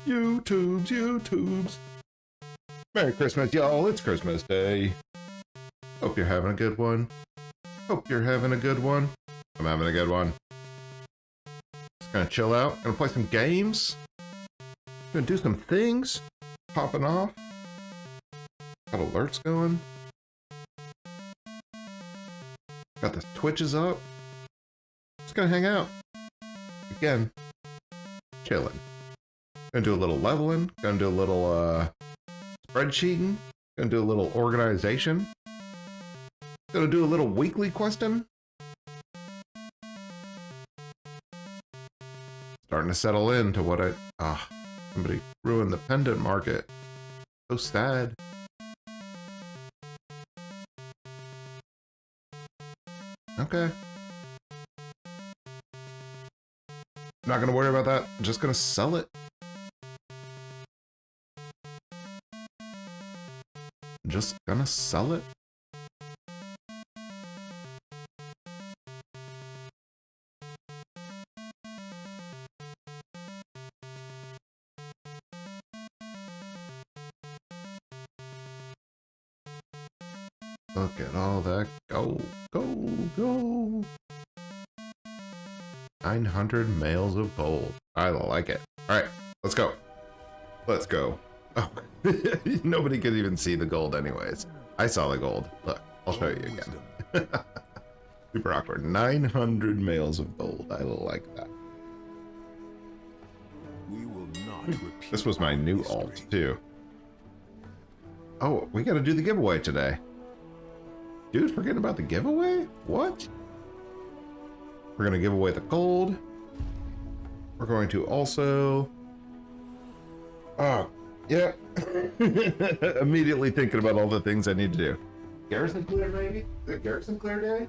YouTubes, YouTubes. Merry Christmas, y'all. It's Christmas Day. Hope you're having a good one. Hope you're having a good one. I'm having a good one. Just gonna chill out. Gonna play some games. Gonna do some things. Popping off. Got alerts going. Got the Twitches up. Just gonna hang out. Again, chilling. Gonna do a little leveling. Gonna do a little spreadsheeting. Gonna do a little organization. Gonna do a little weekly questing. Starting to settle into what somebody ruined the pendant market. So sad. Okay. Not gonna worry about that. I'm just gonna sell it. Just gonna sell it. Look at all that gold, gold, gold. 900 males of gold. I like it. All right, let's go. Let's go. Oh, nobody could even see the gold anyways. I saw the gold. Look, I'll show you again. Super awkward. 900 males of gold. I like that. We will not repeat. This was my new alt too. Oh, we gotta do the giveaway today. Dude, forget about the giveaway? What? We're gonna give away the gold. We're going to also... Oh, yeah. Immediately thinking about all the things I need to do. Garrison Clear, maybe? Is it Garrison Clear Day?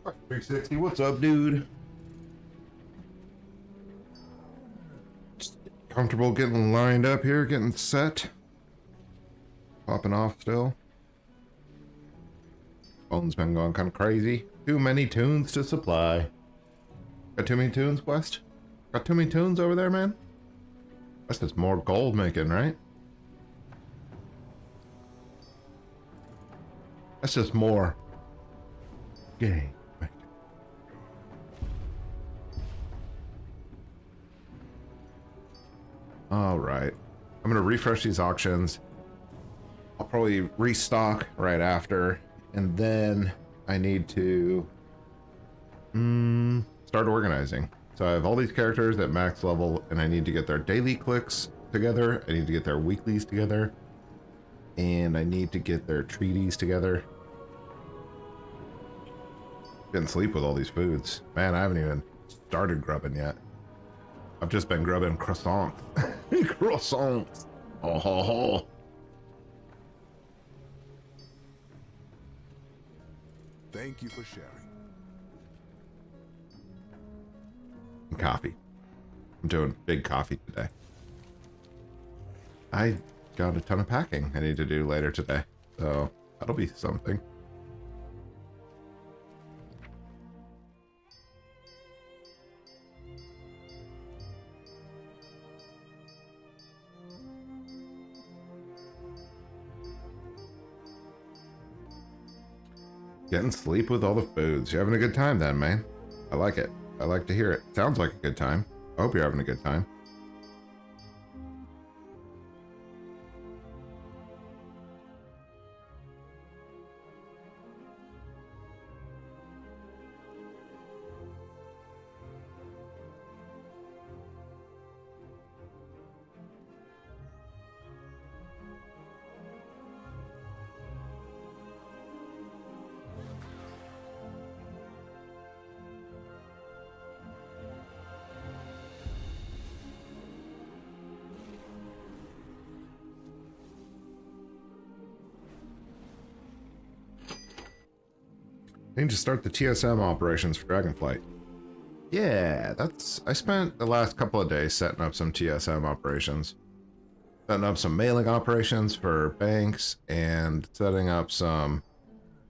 Fuck 360, what's up, dude? Just comfortable getting lined up here, getting set. Popping off still. Phone's been going kind of crazy. Too many tunes to supply. Got too many tunes, West? Got too many tunes over there, man? That's just more gold making, right? That's just more game making. All right. I'm gonna refresh these auctions. I'll probably restock right after, and then I need to start organizing. So I have all these characters at max level, and I need to get their daily clicks together. I need to get their weeklies together, and I need to get their treaties together. Didn't sleep with all these foods. Man, I haven't even started grubbing yet. I've just been grubbing croissants. Croissants. Oh, ho, ho. Thank you for sharing. Coffee. I'm doing big coffee today. I got a ton of packing I need to do later today, so that'll be something. Getting sleep with all the foods. You're having a good time then, man. I like it. I like to hear it. Sounds like a good time. I hope you're having a good time. I need to start the TSM operations for Dragonflight. Yeah, I spent the last couple of days setting up some TSM operations. Setting up some mailing operations for banks and setting up some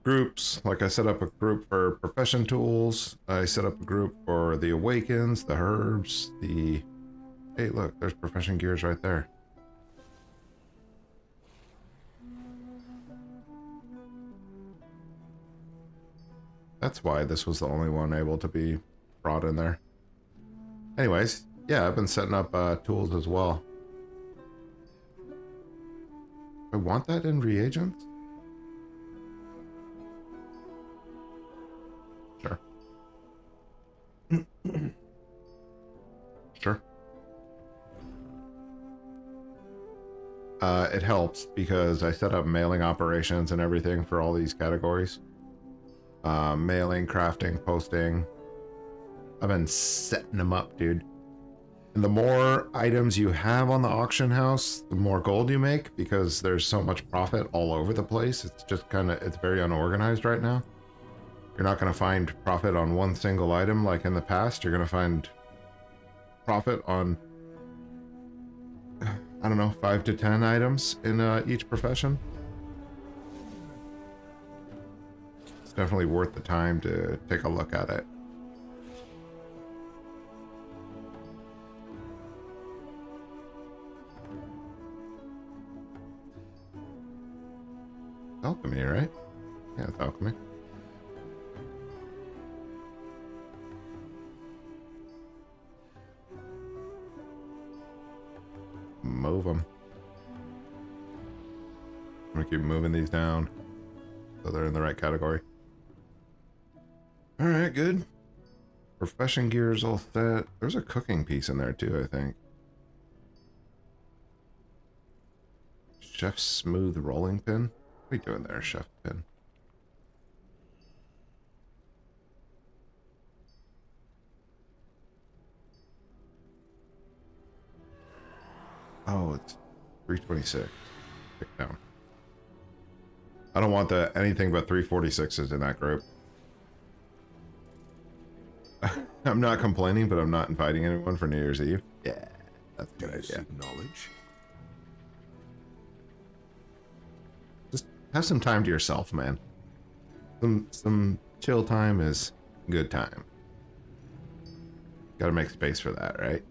groups. Like I set up a group for profession tools. I set up a group for the awakens, the herbs, the... Hey, look, there's profession gears right there. That's why this was the only one able to be brought in there. Anyways, yeah, I've been setting up tools as well. I want that in reagents? Sure. Sure. It helps because I set up mailing operations and everything for all these categories. Mailing, crafting, posting. I've been setting them up, dude. And the more items you have on the auction house, the more gold you make, because there's so much profit all over the place. It's just it's very unorganized right now. You're not going to find profit on one single item like in the past. You're going to find profit on, I don't know, 5 to 10 items in each profession. It's definitely worth the time to take a look at it. Alchemy, right? Yeah, it's alchemy. Move them. I'm gonna keep moving these down so they're in the right category. Alright, good. Profession gear is all set. There's a cooking piece in there too, I think. Chef's smooth rolling pin? What are you doing there, Chef Pin? Oh, it's 326. Pick down. I don't want anything but 346s in that group. I'm not complaining, but I'm not inviting anyone for New Year's Eve. Yeah, that's a good idea. Knowledge. Just have some time to yourself, man. Some chill time is good time. Gotta make space for that, right?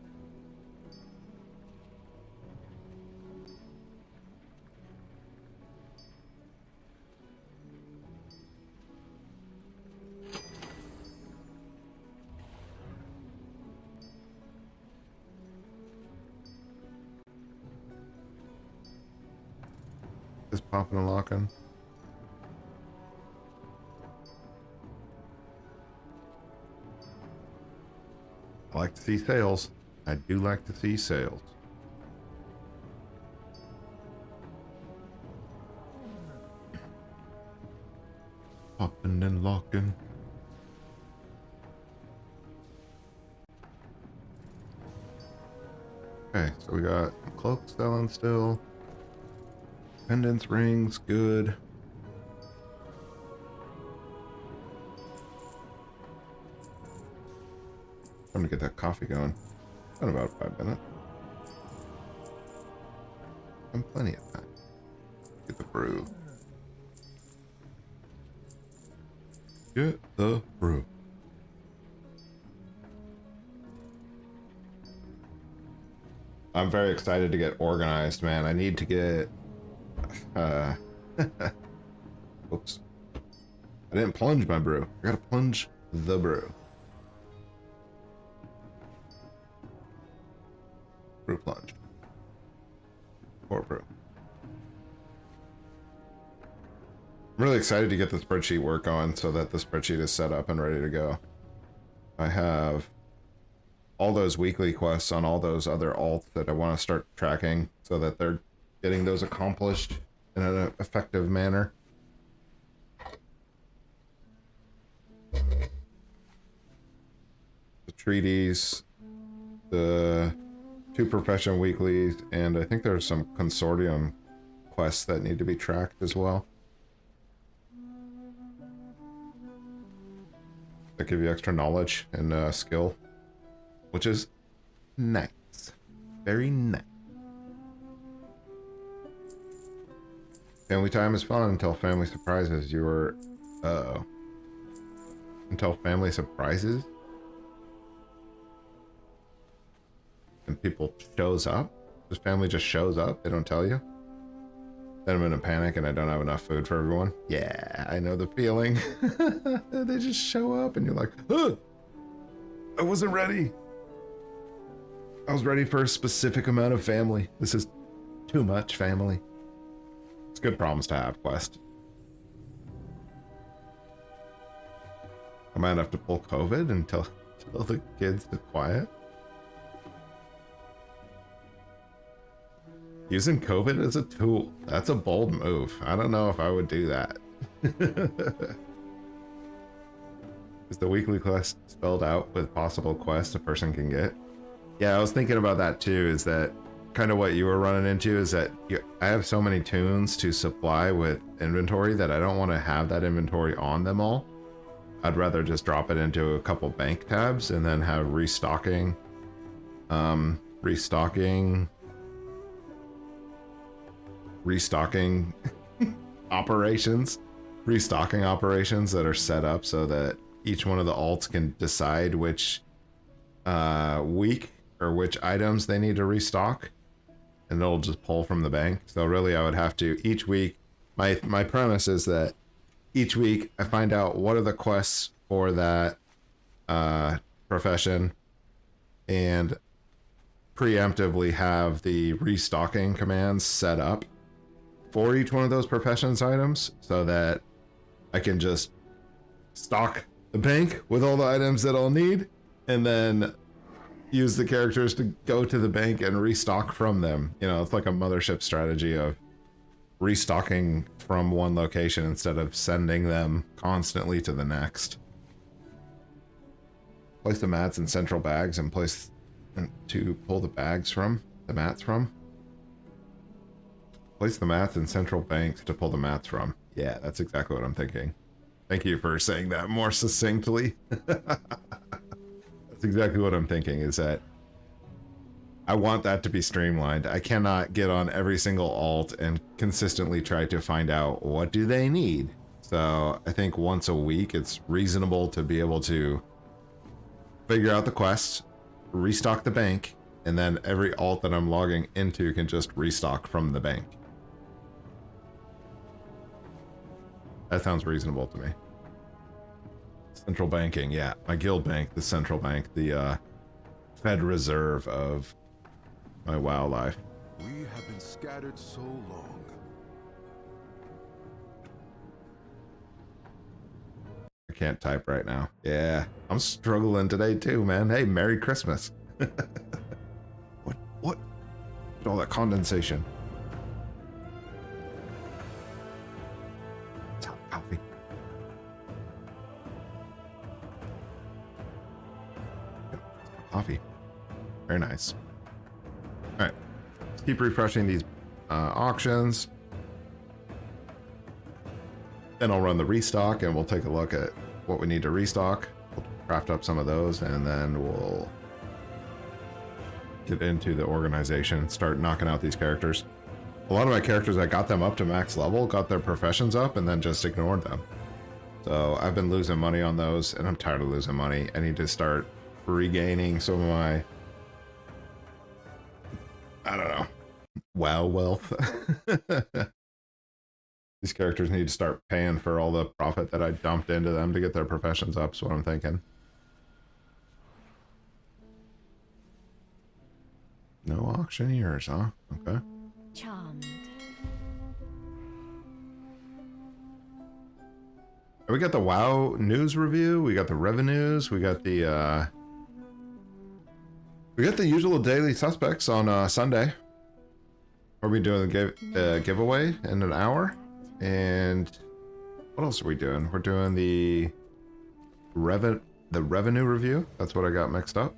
Just popping and locking. I like to see sales. I do like to see sales. Popping and locking. Okay, so we got some cloaks selling still. Pendants, rings, good. Time to get that coffee going. In about 5 minutes. And plenty of time. Get the brew. Get the brew. I'm very excited to get organized, man. I need to get... Oops. I didn't plunge my brew. I gotta plunge the brew. Brew plunged. Pour brew. I'm really excited to get the spreadsheet work on so that the spreadsheet is set up and ready to go. I have all those weekly quests on all those other alts that I want to start tracking so that they're getting those accomplished in an effective manner. The treaties, the 2 profession weeklies, and I think there's some consortium quests that need to be tracked as well. that give you extra knowledge and skill, which is nice. Very nice. Family time is fun until family surprises. You were, until family surprises? And people shows up? This family just shows up? They don't tell you? Then I'm in a panic and I don't have enough food for everyone. Yeah, I know the feeling. They just show up and you're like, oh, I wasn't ready. I was ready for a specific amount of family. This is too much family. It's good problems to have, Quest. I might have to pull COVID and tell the kids to quiet. Using COVID as a tool. That's a bold move. I don't know if I would do that. Is the weekly quest spelled out with possible quests a person can get? Yeah, I was thinking about that too, is that kind of what you were running into is that I have so many tunes to supply with inventory that I don't want to have that inventory on them all. I'd rather just drop it into a couple bank tabs and then have restocking operations that are set up so that each one of the alts can decide which week or which items they need to restock, and it'll just pull from the bank. So really I would have to each week, my premise is that each week I find out what are the quests for that profession and preemptively have the restocking commands set up for each one of those professions items so that I can just stock the bank with all the items that I'll need and then use the characters to go to the bank and restock from them. You know, it's like a mothership strategy of restocking from one location instead of sending them constantly to the next. Place the mats in central bags and place to pull the bags from, the mats from. Place the mats in central banks to pull the mats from. Yeah, that's exactly what I'm thinking. Thank you for saying that more succinctly. That's exactly what I'm thinking, is that I want that to be streamlined. I cannot get on every single alt and consistently try to find out what do they need. So I think once a week it's reasonable to be able to figure out the quests, restock the bank, and then every alt that I'm logging into can just restock from the bank. That sounds reasonable to me. Central banking, yeah. My guild bank, the central bank, the Fed Reserve of my WoW life. We have been scattered so long. I can't type right now. Yeah, I'm struggling today too, man. Hey, Merry Christmas. What? Look at all that condensation. Coffee. Coffee. Very nice. All right, let's keep refreshing these auctions. Then I'll run the restock and we'll take a look at what we need to restock. We'll craft up some of those and then we'll get into the organization and start knocking out these characters. A lot of my characters, I got them up to max level, got their professions up, and then just ignored them. So I've been losing money on those, and I'm tired of losing money. I need to start regaining some of my, I don't know, WoW wealth. These characters need to start paying for all the profit that I dumped into them to get their professions up, is what I'm thinking. No auctioneers, huh? Okay. Charmed. We got the WoW news review, we got the revenues, we got the usual daily suspects on Sunday. Are we doing the giveaway in an hour? And what else are we doing? We're doing the revenue review. That's what I got mixed up.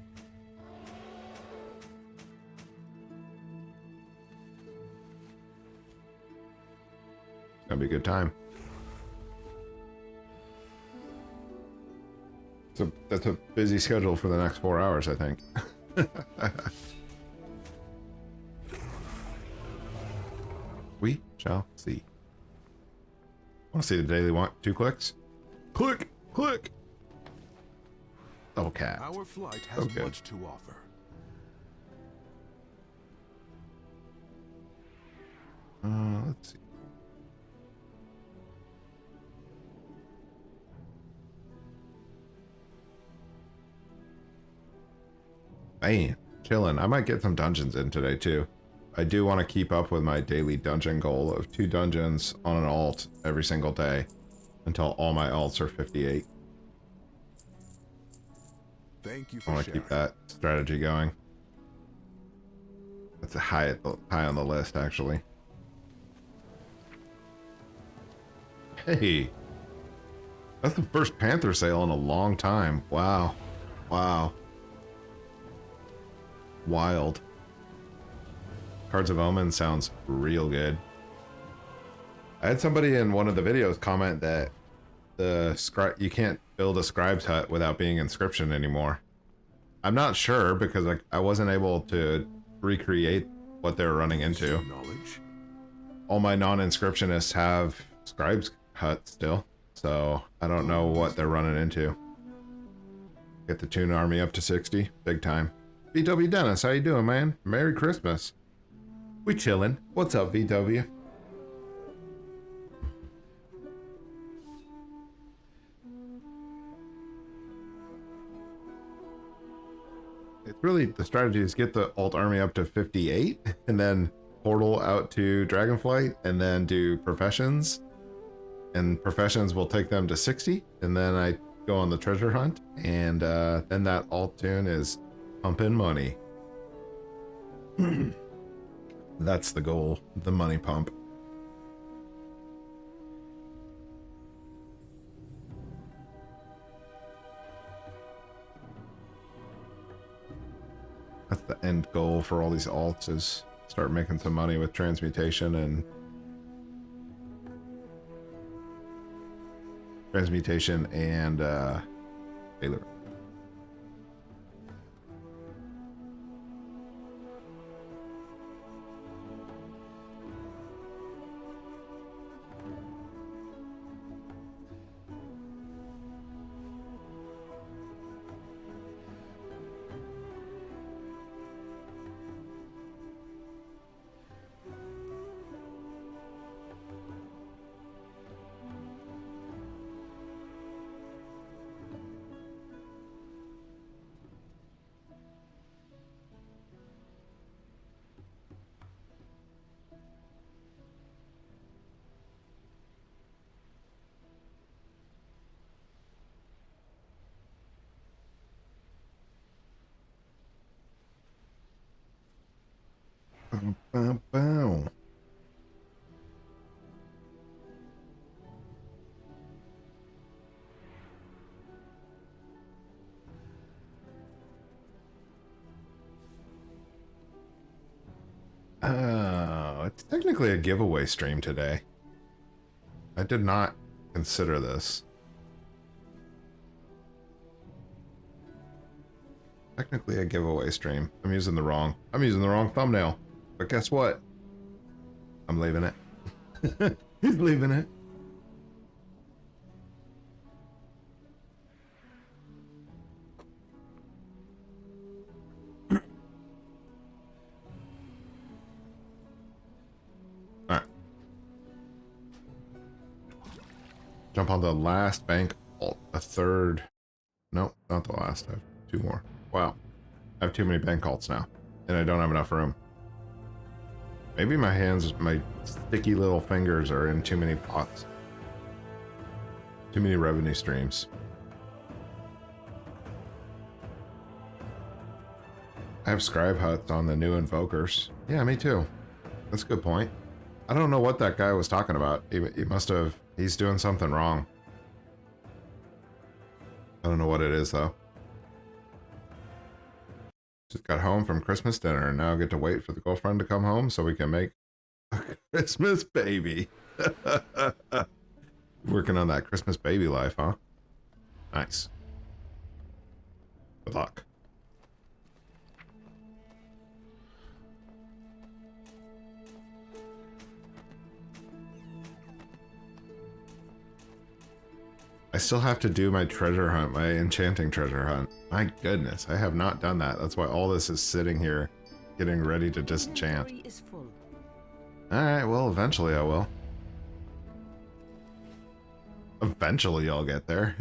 It's gonna be a good time. That's a busy schedule for the next 4 hours, I think. We shall see. Want to see the daily want 2 clicks? Click, click. Oh, cat. Our flight has Okay. much to offer. Let's see. Man, chilling. I might get some dungeons in today too. I do want to keep up with my daily dungeon goal of 2 dungeons on an alt every single day until all my alts are 58. Thank you I for want to sharing. keep that strategy going. That's a high on the list, actually. Hey, that's the first Panther sale in a long time. Wow, wow, wild. Cards of Omen sounds real good. I had somebody in one of the videos comment that you can't build a scribe's hut without being inscription anymore. I'm not sure because I wasn't able to recreate what they're running into. Knowledge. All my non-inscriptionists have scribe's hut still, so I don't know what they're running into. Get the Toon Army up to 60, big time. VW Dennis, how you doing, man? Merry Christmas. We chillin'. What's up, VW? It's really, the strategy is get the alt army up to 58 and then portal out to Dragonflight and then do professions, and professions will take them to 60, and then I go on the treasure hunt, and then that alt tune is pumping money. That's the goal, the money pump. That's the end goal for all these alts, is start making some money with transmutation and Taylor. Bow, bow. It's technically a giveaway stream today. I did not consider this. Technically a giveaway stream. I'm using the wrong thumbnail. But guess what? I'm leaving it. He's leaving it. Alright. Jump on the last bank alt. A third. No, not the last. I have 2 more. Wow. I have too many bank alts now. And I don't have enough room. Maybe my hands, my sticky little fingers are in too many pots. Too many revenue streams. I have scribe huts on the new invokers. Yeah, me too. That's a good point. I don't know what that guy was talking about. He must have, he's doing something wrong. I don't know what it is though. Just got home from Christmas dinner and now I get to wait for the girlfriend to come home so we can make a Christmas baby. Working on that Christmas baby life, huh? Nice. Good luck. I still have to do my treasure hunt, my enchanting treasure hunt. My goodness, I have not done that. That's why all this is sitting here, getting ready to disenchant. Alright, well, eventually I will. Eventually I'll get there.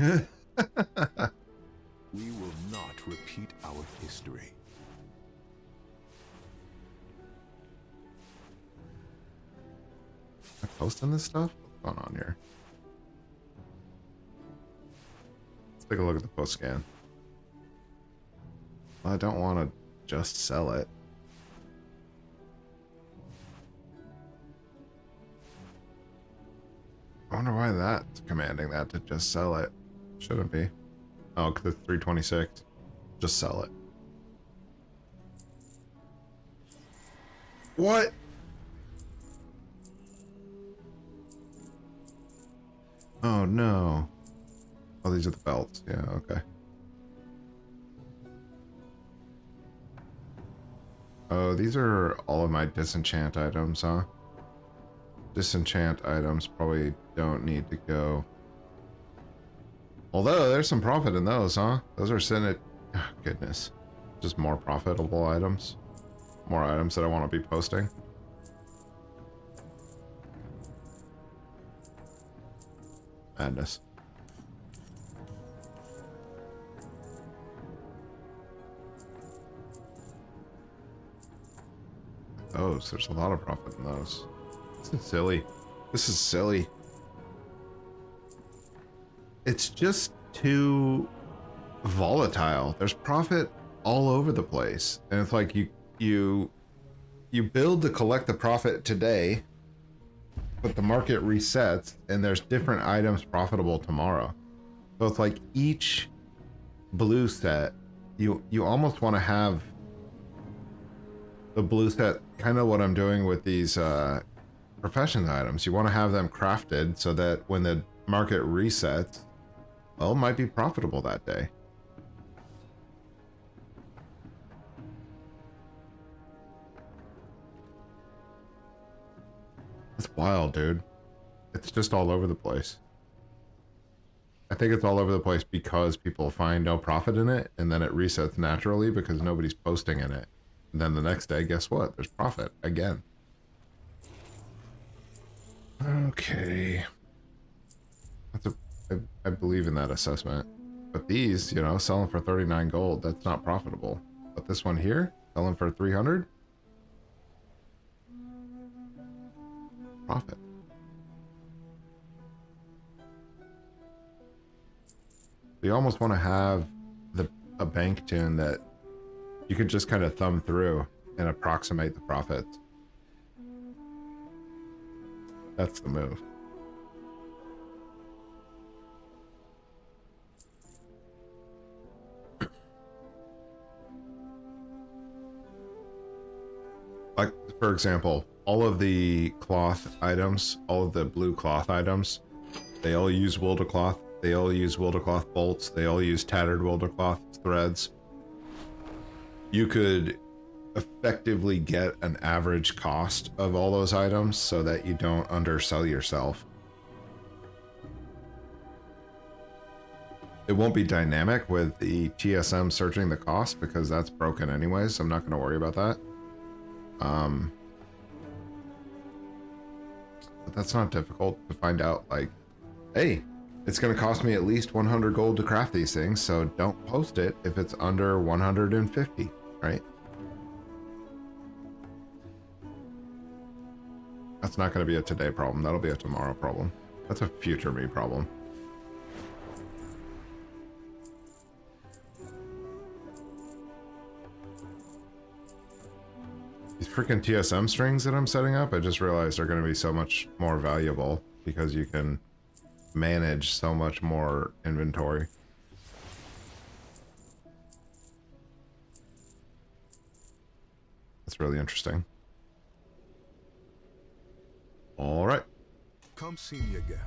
We will not repeat our history. Am I posting this stuff? What's going on here? Let's take a look at the post scan. Well, I don't want to just sell it. I wonder why that's commanding that to just sell it. Shouldn't be. Oh, because it's 326. Just sell it. What? Oh no. Oh, these are the belts. Yeah, okay. Oh, these are all of my disenchant items, huh? Disenchant items probably don't need to go. Although, there's some profit in those, huh? Those are sitting at... Oh, goodness. Just more profitable items. More items that I want to be posting. Madness. Those, there's a lot of profit in those. This is silly. This is silly. It's just too volatile. There's profit all over the place. And it's like you build to collect the profit today, but the market resets and there's different items profitable tomorrow. So it's like each blue set, you almost want to have the blue set, kind of what I'm doing with these professions items. You want to have them crafted so that when the market resets, well, it might be profitable that day. It's wild, dude. It's just all over the place. I think it's all over the place because people find no profit in it, and then it resets naturally because nobody's posting in it. And then the next day, guess what? There's profit again. Okay. I believe in that assessment. But these, you know, selling for 39 gold, that's not profitable. But this one here, selling for 300? Profit. You almost want to have a bank tune that you can just kind of thumb through and approximate the profits. That's the move. Like, for example, all of the cloth items, all of the blue cloth items, they all use wilder cloth. They all use wilder cloth bolts. They all use tattered wilder cloth threads. You could effectively get an average cost of all those items so that you don't undersell yourself. It won't be dynamic with the TSM searching the cost because that's broken anyways, so I'm not going to worry about that. But that's not difficult to find out, like, hey, it's going to cost me at least 100 gold to craft these things, so don't post it if it's under 150, right? That's not going to be a today problem. That'll be a tomorrow problem. That's a future me problem. These freaking TSM strings that I'm setting up, I just realized are going to be so much more valuable because you can manage so much more inventory. That's really interesting. All right. Come see me again.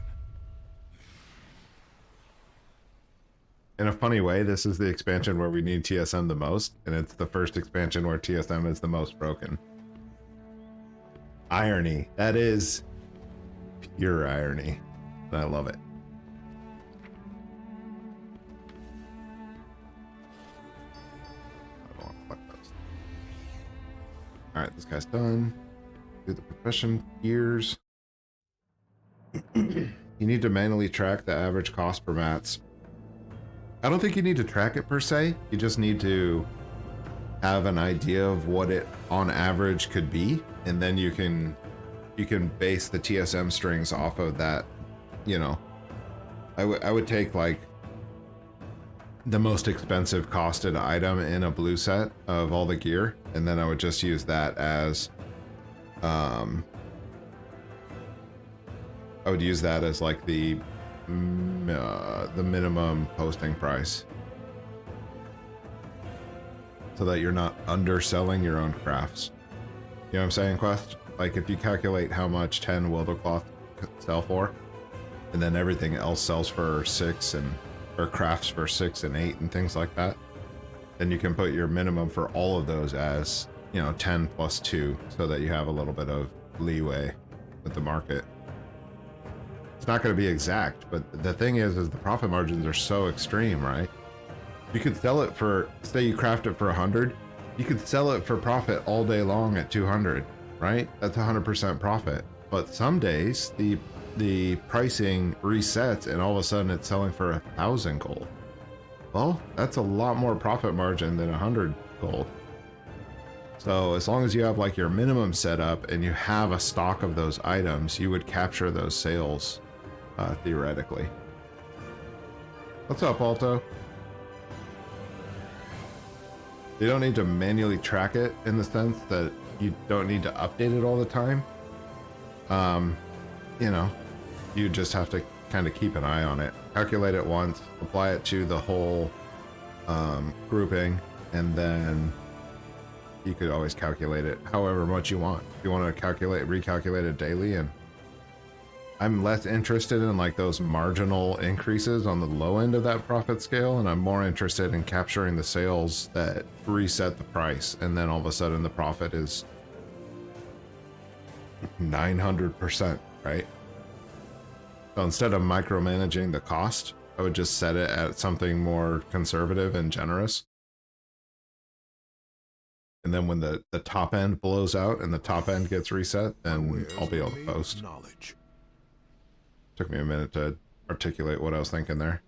in a funny way, this is the expansion where we need TSM the most, and it's the first expansion where TSM is the most broken. Irony. That is pure irony. And I love it. I don't want to collect those. Alright, this guy's done. Do the profession gears. You need to manually track the average cost per mats. I don't think you need to track it per se. You just need to have an idea of what it on average could be, and then you can base the TSM strings off of that. You know, I would take like the most expensive costed item in a blue set of all the gear, and then I would just use that as I would use that as like the minimum posting price, so that you're not underselling your own crafts. You know what I'm saying, Quest? Like if you calculate how much 10 Wildcloth sell for, and then everything else sells for 6 or crafts for 6 and 8 and things like that, then you can put your minimum for all of those as, you know, 10 plus 2, so that you have a little bit of leeway with the market. It's not going to be exact, but the thing is the profit margins are so extreme, right? You could sell it for, say you craft it for 100, you could sell it for profit all day long at 200, right? That's 100% profit. But some days the pricing resets and all of a sudden it's selling for 1,000 gold. Well, that's a lot more profit margin than 100 gold. So as long as you have like your minimum set up and you have a stock of those items, you would capture those sales theoretically. What's up, Alto? You don't need to manually track it in the sense that you don't need to update it all the time. You know, you just have to kind of keep an eye on it. Calculate it once, apply it to the whole grouping, and then you could always calculate it however much you want. If you want to recalculate it daily, and I'm less interested in like those marginal increases on the low end of that profit scale, and I'm more interested in capturing the sales that reset the price, and then all of a sudden the profit is 900%, right? So instead of micromanaging the cost, I would just set it at something more conservative and generous. And then when the top end blows out and the top end gets reset, then I'll be able to post. Took me a minute to articulate what I was thinking there.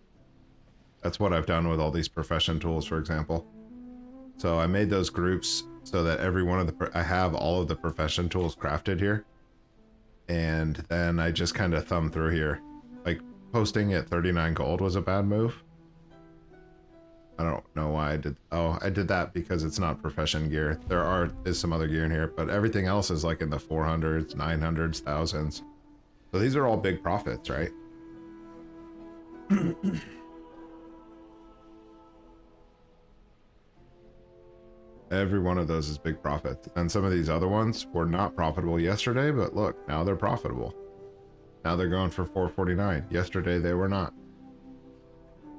That's what I've done with all these profession tools, for example. So I made those groups so that every one of I have all of the profession tools crafted here. And then I just kind of thumb through here. Like posting at 39 gold was a bad move. I don't know why I did. Oh, I did that because it's not profession gear. There is some other gear in here, but everything else is like in the 400s, 900s, thousands. So these are all big profits, right? Every one of those is big profit. And some of these other ones were not profitable yesterday, but look, now they're profitable. Now they're going for 449. Yesterday they were not.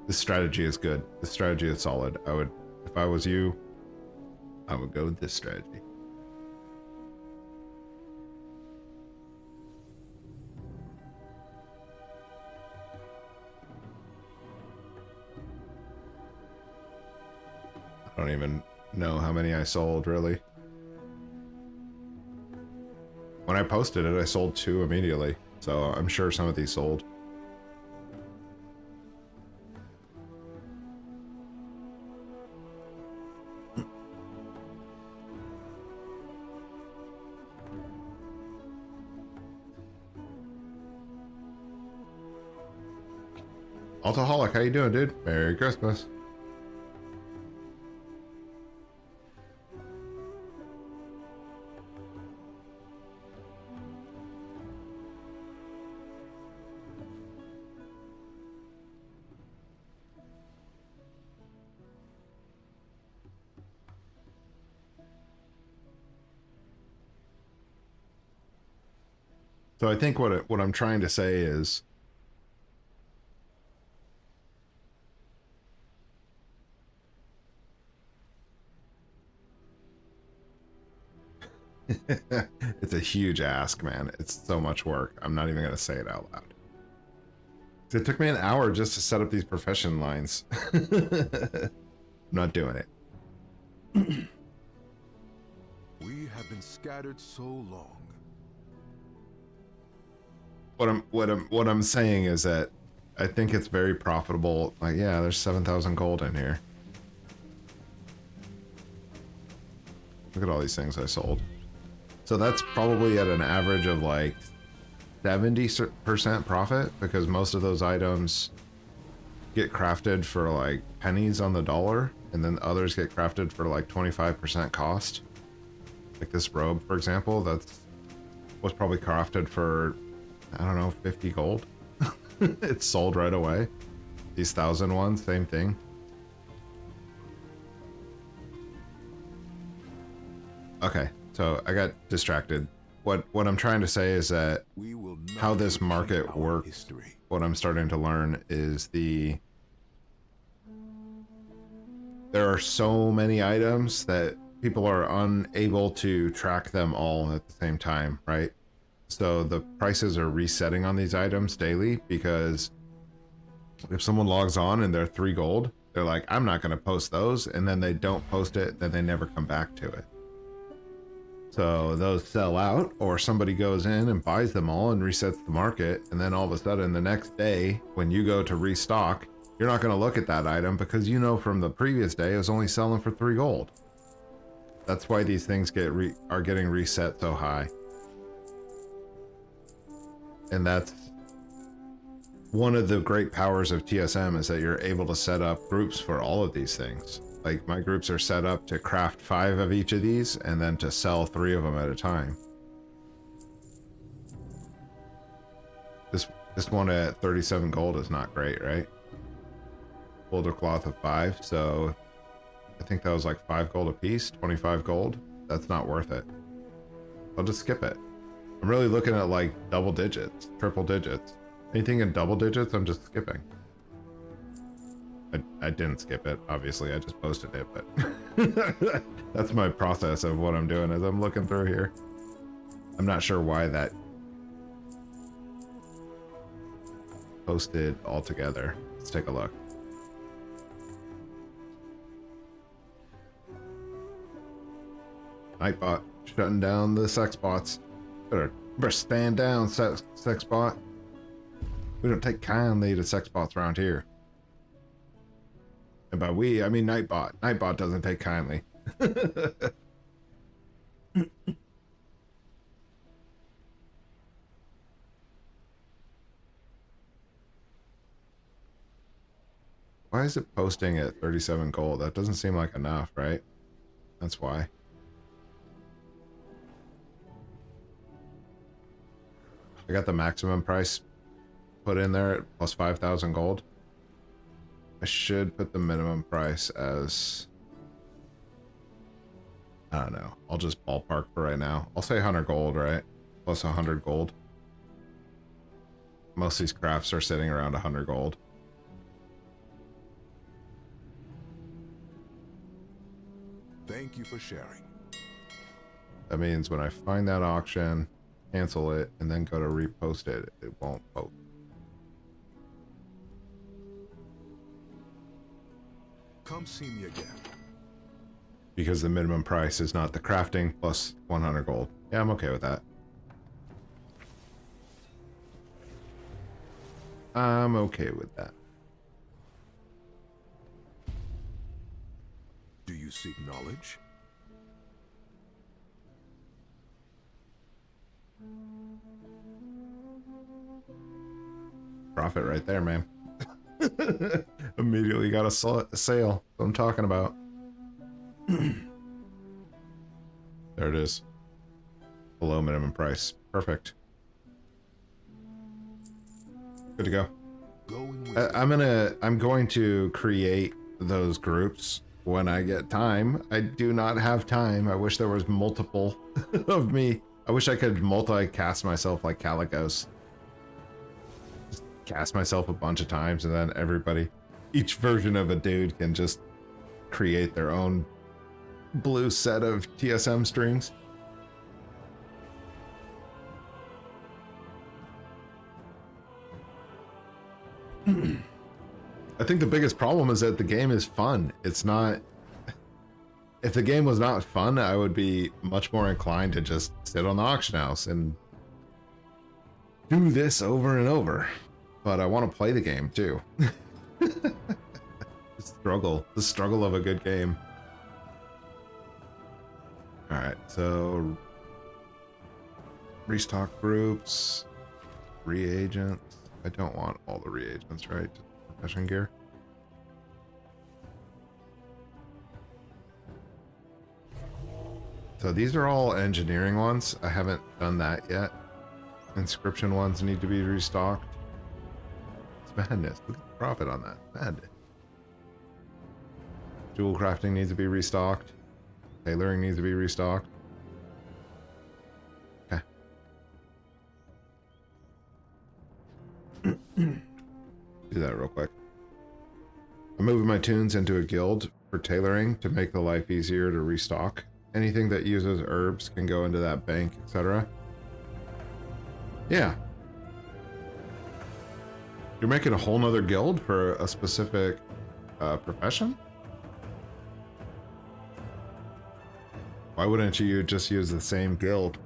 This strategy is good. This strategy is solid. If I was you, I would go with this strategy. I don't even know how many I sold, really. When I posted it, I sold 2 immediately, so I'm sure some of these sold. Alcoholic, how you doing, dude? Merry Christmas. So I think what I'm trying to say is It's a huge ask, man. It's so much work. I'm not even going to say it out loud. It took me an hour just to set up these profession lines. I'm not doing it. We have been scattered so long. What I'm saying is that I think it's very profitable. Like, yeah, there's 7,000 gold in here. Look at all these things I sold. So that's probably at an average of like 70% profit, because most of those items get crafted for like pennies on the dollar, and then others get crafted for like 25% cost. Like this robe, for example, was probably crafted for, I don't know, 50 gold. It's sold right away. These 1,000 ones, same thing. Okay, so I got distracted. What I'm trying to say is that how this market works, what I'm starting to learn is there are so many items that people are unable to track them all at the same time, right? So the prices are resetting on these items daily, because if someone logs on and they're 3 gold, they're like, I'm not going to post those, and then they don't post it, then they never come back to it. So those sell out, or somebody goes in and buys them all and resets the market, and then all of a sudden the next day when you go to restock, you're not going to look at that item because you know from the previous day it was only selling for 3 gold. That's why these things are getting reset so high. And that's one of the great powers of TSM, is that you're able to set up groups for all of these things. Like, my groups are set up to craft 5 of each of these and then to sell 3 of them at a time. This one at 37 gold is not great, right? Boulder cloth of 5, so I think that was like 5 gold a piece, 25 gold. That's not worth it. I'll just skip it. I'm really looking at like double digits, triple digits. Anything in double digits, I'm just skipping. I didn't skip it, obviously, I just posted it, but that's my process of what I'm doing as I'm looking through here. I'm not sure why that posted all together. Let's take a look. Nightbot shutting down the sex bots. Better stand down, sex bot. We don't take kindly to sex bots around here. And by we, I mean Nightbot. Nightbot doesn't take kindly. Why is it posting at 37 gold? That doesn't seem like enough, right? That's why. I got the maximum price put in there at plus 5,000 gold. I should put the minimum price as, I don't know. I'll just ballpark for right now. I'll say 100 gold, right? Plus 100 gold. Most of these crafts are sitting around 100 gold. Thank you for sharing. That means when I find that auction, cancel it, and then go to repost it, it won't post. Come see me again. Because the minimum price is not the crafting plus 100 gold. Yeah, I'm okay with that. I'm okay with that. Do you seek knowledge? Profit right there, man. Immediately got a sale. That's what I'm talking about. There it is. Below minimum price. Perfect. Good to go. I'm going to create those groups when I get time. I do not have time. I wish there was multiple of me. I wish I could multicast myself like Calicos. Just cast myself a bunch of times, and then everybody, each version of a dude can just create their own blue set of TSM strings. I think the biggest problem is that the game is fun. It's not... If the game was not fun, I would be much more inclined to just sit on the auction house and do this over and over. But I want to play the game too. The struggle of a good game. Alright, so restock groups, reagents. I don't want all the reagents, right? Profession gear. So these are all engineering ones. I haven't done that yet. Inscription ones need to be restocked. It's madness. Look at the profit on that. Madness. Jewel crafting needs to be restocked. Tailoring needs to be restocked. Okay. Do that real quick. I'm moving my tunes into a guild for tailoring to make the life easier to restock. Anything that uses herbs can go into that bank, etc. Yeah. You're making a whole nother guild for a specific profession? Why wouldn't you just use the same guild?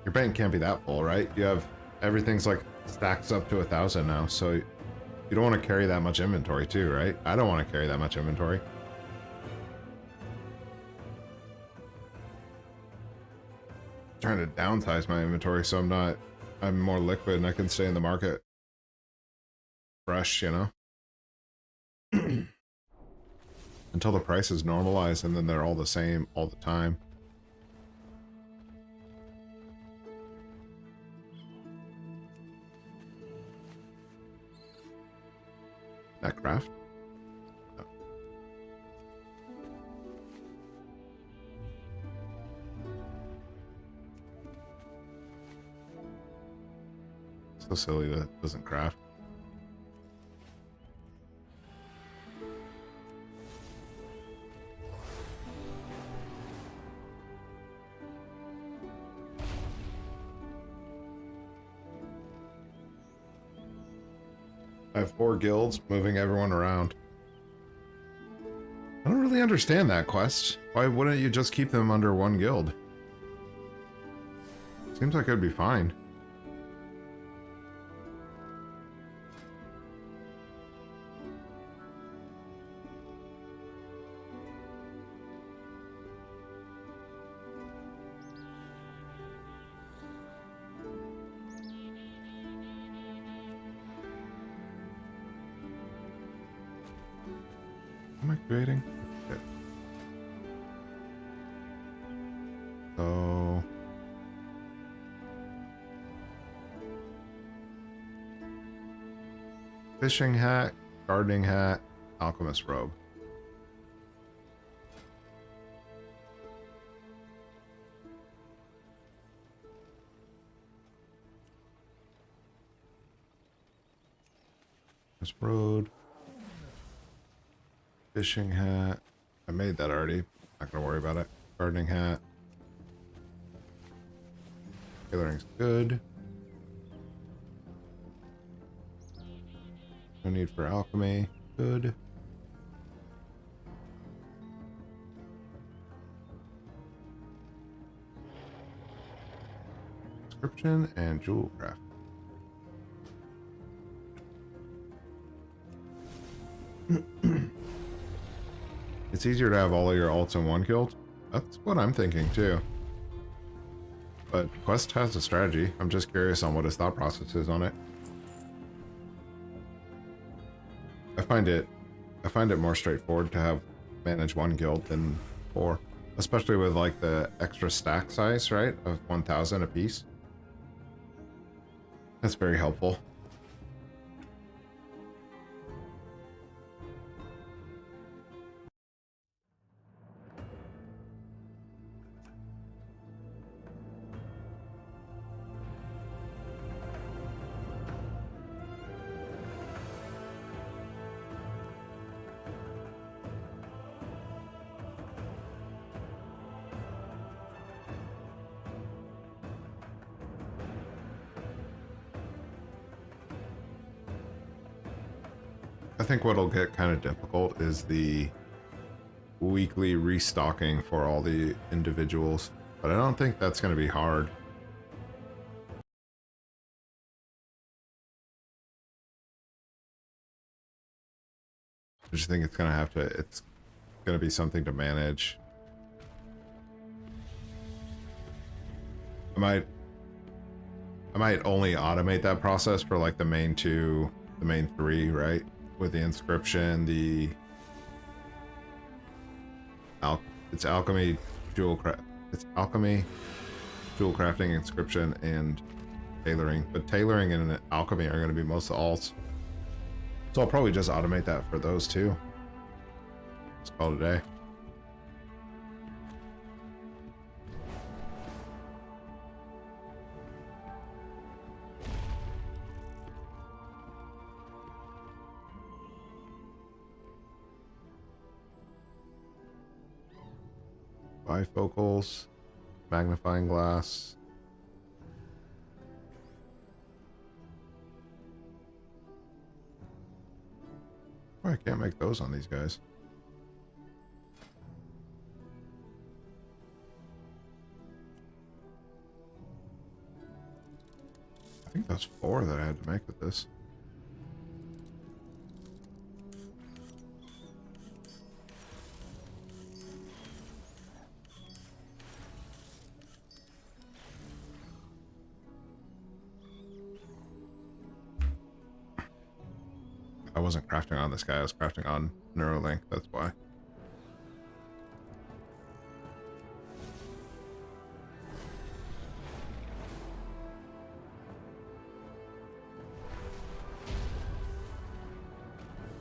Your bank can't be that full, right? You have everything's like stacks up to 1,000 now, so you don't want to carry that much inventory too, right? I don't want to carry that much inventory. Trying to downsize my inventory so I'm more liquid and I can stay in the market fresh, you know? Until the prices normalize and then they're all the same all the time. That craft? Oh. So silly that it doesn't craft. I have 4 guilds, moving everyone around. I don't really understand that quest. Why wouldn't you just keep them under one guild? Seems like it'd be fine. Am I creating? Okay. So... fishing hat, gardening hat, alchemist robe. This road. Fishing hat. I made that already. Not gonna worry about it. Gardening hat. Tailoring's good. No need for alchemy. Good. Description and jewel craft. It's easier to have all of your alts in one guild. That's what I'm thinking too. But Quest has a strategy. I'm just curious on what his thought process is on it. I find it more straightforward to have manage one guild than 4, especially with like the extra stack size, right, of 1,000 apiece. That's very helpful. I think what'll get kind of difficult is the weekly restocking for all the individuals, but I don't think that's going to be hard. I just think it's going to be something to manage. I might only automate that process for like the main three, right? With the inscription, it's alchemy, alchemy, jewel crafting, inscription, and tailoring. But tailoring and alchemy are going to be most of the alts. So I'll probably just automate that for those two. Let's call it a day. Bifocals, magnifying glass. Oh, I can't make those on these guys. I think that's 4 that I had to make with this. I wasn't crafting on this guy, I was crafting on Neuralink, that's why.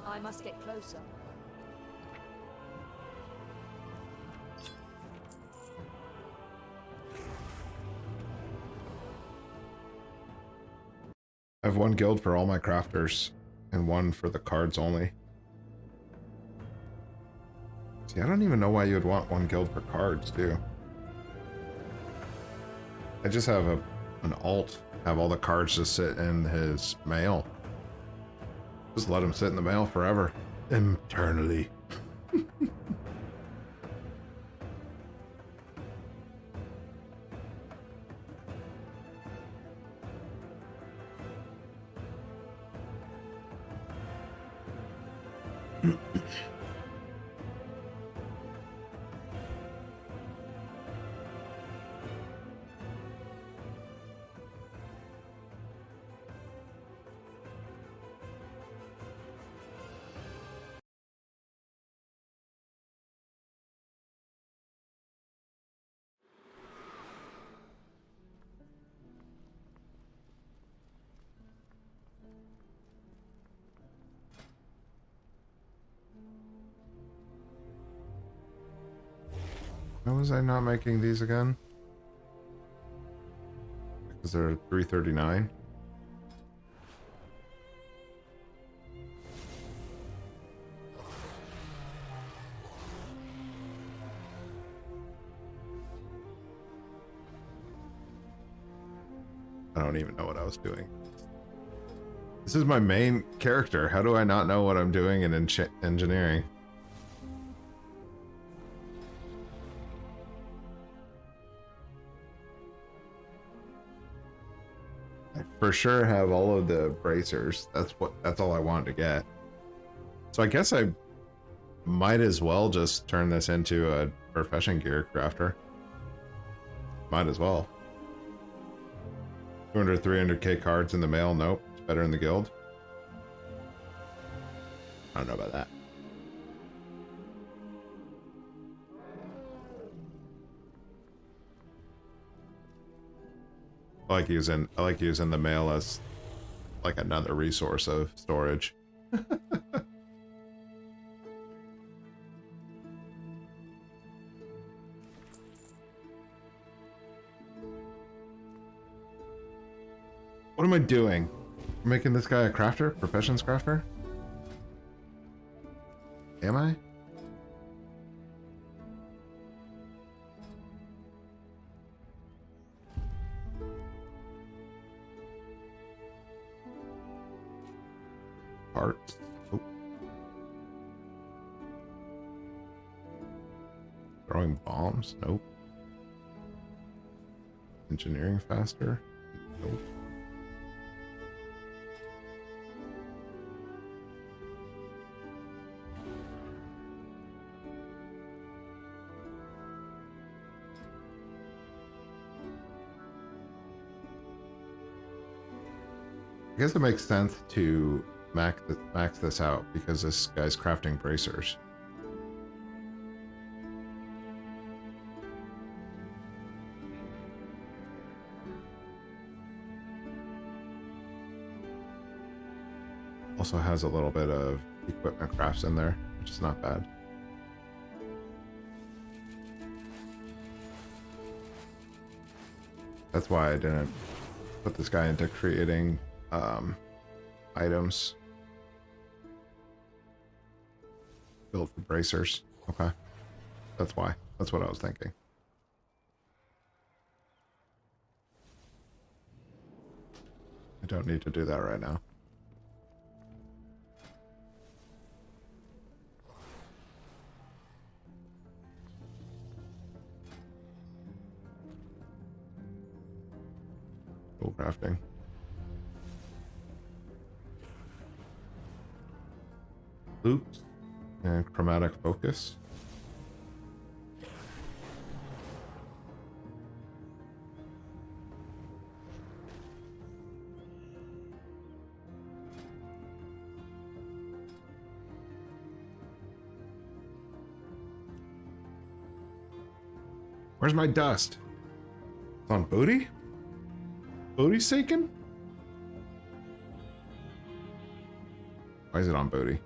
I must get closer. I have 1 guild for all my crafters, and 1 for the cards only. See, I don't even know why you would want 1 guild for cards, too. I just have an alt, have all the cards just sit in his mail. Just let him sit in the mail forever. Eternally. How was I not making these again? Because they're 339. I don't even know what I was doing. This is my main character. How do I not know what I'm doing in engineering? I for sure have all of the bracers. That's all I wanted to get. So I guess I might as well just turn this into a profession gear crafter. Might as well. 200, 300k cards in the mail. Nope. It's better in the guild. I don't know about that. I like using the mail as like another resource of storage. What am I doing? Making this guy a crafter? Professions crafter? Am I? Parts. Oh, Throwing bombs? Nope. Engineering faster? Nope. I guess it makes sense to max this out because this guy's crafting bracers. Also has a little bit of equipment crafts in there, which is not bad. That's why I didn't put this guy into creating items built for bracers. Okay, that's why. That's what I was thinking. I don't need to do that right now. Tool crafting. Loops and chromatic focus. Where's my dust? It's on booty? Booty seeking? Why is it on booty?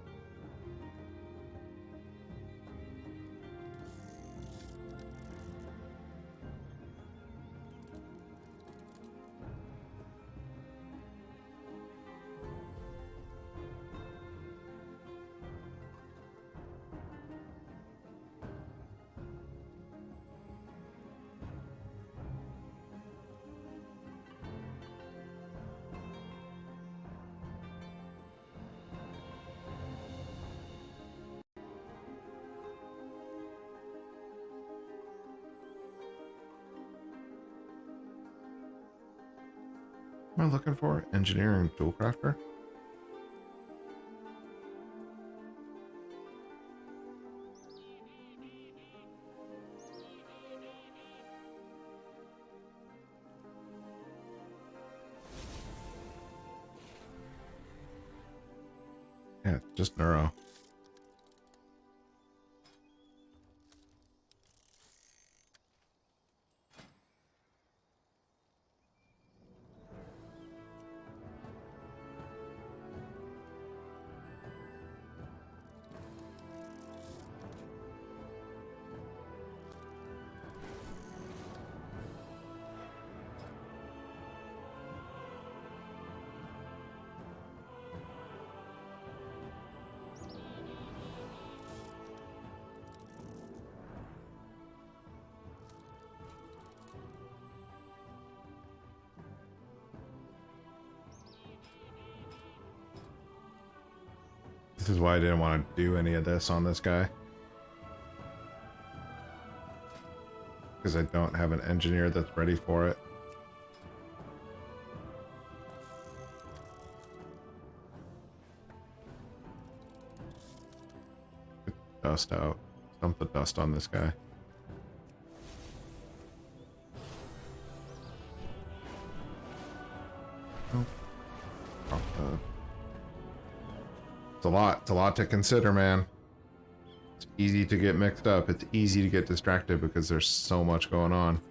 What am I looking for? Engineering tool crafter? Yeah, it's just neuro. This is why I didn't want to do any of this on this guy. Because I don't have an engineer that's ready for it. Get the dust out. Dump the dust on this guy. Nope. Drop the... It's a lot. It's a lot to consider, man. It's easy to get mixed up. It's easy to get distracted because there's so much going on.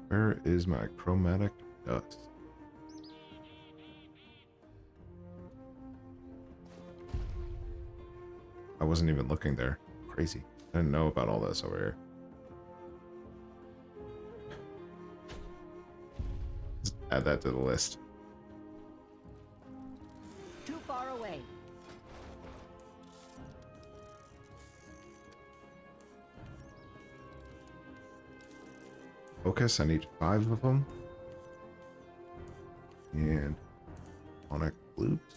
Where is my chromatic dust? I wasn't even looking there. Crazy. I didn't know about all this over here. Just add that to the list. Too far away. Focus, I need 5 of them. And onic loops.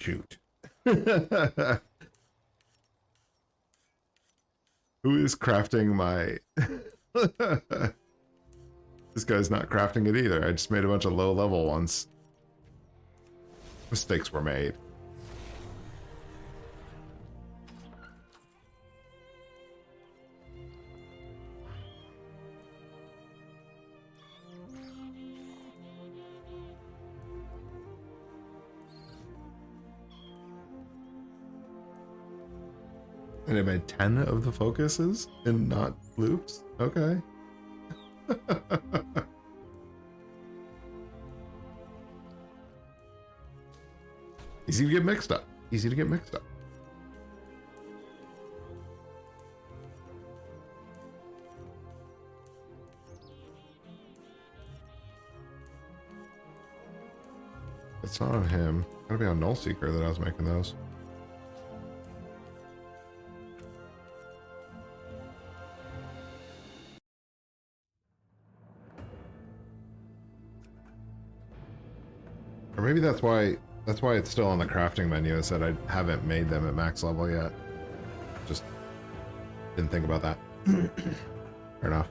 Shoot. Who is crafting my... This guy's not crafting it either. I just made a bunch of low-level ones. Mistakes were made. And I made 10 of the focuses and not loops? Okay. Easy to get mixed up. Easy to get mixed up. It's not on him. Gotta be on Null Seeker that I was making those. Or maybe that's why it's still on the crafting menu, is that I haven't made them at max level yet. Just didn't think about that. Fair enough.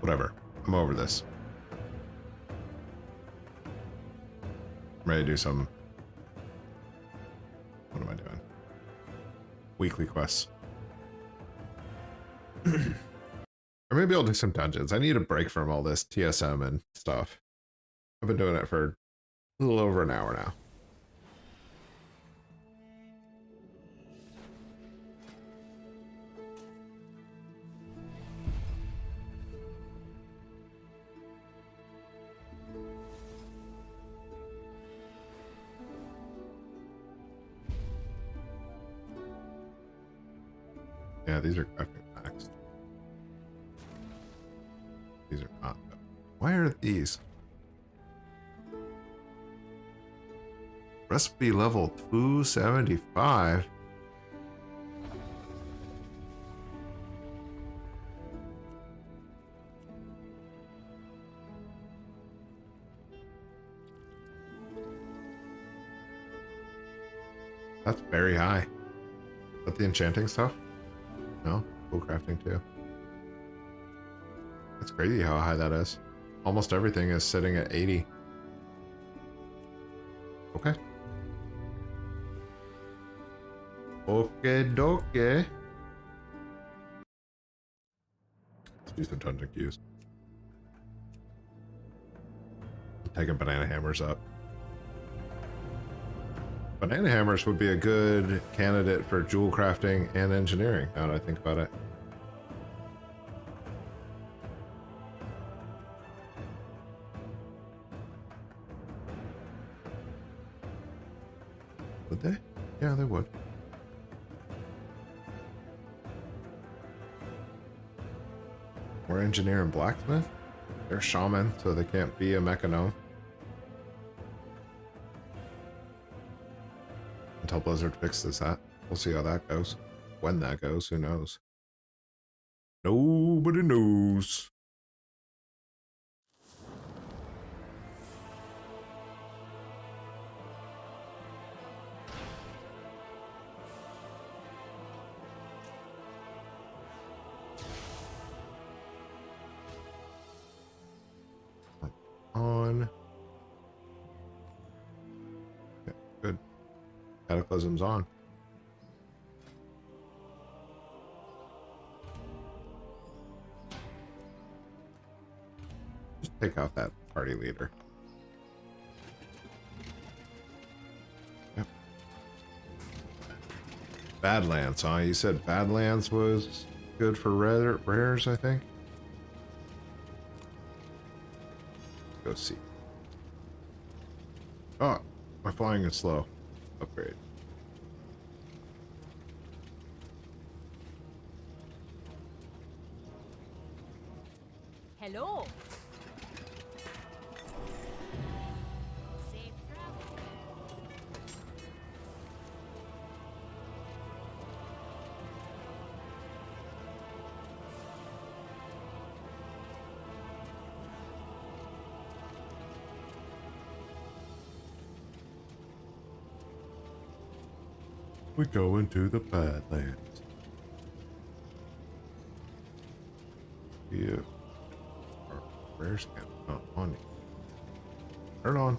Whatever. I'm over this. I'm ready to do some... What am I doing? Weekly quests. Or maybe I'll do some dungeons. I need a break from all this TSM and stuff. I've been doing it for a little over an hour now. Yeah, these are crafting packs. These are not. Why are these? Recipe level 275. That's very high. Is that the enchanting stuff? No? Cool crafting too. That's crazy how high that is. Almost everything is sitting at 80. Okay. Okay, dokie. Let's do some dungeon queues. I'm taking banana hammers up. Banana hammers would be a good candidate for jewel crafting and engineering, now that I think about it. Would they? Yeah, they would. Or engineer and blacksmith? They're shaman, so they can't be a mechanome. Until Blizzard fixes that. We'll see how that goes. When that goes, who knows? Nobody knows. On. Yeah, good. Cataclysm's on. Just take out that party leader. Yep. Badlands, huh? You said Badlands was good for rares, I think. Let's go see. Oh, my flying is slow. Upgrade. Hello. We go into the Badlands. Yeah. Our rare scan not on you. Turn on.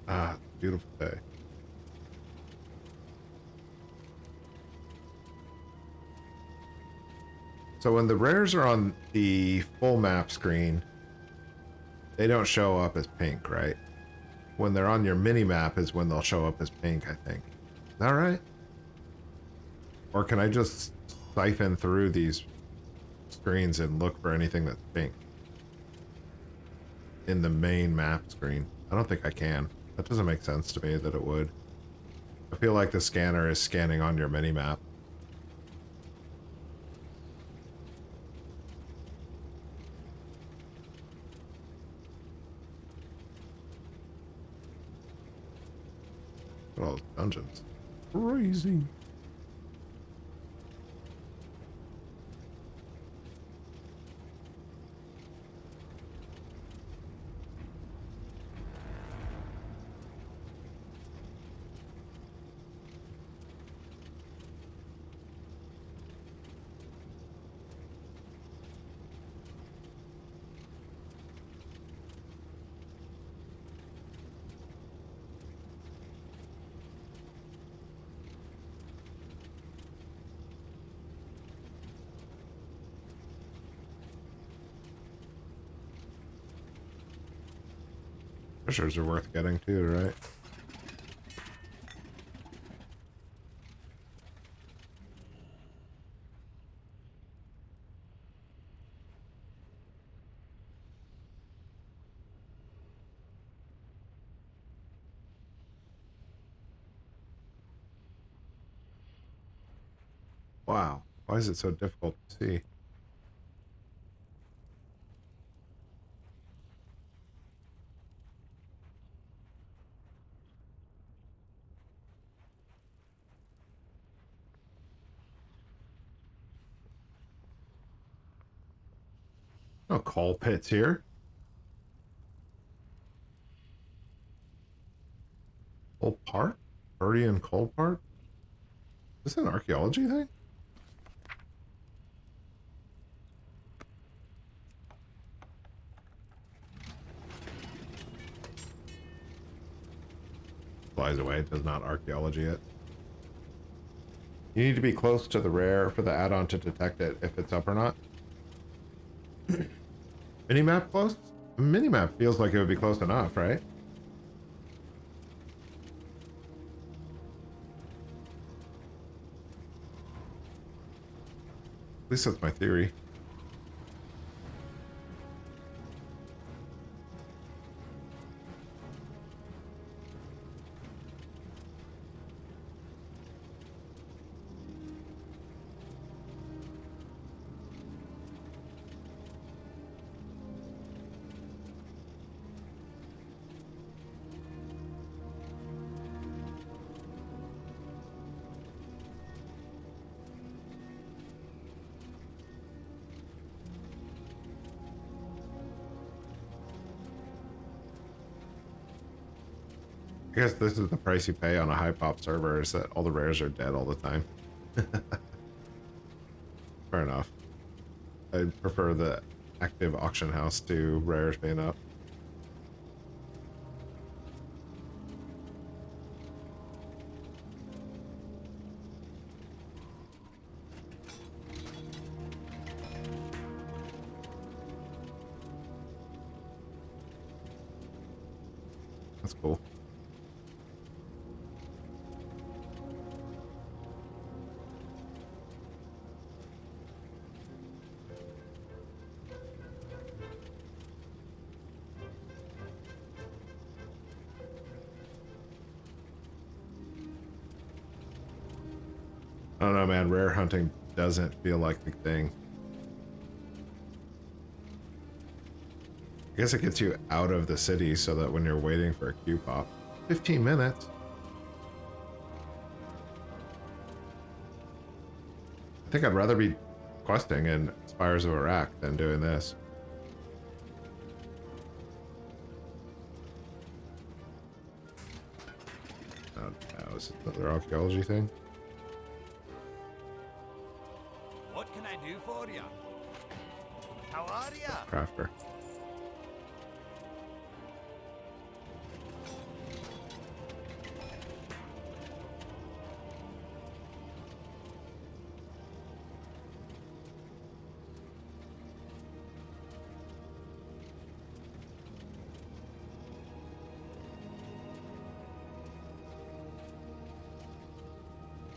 Ah, beautiful day. So when the rares are on the full map screen, they don't show up as pink, right? When they're on your mini map is when they'll show up as pink, I think. Is that right? Or can I just siphon through these screens and look for anything that's pink in the main map screen? I don't think I can. That doesn't make sense to me that it would. I feel like the scanner is scanning on your mini map. Look at all those dungeons. Crazy. Treasures are worth getting too, right? Wow. Why is it so difficult to see? No coal pits here. Coal Park? Viridian Coal Park? Is this an archaeology thing? Flies away. It does not archaeology it. You need to be close to the rare for the add-on to detect it if it's up or not. Minimap close? Minimap feels like it would be close enough, right? At least that's my theory. I guess this is the price you pay on a high pop server, is that all the rares are dead all the time. Fair enough. I prefer the active auction house to rares being up. That's cool. I don't know, man. Rare hunting doesn't feel like the thing. I guess it gets you out of the city so that when you're waiting for a queue pop, 15 minutes. I think I'd rather be questing in Spires of Iraq than doing this. Oh no, is it another archaeology thing? What can I do for you? How are ya? Crafter.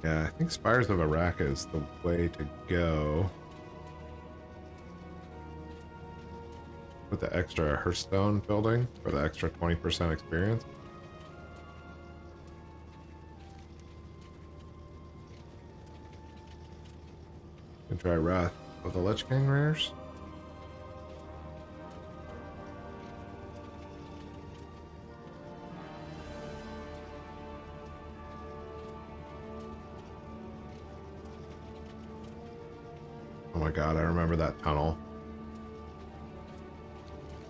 Yeah, I think Spires of Iraq is the way to go. With the extra Hearthstone building for the extra 20% experience. Can try Wrath of the Lich King rares. Oh my god, I remember that tunnel.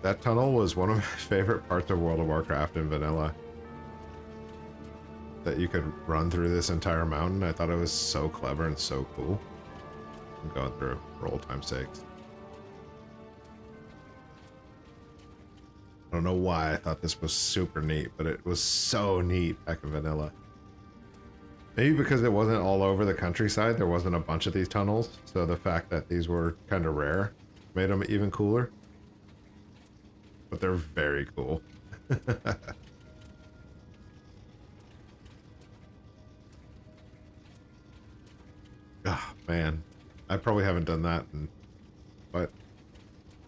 That tunnel was one of my favorite parts of World of Warcraft in vanilla. That you could run through this entire mountain. I thought it was so clever and so cool. I'm going through for old time's sakes. I don't know why I thought this was super neat, but it was so neat back in vanilla. Maybe because it wasn't all over the countryside, there wasn't a bunch of these tunnels, so the fact that these were kind of rare made them even cooler. But they're very cool. Oh, man. I probably haven't done that in, what,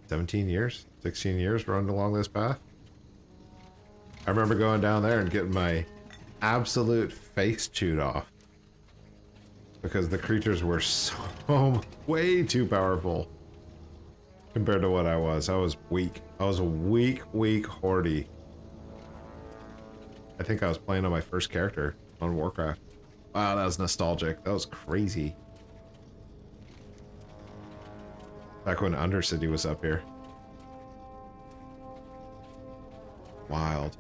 17 years? 16 years running along this path? I remember going down there and getting my absolute face chewed off. Because the creatures were so way too powerful compared to what I was. I was weak. I was a weak hordy. I think I was playing on my first character on Warcraft. Wow, that was nostalgic. That was crazy. Back when Undercity was up here. Wild.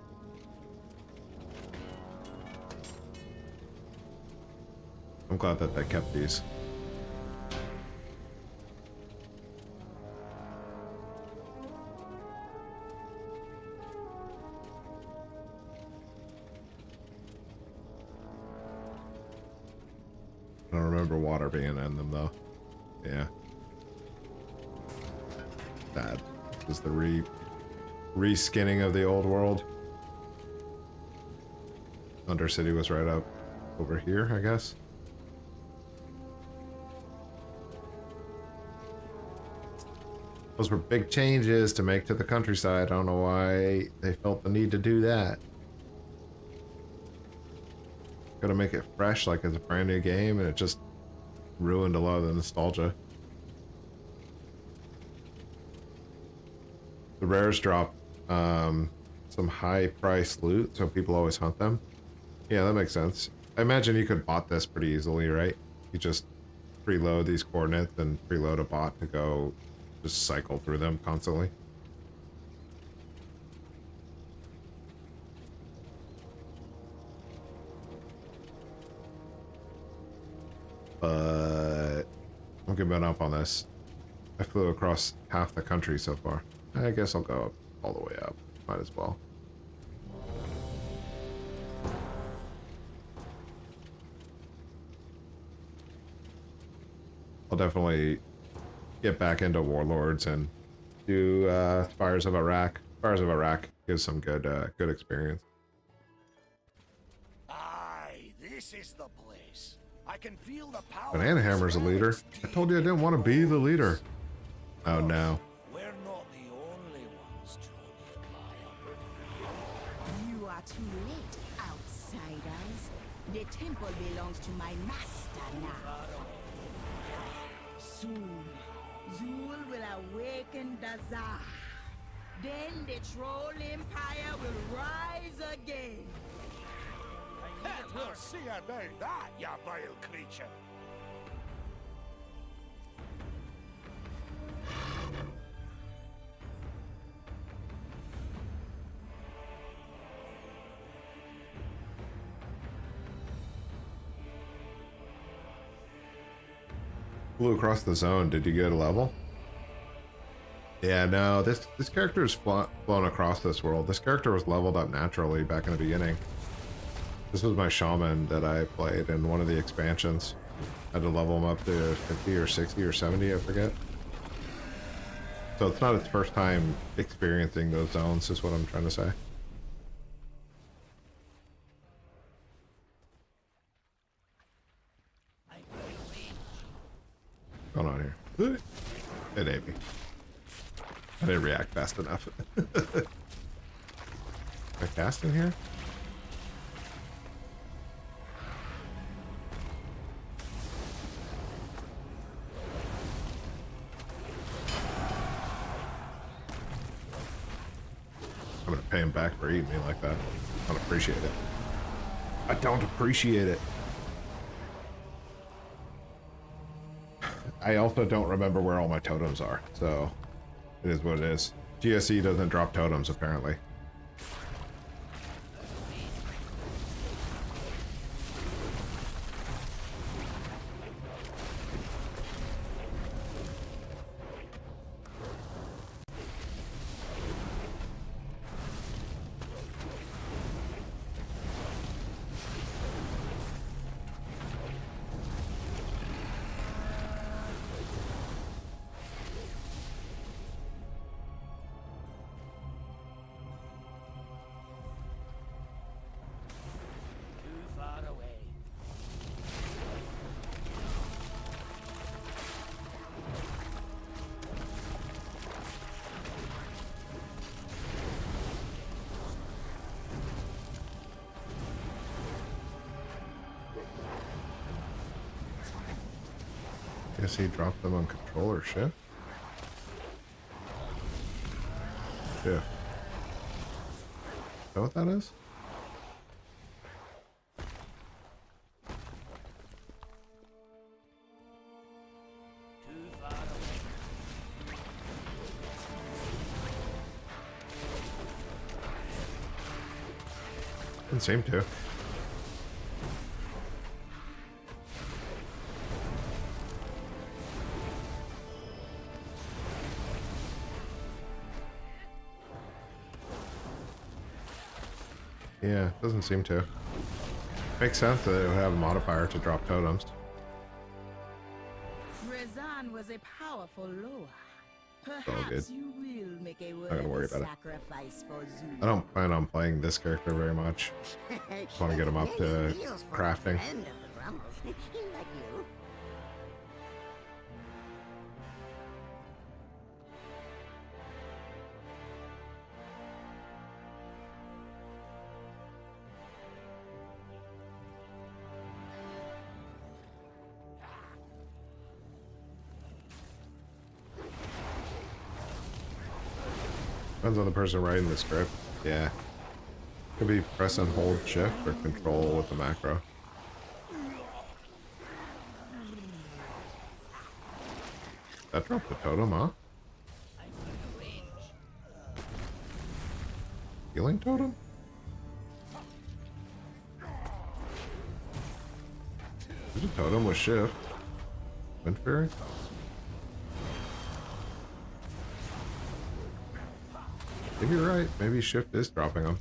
I'm glad that they kept these. I don't remember water being in them though. Yeah. Sad. This is the reskinning of the old world. Undercity was right up over here, I guess. Those were big changes to make to the countryside. I don't know why they felt the need to do that. Gotta make it fresh like it's a brand new game, and it just ruined a lot of the nostalgia. The rares drop some high price loot, so people always hunt them. Yeah, that makes sense. I imagine you could bot this pretty easily, right? You just preload these coordinates and preload a bot to go just cycle through them constantly. But I'm giving up on this. I flew across half the country so far. I guess I'll go up all the way up. Might as well. I'll definitely get back into Warlords and do Spires of Iraq. Spires of Iraq gives some good experience. Aye, this is the place. I can feel the power. Banana Hammer's a leader. I told you I didn't want to be the leader. Oh no. We're not the only ones to admire. You are too late, outsiders. The temple belongs to my master now. soon, Zul will awaken Dazar. Then the Troll Empire will rise again. And we'll see about that, you vile creature. Flew across the zone. Did you get a level? Yeah, no, this character is flown across this world. This character was leveled up naturally back in the beginning. This was my shaman that I played in one of the expansions. I had to level him up to 50 or 60 or 70, I forget. So it's not its first time experiencing those zones, is what I'm trying to say. What's going on here? It ate me. I didn't react fast enough. Can I cast in here? I'm gonna pay him back for eating me like that. I don't appreciate it. I don't appreciate it. I also don't remember where all my totems are, so it is what it is. GSE doesn't drop totems, apparently. Guess he dropped them on control or shift? Shift. Is that what that is? Didn't seem to. Yeah, doesn't seem to. Makes sense that it would have a modifier to drop totems. Rezan was a powerful Loa. all Perhaps good. you will make a Not gonna worry worthy about it. sacrifice for Zul. I don't plan on playing this character very much. Just want to get him up to crafting. Like you. Depends on the person writing the script. Yeah. Could be press and hold shift or control with the macro. That dropped the totem, huh? Healing totem? There's a totem with shift. Wind Fury? Maybe you're right. Maybe shift is dropping them.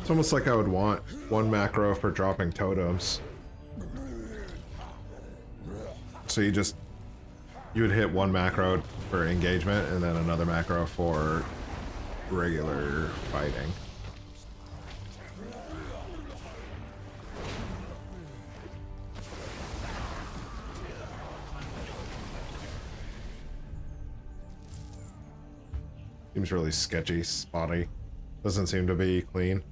It's almost like I would want one macro for dropping totems. So you just you would hit one macro for engagement and then another macro for regular fighting. Seems really sketchy, spotty. Doesn't seem to be clean.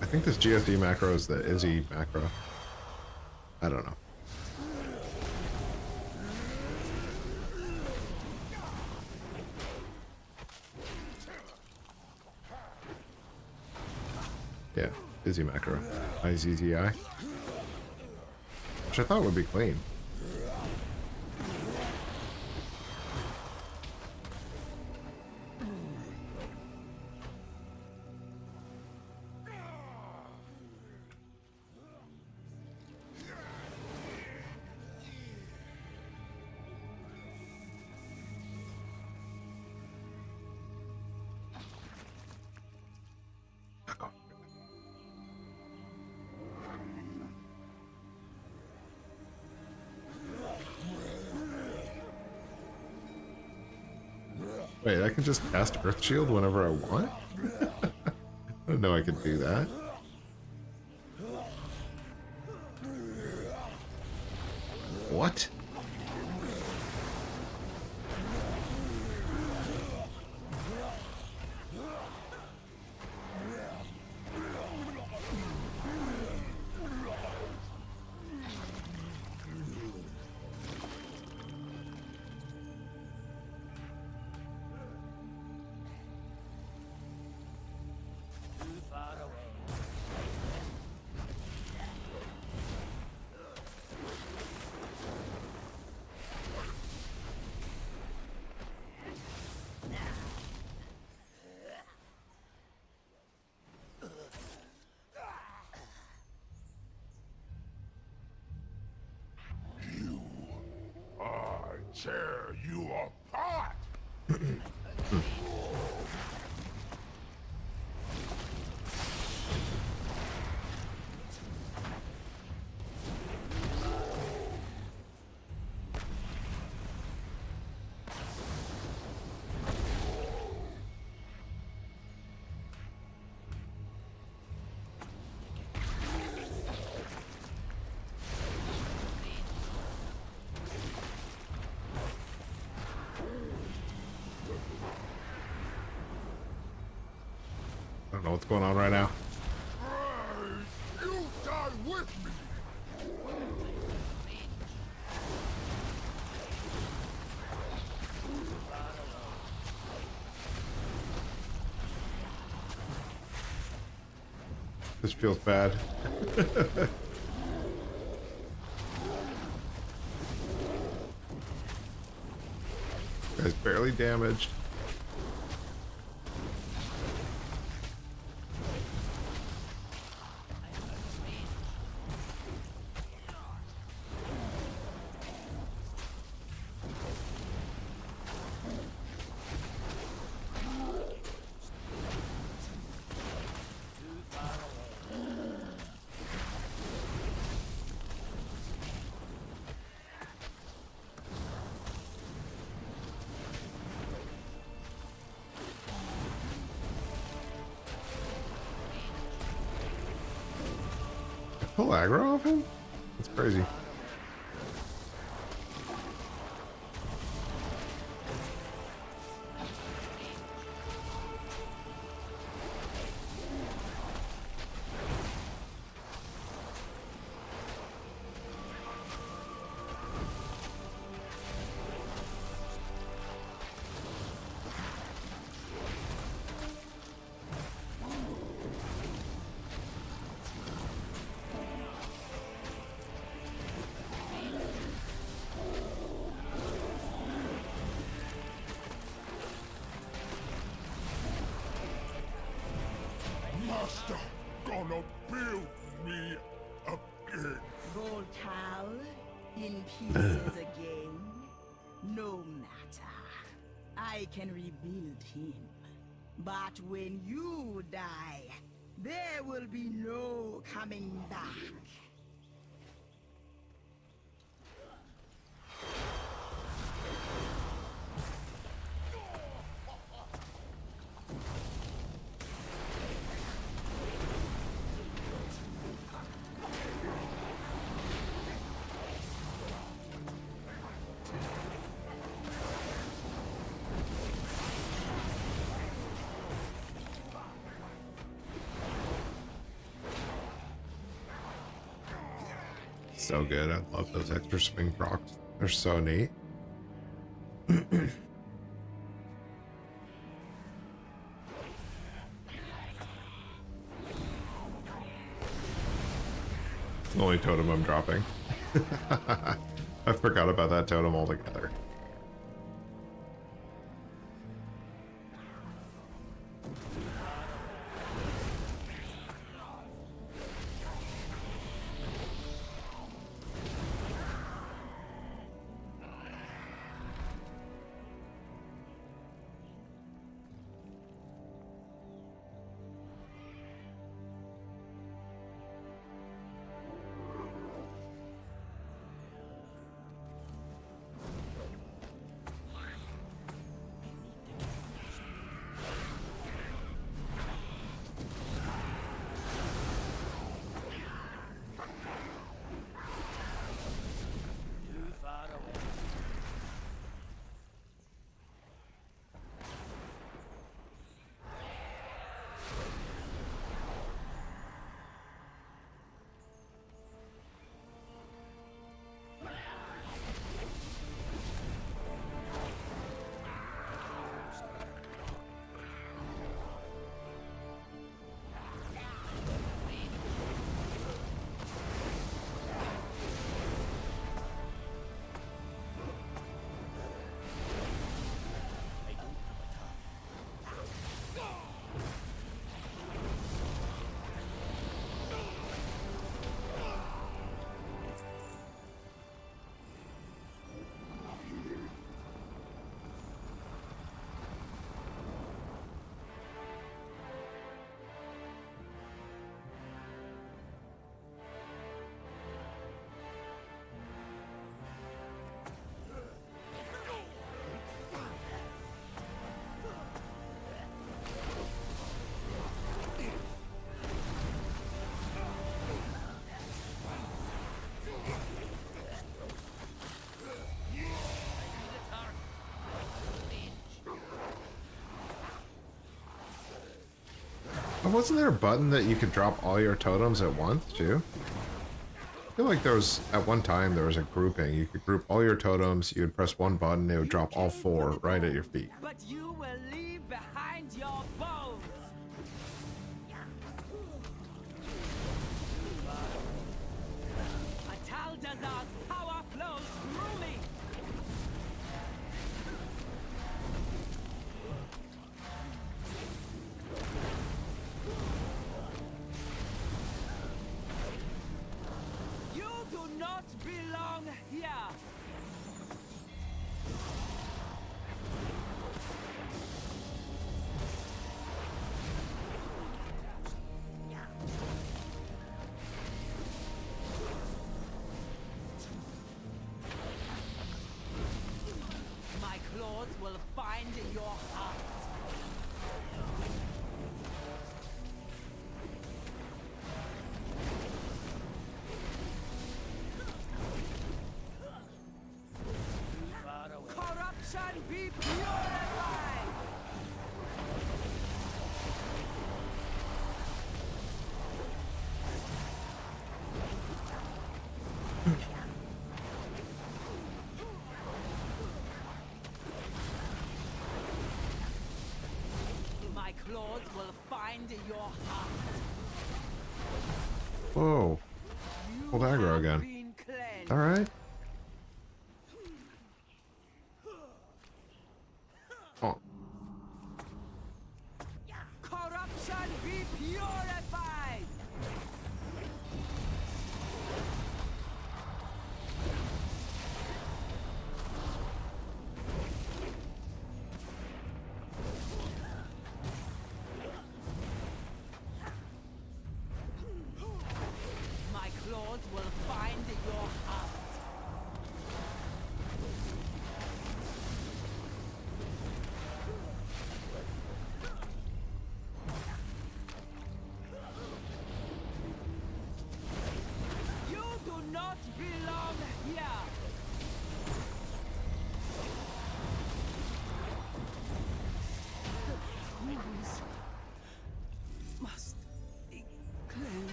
I think this GSD macro is the Izzy macro. I don't know. Yeah, Izzy macro. IZZI. Which I thought would be clean. Wait, I can just cast Earth Shield whenever I want? I didn't know I could do that. What? Tear you apart! I don't know what's going on right now. You die with me! This feels bad. Guy's barely damaged. Pull aggro off him? That's crazy. Master, gonna build me again. Gold Towel in pieces again. No matter. I can rebuild him. But when you die, there will be no coming back. So good. I love those extra swing procs. They're so neat. The only totem I'm dropping. I forgot about that totem altogether. Wasn't there a button that you could drop all your totems at once, too? I feel like there was, at one time, there was a grouping. You could group all your totems, you would press one button, it would drop all 4 right at your feet. But you will leave behind your bones. Ataldazar's power flows through me. You do not belong here. My claws will find your heart. Corruption be purified! My claws will find your heart. Whoa. Pulled aggro again. Been cleansed. Alright. Oh. Corruption be purified! My claws will find your heart.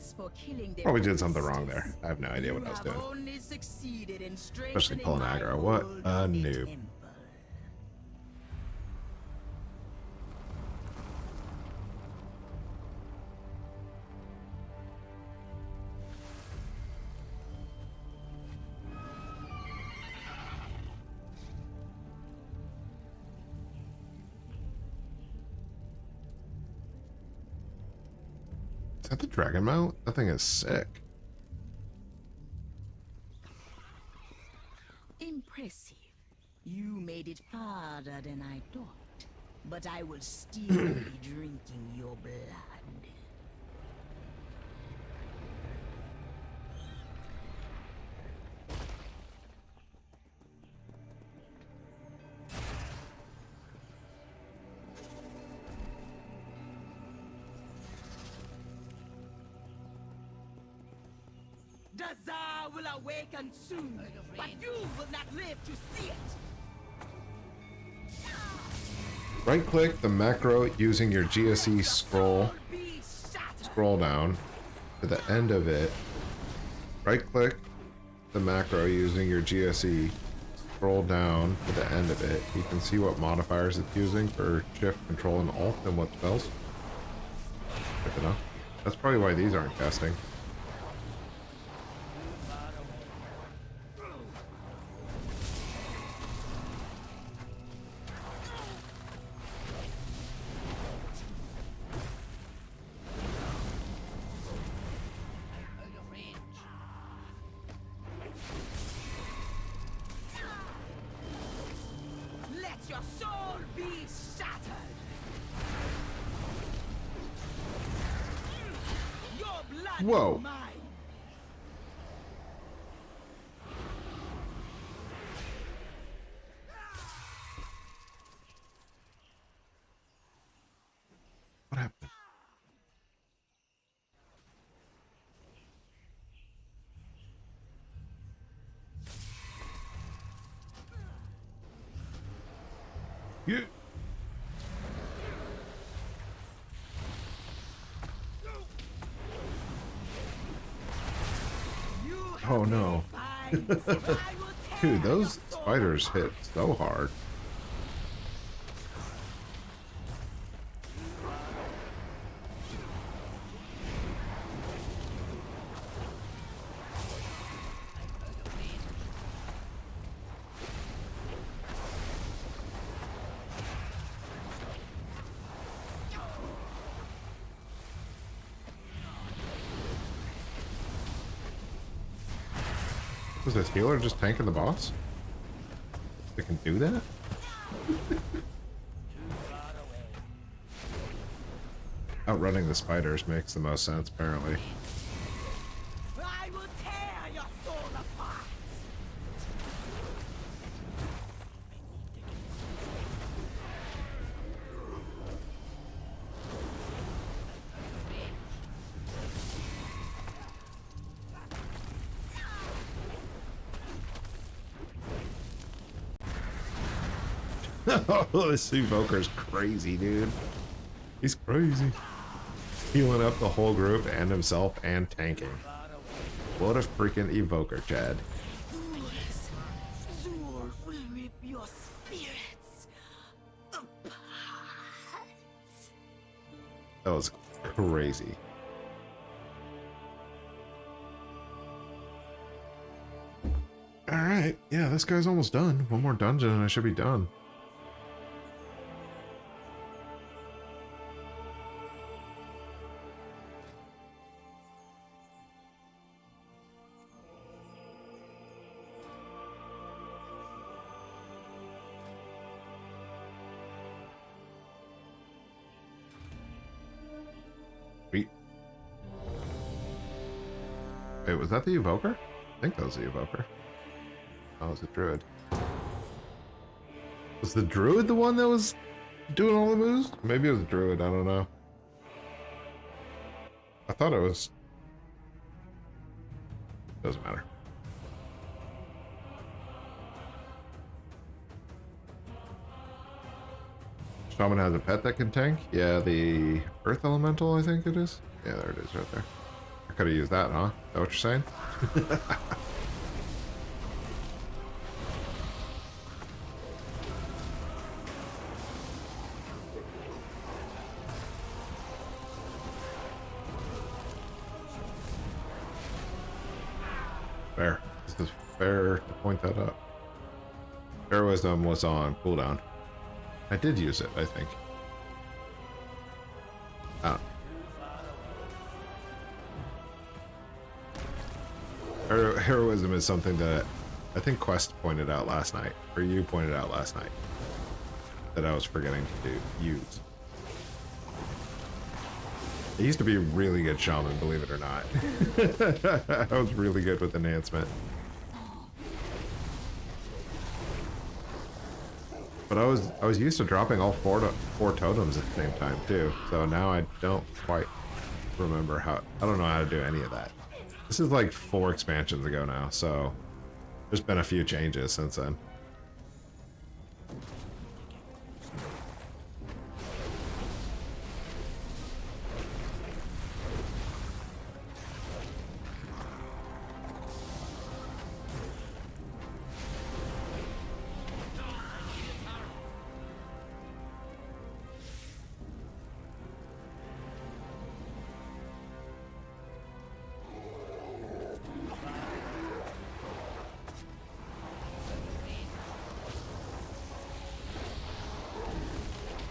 Thanks for killing the Probably did something wrong priestess. there. I have no idea what I was You doing. have only succeeded in Especially strengthening pulling my aggro. What old a noob. temple. Is that the dragon mount? That thing is sick. Impressive. You made it farther than I thought. But I will still be drinking your blood. The Tsar will awaken soon, but you will not live to see it. Right click the macro using your GSE scroll. Be shattered. Scroll down to the end of it. Right click the macro using your GSE. Scroll down to the end of it. You can see what modifiers it's using for shift, control, and alt, and what spells. Good to know. That's probably why these aren't casting. Let your soul be shattered. Your blood Whoa. is mine. What happened? Yeah. You Oh no. find I will tear Dude, those your soul spiders apart. hit so hard. Was this healer just tanking the boss? They can do that? Outrunning the spiders makes the most sense, apparently. I will tear your soul apart. Oh, this Evoker's crazy, dude. He's crazy. Healing up the whole group and himself and tanking. What a freaking Evoker, Chad. Soul will rip your spirits apart. That was crazy. Alright, yeah, this guy's almost done. One more dungeon and I should be done. Sweet. Wait, was that the Evoker? I think that was the Evoker. Oh, it was a Druid. Was the Druid the one that was doing all the moves? Maybe it was a Druid, I don't know. I thought it was... Doesn't matter. Shaman has a pet that can tank? Yeah, the Earth Elemental, I think it is. Yeah, there it is right there. I could have used that, huh? Is that what you're saying? Fair. This is fair to point that out. Heroism was on cooldown. I did use it, I think. Oh. Heroism is something that I think Quest pointed out last night, or you pointed out last night, that I was forgetting to use. I used to be a really good shaman, believe it or not. I was really good with enhancement. But I was used to dropping all four totems at the same time too. So now I don't quite remember how. I don't know how to do any of that. This is like 4 expansions ago now, so there's been a few changes since then.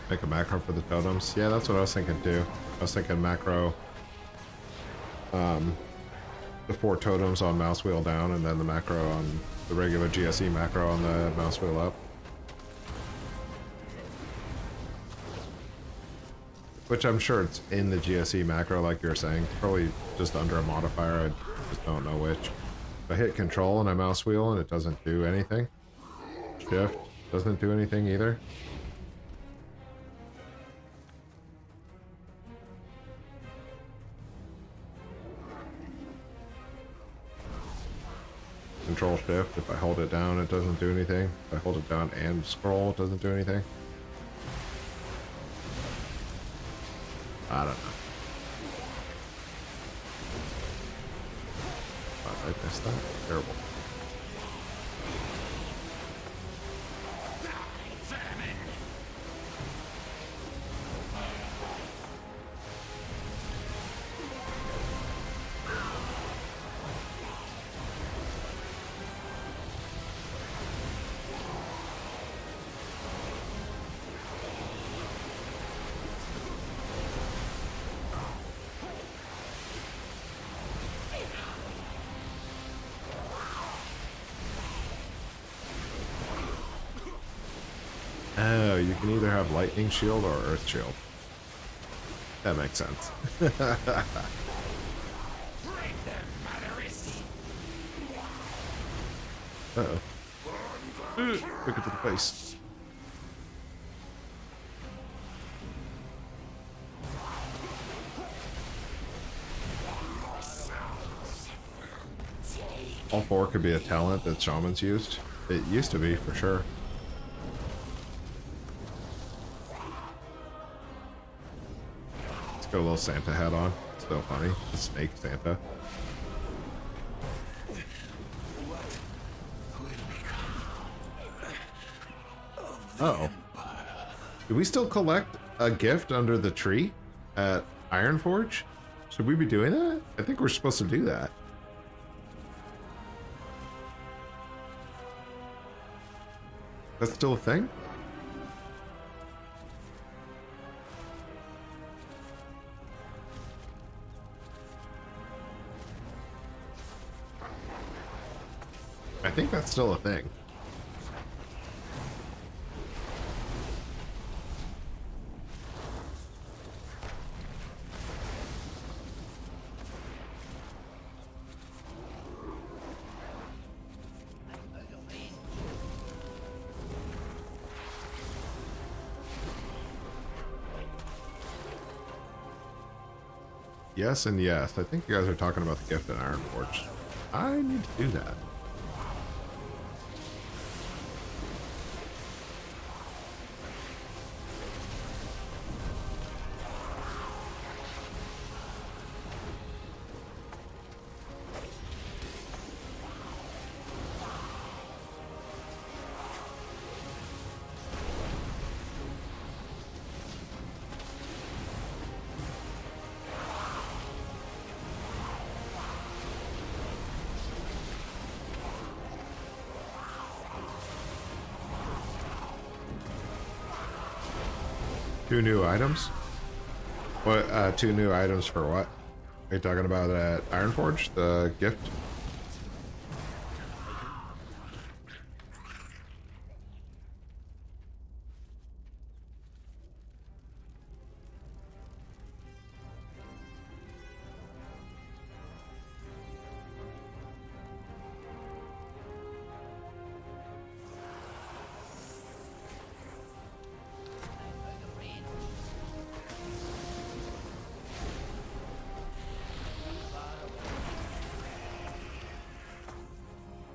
Make a macro for the totems. Yeah, that's what I was thinking too. I was thinking macro, the 4 totems on mouse wheel down, and then the macro on the regular GSE macro on the mouse wheel up. Which I'm sure it's in the GSE macro, like you were saying. Probably just under a modifier. I just don't know which. If I hit control and I mouse wheel and it doesn't do anything. Shift doesn't do anything either. Control shift, if I hold it down it doesn't do anything. If I hold it down and scroll it doesn't do anything. I don't know. I missed that. Terrible. Oh, you can either have lightning shield or earth shield. That makes sense. Uh-oh. Look at the face. All 4 could be a talent that shamans used. It used to be, for sure. Got a little Santa hat on. Still funny. The snake Santa. Uh-oh. Do we still collect a gift under the tree at Ironforge? Should we be doing that? I think we're supposed to do that. That's still a thing? I think that's still a thing. Yes and yes. I think you guys are talking about the gift in Ironforge. I need to do that. 2 new items? What, 2 new items for what? Are you talking about at Ironforge, the gift?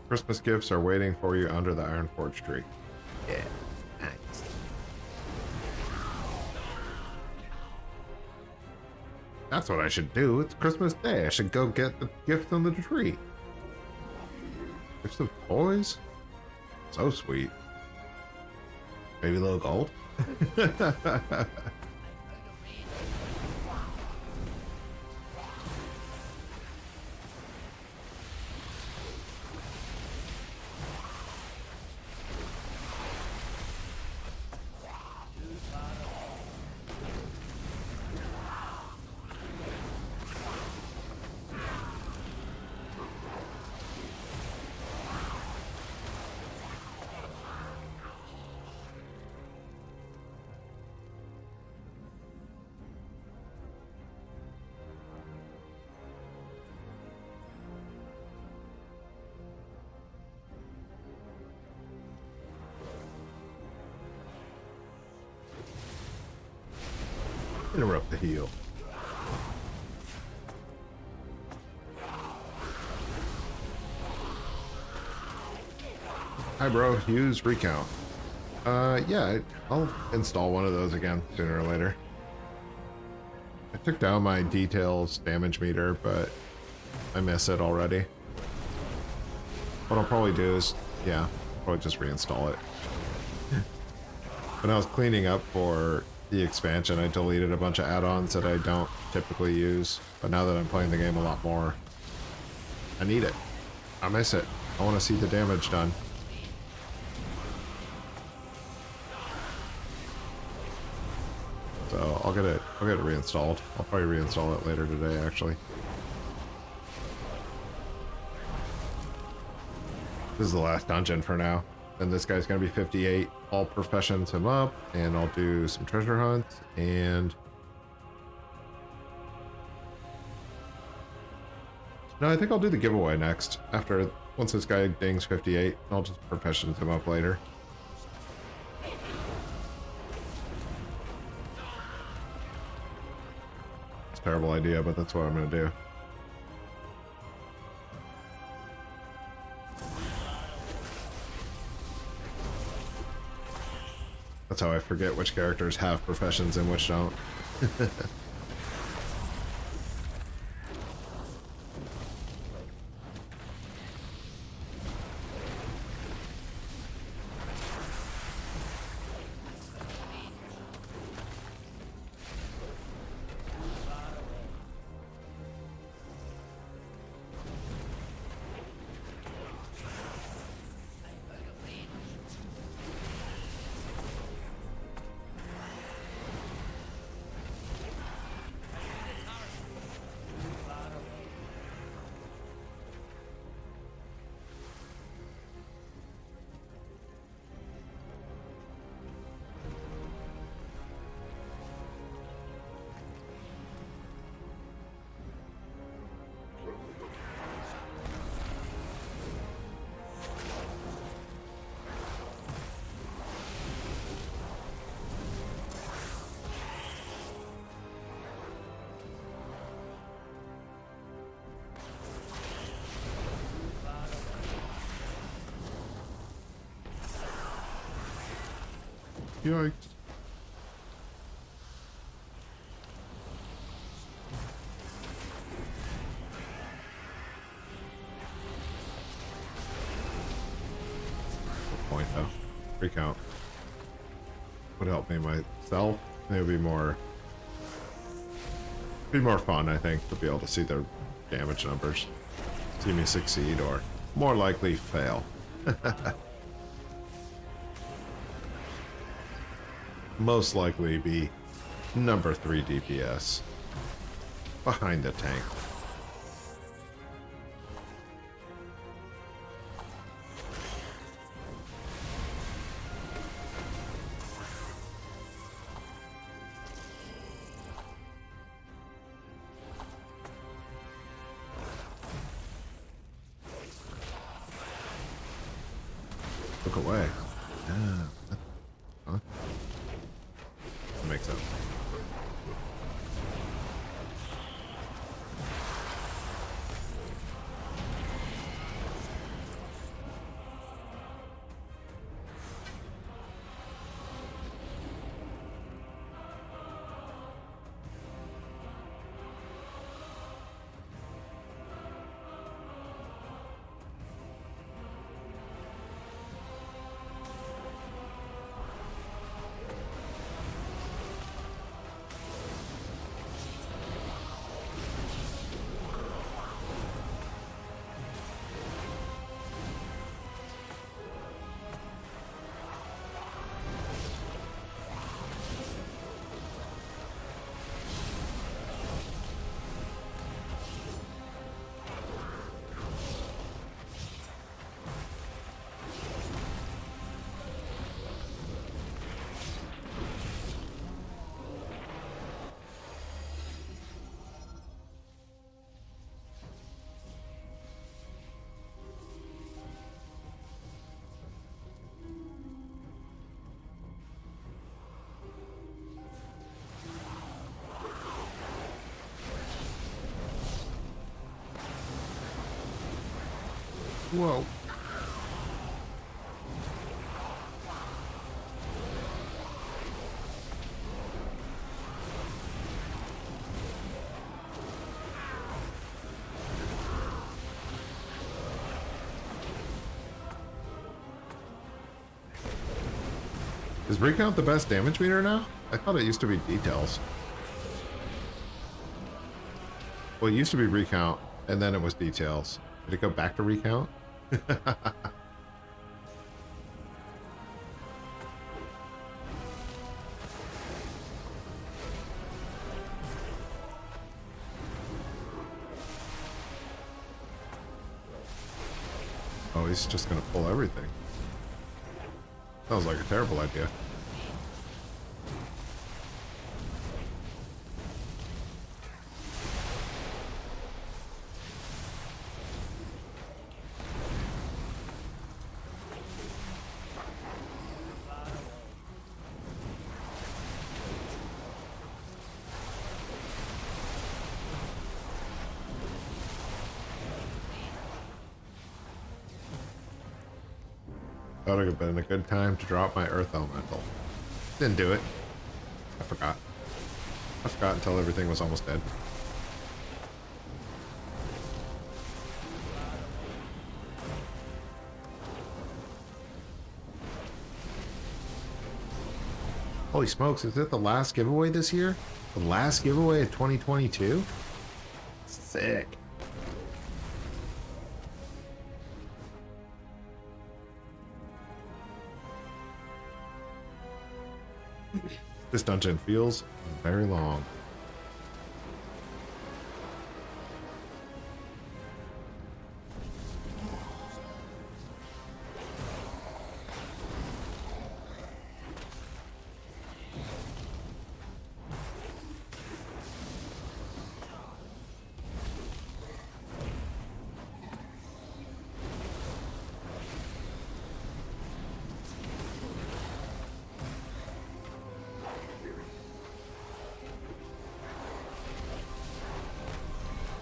Christmas gifts are waiting for you under the Ironforge tree. Yeah, nice. That's what I should do. It's Christmas Day. I should go get the gifts on the tree. Gifts of toys? So sweet. Maybe a little gold? Interrupt the heal. Hi bro, use recount. Yeah, I'll install one of those again sooner or later. I took down my details damage meter, but I miss it already. What I'll probably do is, yeah, probably just reinstall it. When I was cleaning up for the expansion, I deleted a bunch of add-ons that I don't typically use, but now that I'm playing the game a lot more, I need it. I miss it. I want to see the damage done. So I'll get it reinstalled. I'll probably reinstall it later today, actually. This is the last dungeon for now. Then this guy's gonna be 58. I'll professions him up, and I'll do some treasure hunts, and no, I think I'll do the giveaway next. Once this guy dings 58, I'll just professions him up later. It's a terrible idea, but that's what I'm gonna do. That's how I forget which characters have professions and which don't. Yikes. Good point though. Recount would help me myself. It would be more fun, I think, to be able to see the damage numbers. See me succeed or more likely fail. most likely be number 3 DPS behind the tank. Look away. Huh? That makes sense. Whoa. Is recount the best damage meter now? I thought it used to be details. Well, it used to be recount, and then it was details. Did it go back to recount? Oh, he's just gonna pull everything. Sounds like a terrible idea. Thought it would have been a good time to drop my Earth Elemental. Didn't do it. I forgot. I forgot until everything was almost dead. Holy smokes, is it the last giveaway this year? The last giveaway of 2022? Sick. This dungeon feels very long.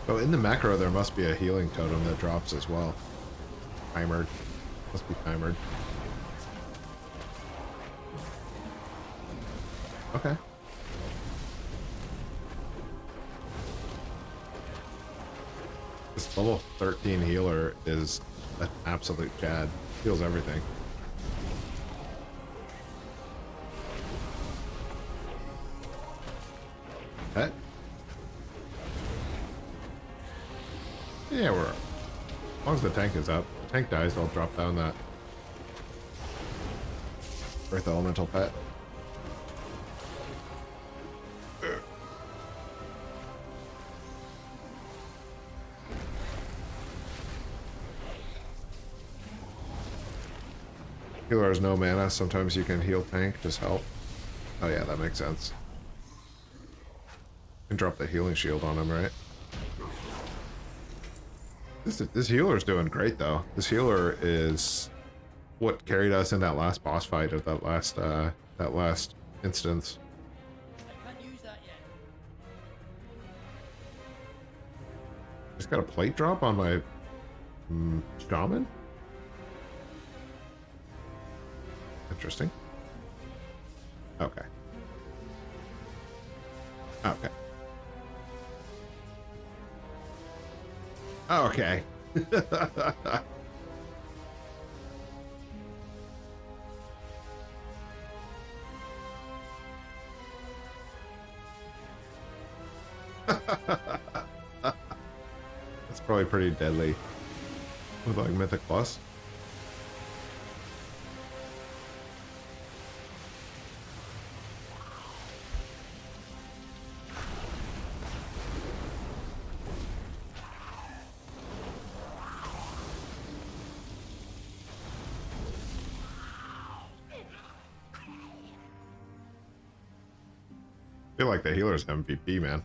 Oh, in the macro, there must be a healing totem that drops as well. Timered. Must be timered. Okay. This level 13 healer is an absolute Chad. Heals everything. Pet? Yeah, we're up. As long as the tank is up. If the tank dies, I'll drop down that Earth Elemental pet. Healer has no mana. Sometimes you can heal tank. Just help. Oh yeah, that makes sense. You can drop the healing shield on him, right? This healer's doing great though. This healer is what carried us in that last boss fight of that last instance. I can't use that yet. Just got a plate drop on my shaman. Interesting. Okay. Okay. Okay. That's probably pretty deadly with like Mythic Plus. I feel like the healer's MVP, man.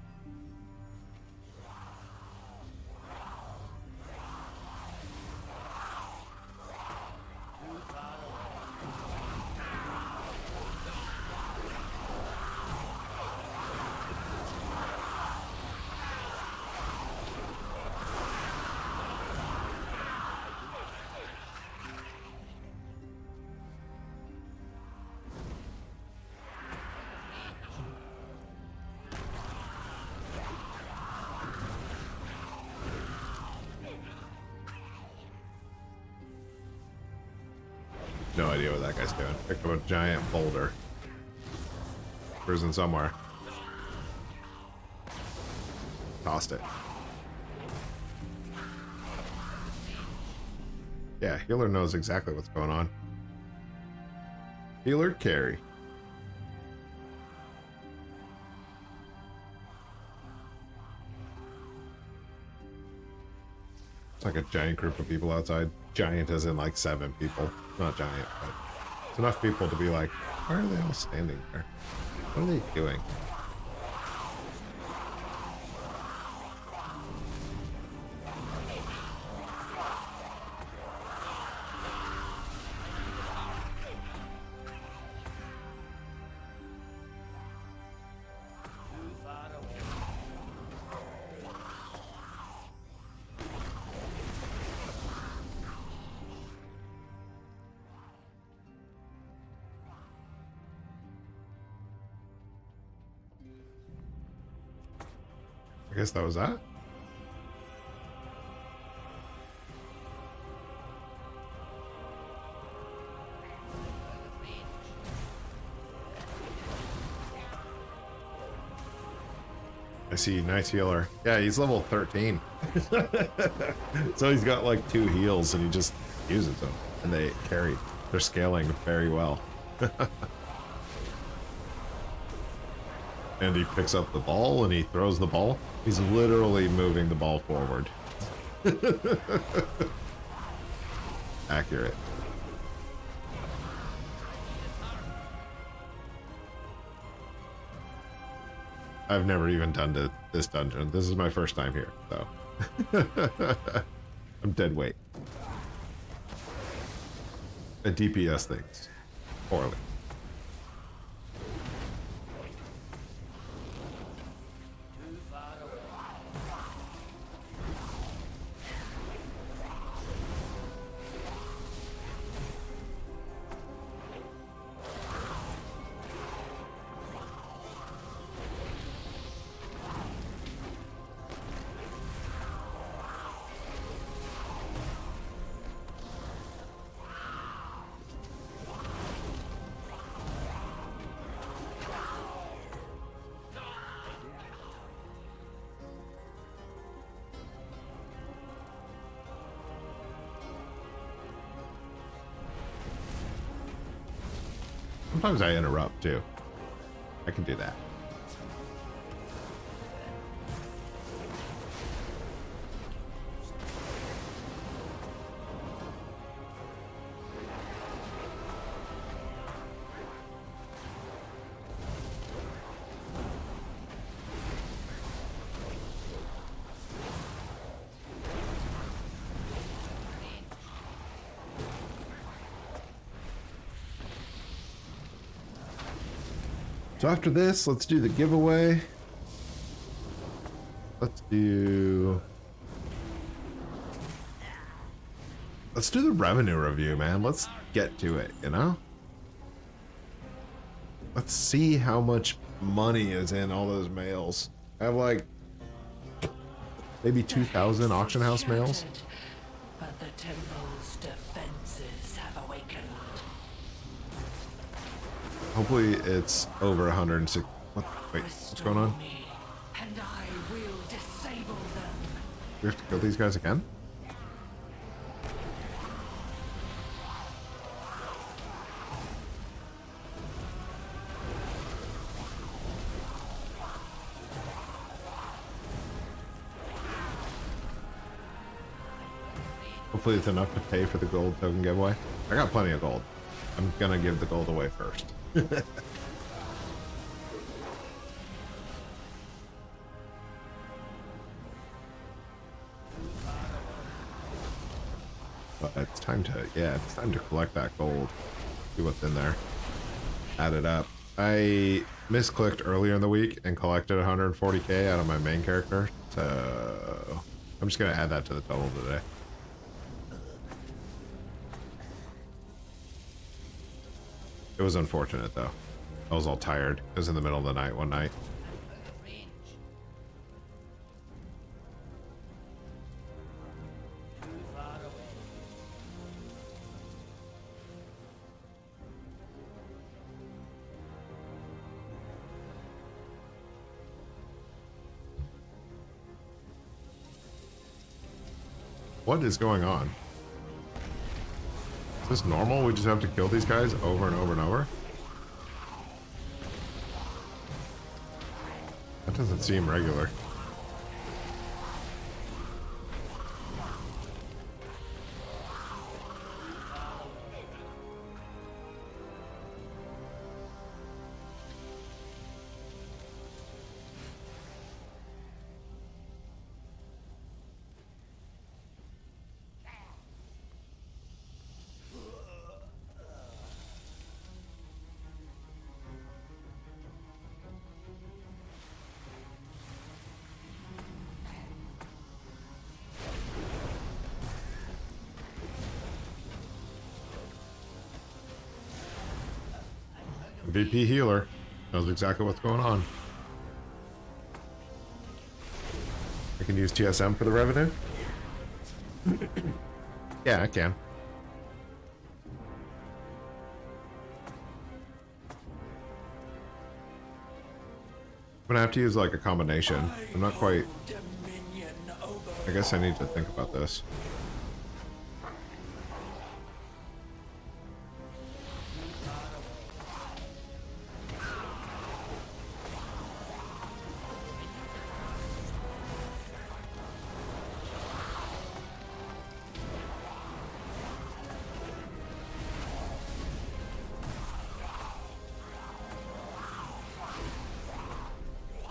No idea what that guy's doing. Picked up a giant boulder. Prison somewhere. Tossed it. Yeah, healer knows exactly what's going on. Healer carry. It's like a giant group of people outside. Giant as in like 7 people. Not giant, but it's enough people to be like, why are they all standing there? What are they doing? I guess that was that. I see, nice healer. Yeah, he's level 13. So he's got like 2 heals and he just uses them. And they carry. They're scaling very well. And he picks up the ball and he throws the ball. He's literally moving the ball forward. Accurate. I've never even done this dungeon. This is my first time here, so. I'm dead weight. I DPS things poorly. Sometimes I interrupt too. I can do that. So after this, let's do the giveaway. Let's do the revenue review, man. Let's get to it, you know? Let's see how much money is in all those mails. I have like maybe 2,000 auction house mails. But the temple's defenses have awakened. Hopefully it's over 106. Wait, what's going on? Me, and I will disable them. We have to kill these guys again? Hopefully it's enough to pay for the gold token giveaway. I got plenty of gold. I'm gonna give the gold away first. But it's time to, yeah, it's time to collect that gold. See what's in there. Add it up. I misclicked earlier in the week and collected 140k out of my main character. So I'm just gonna add that to the total today. It was unfortunate though. I was all tired. It was in the middle of the night one night. What is going on? Is this normal? We just have to kill these guys over and over and over? That doesn't seem regular. VP healer knows exactly what's going on. I can use TSM for the revenue? Yeah, I can. I'm gonna have to use like a combination. I'm not quite... I guess I need to think about this.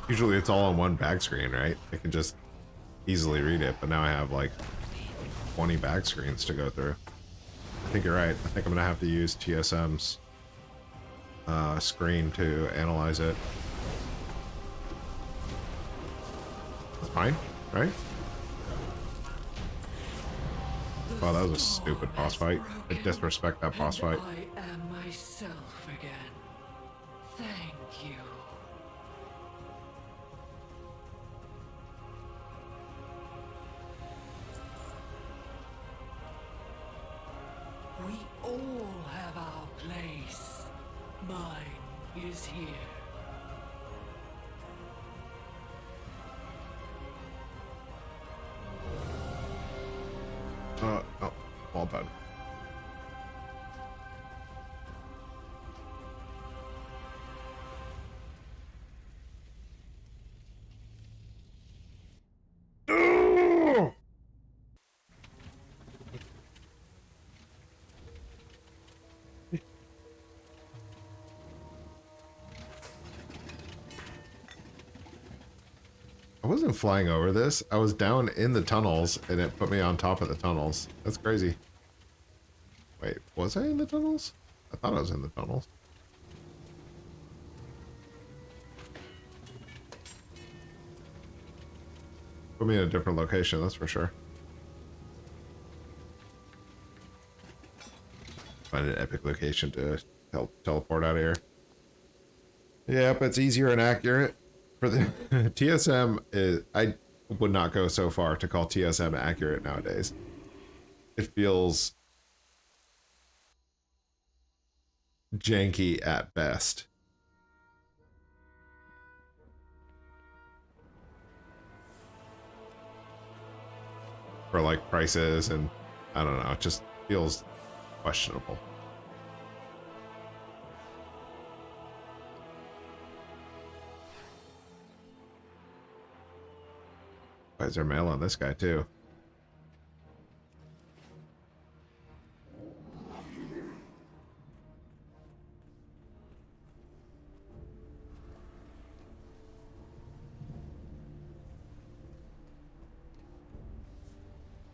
Usually it's all on one back screen, right? I can just easily read it, but now I have like 20 back screens to go through. I think you're right. I think I'm gonna have to use TSM's screen to analyze it. That's fine, right? Wow, that was a stupid boss fight. I disrespect that boss fight. I am myself again. Thank you. We all have our place. Mine is here. Oh, all done. I wasn't flying over this. I was down in the tunnels and it put me on top of the tunnels. That's crazy. Wait, was I in the tunnels? I thought I was in the tunnels. Put me in a different location, that's for sure. Find an epic location to help teleport out of here. Yep, it's easier and accurate. For the TSM, I would not go so far to call TSM accurate nowadays. It feels janky at best. For like prices, and I don't know, it just feels questionable. Why is there mail on this guy too?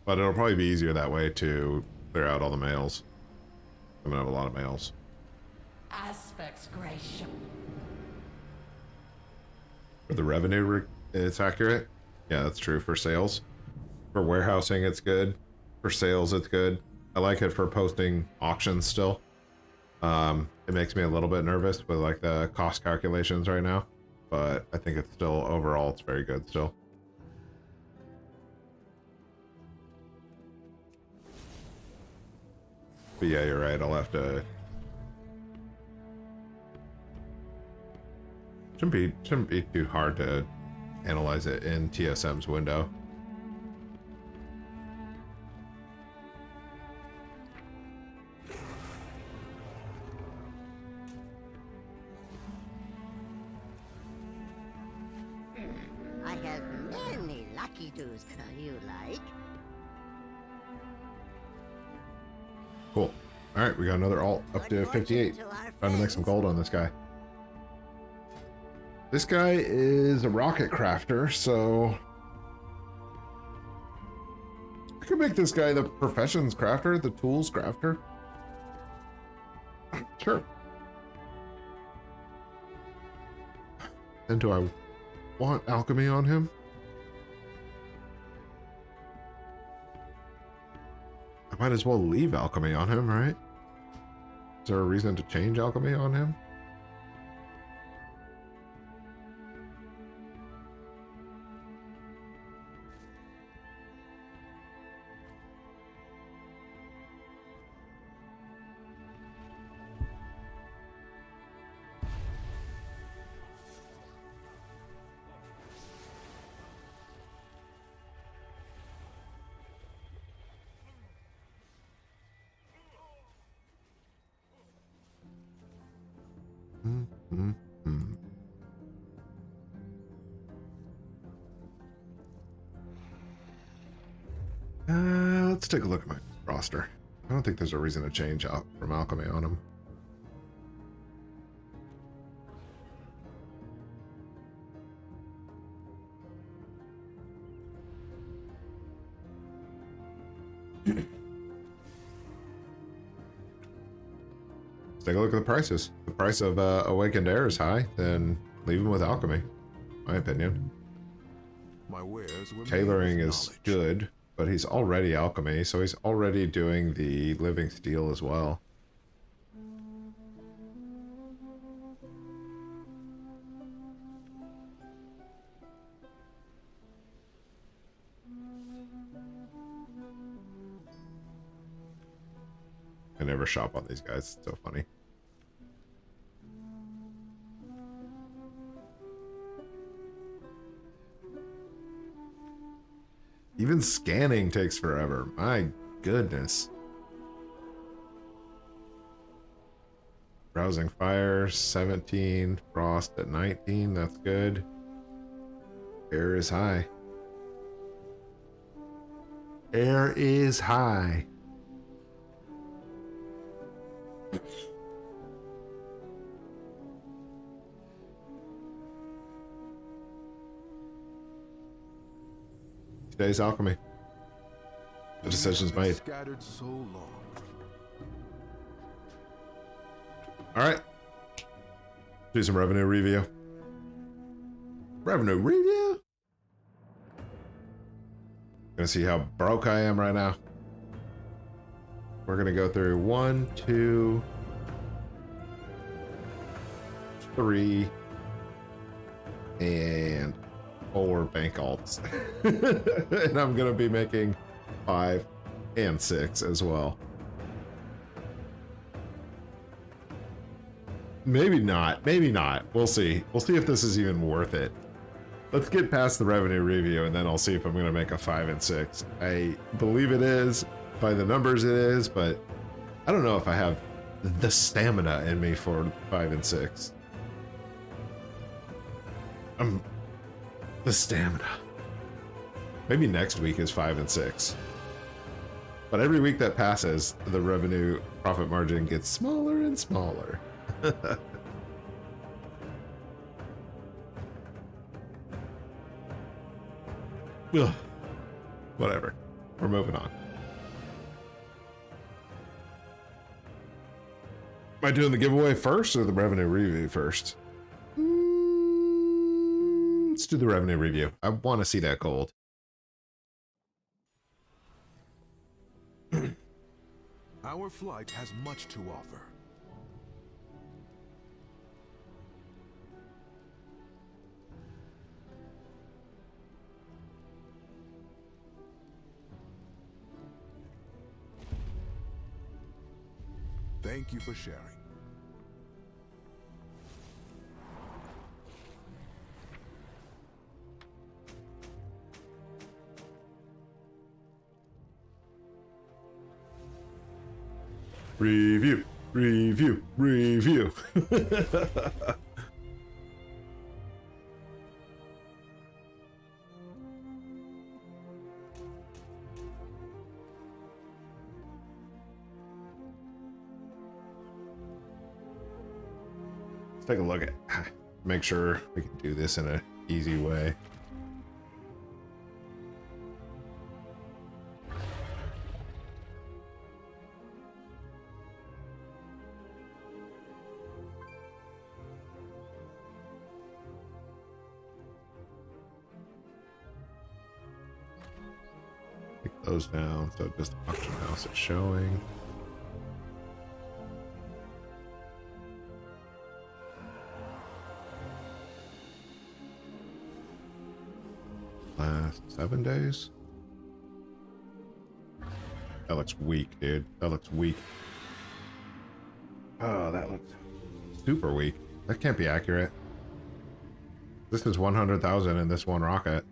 But it'll probably be easier that way to clear out all the mails. I'm gonna have a lot of mails. Aspects Gracious. For the revenue, it's accurate. Yeah, that's true for sales. For warehousing, it's good. For sales, it's good. I like it for posting auctions still. It makes me a little bit nervous with like the cost calculations right now, but I think it's still, overall, it's very good still. But yeah, you're right. I'll have to. Shouldn't be too hard to analyze it in TSM's window. I have many lucky doos you like. Cool. All right, we got another alt up to 58. Trying to make some gold on this guy. This guy is a rocket crafter, so I could make this guy the professions crafter, the tools crafter. Sure. And do I want alchemy on him? I might as well leave alchemy on him, right? Is there a reason to change alchemy on him? Let's take a look at my roster. I don't think there's a reason to change out from alchemy on him. Let's take a look at the prices. The price of Awakened Air is high, then leave him with alchemy, my opinion. My wares were made Tailoring with is knowledge. good, but he's already alchemy, so he's already doing the living steel as well. I never shop on these guys, it's so funny. Even scanning takes forever. My goodness. Browsing fire, 17. Frost at 19. That's good. Air is high. Air is high. Today's alchemy. The decision's We have been made. Scattered so long. All right. Do some revenue review. Revenue review. Gonna see how broke I am right now. We're gonna go through 1, 2, 3, and 4 bank alts. And I'm gonna be making 5 and 6 as well. Maybe not. Maybe not. We'll see. We'll see if this is even worth it. Let's get past the revenue review, and then I'll see if I'm going to make a 5 and 6. I believe it is. By the numbers it is, but I don't know if I have the stamina in me for 5 and 6. The stamina. Maybe next week is 5 and 6. But every week that passes, the revenue profit margin gets smaller and smaller. Ugh. Whatever. We're moving on. Am I doing the giveaway first or the revenue review first? Let's do the revenue review. I want to see that gold. Our flight has much to offer. Thank you for sharing. Review, review, review. Let's take a look at, make sure we can do this in an easy way. Take those down, so just auction house is showing. Last 7 days. That looks weak, dude. That looks weak. Oh, that looks super weak. That can't be accurate. This is 100,000 in this one rocket.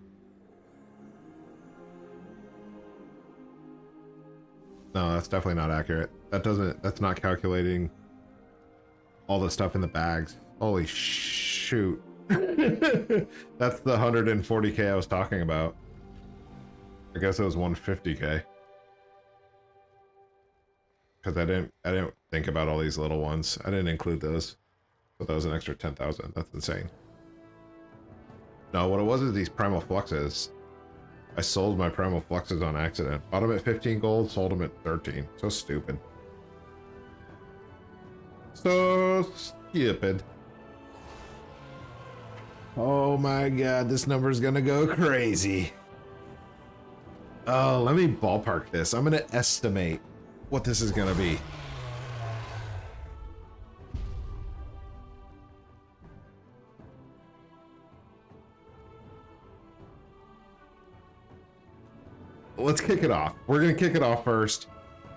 No, that's definitely not accurate. That's not calculating all the stuff in the bags. Holy shoot. That's the 140k I was talking about. I guess it was 150k. Because I didn't think about all these little ones. I didn't include those. So that was an extra 10,000. That's insane. No, what it was is these primal fluxes. I sold my primal fluxes on accident. Bought them at 15 gold, sold them at 13. So stupid. So stupid. Oh my god, this number's gonna go crazy. Oh, let me ballpark this. I'm gonna estimate what this is gonna be. Let's kick it off. We're gonna kick it off first.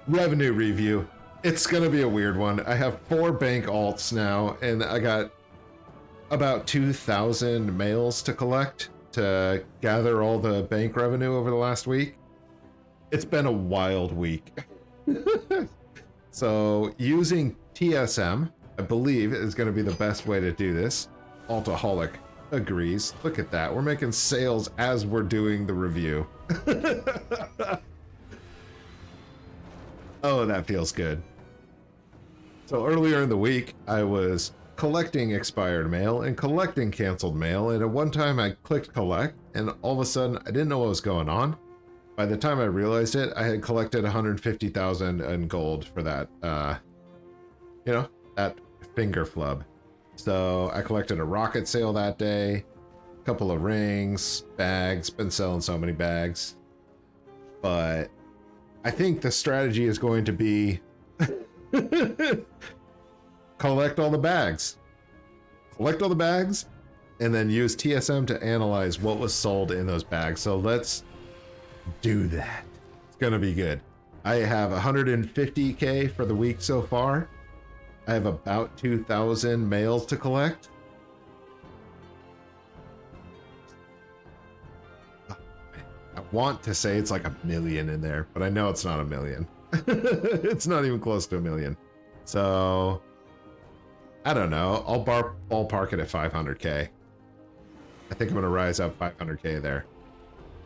Revenue review. It's gonna be a weird one. I have 4 bank alts now, and I got about 2,000 mails to collect to gather all the bank revenue over the last week. It's been a wild week. So using TSM, I believe, is going to be the best way to do this. Altaholic agrees. Look at that. We're making sales as we're doing the review. Oh, that feels good. So earlier in the week, I was collecting expired mail and collecting canceled mail, and at one time I clicked collect, and all of a sudden I didn't know what was going on. By the time I realized it, I had collected 150,000 in gold for that, you know, that finger flub. So I collected a rocket sale that day, a couple of rings, bags, been selling so many bags. but I think the strategy is going to be collect all the bags. Collect all the bags, and then use TSM to analyze what was sold in those bags. So let's do that. It's gonna be good. I have 150K for the week so far. I have about 2,000 mails to collect. I want to say it's like 1 million in there, but I know it's not 1 million. It's not even close to 1 million. So I don't know. I'll ballpark it at 500K. I think I'm gonna rise up 500K there.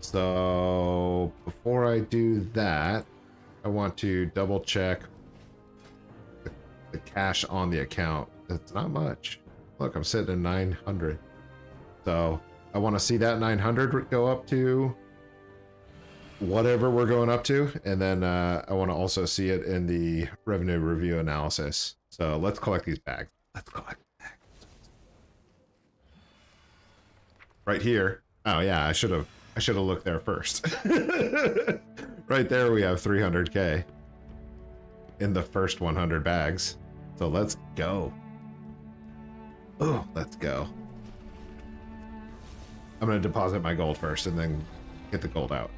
So before I do that, I want to double check the cash on the account. It's not much. Look, I'm sitting at 900. So I want to see that 900 go up to whatever we're going up to. And then I want to also see it in the revenue review analysis. So let's collect these bags. Let's collect bags. Right here. Oh yeah, I should have looked there first. Right there we have 300K in the first 100 bags. So let's go. Oh, let's go. I'm gonna deposit my gold first and then get the gold out.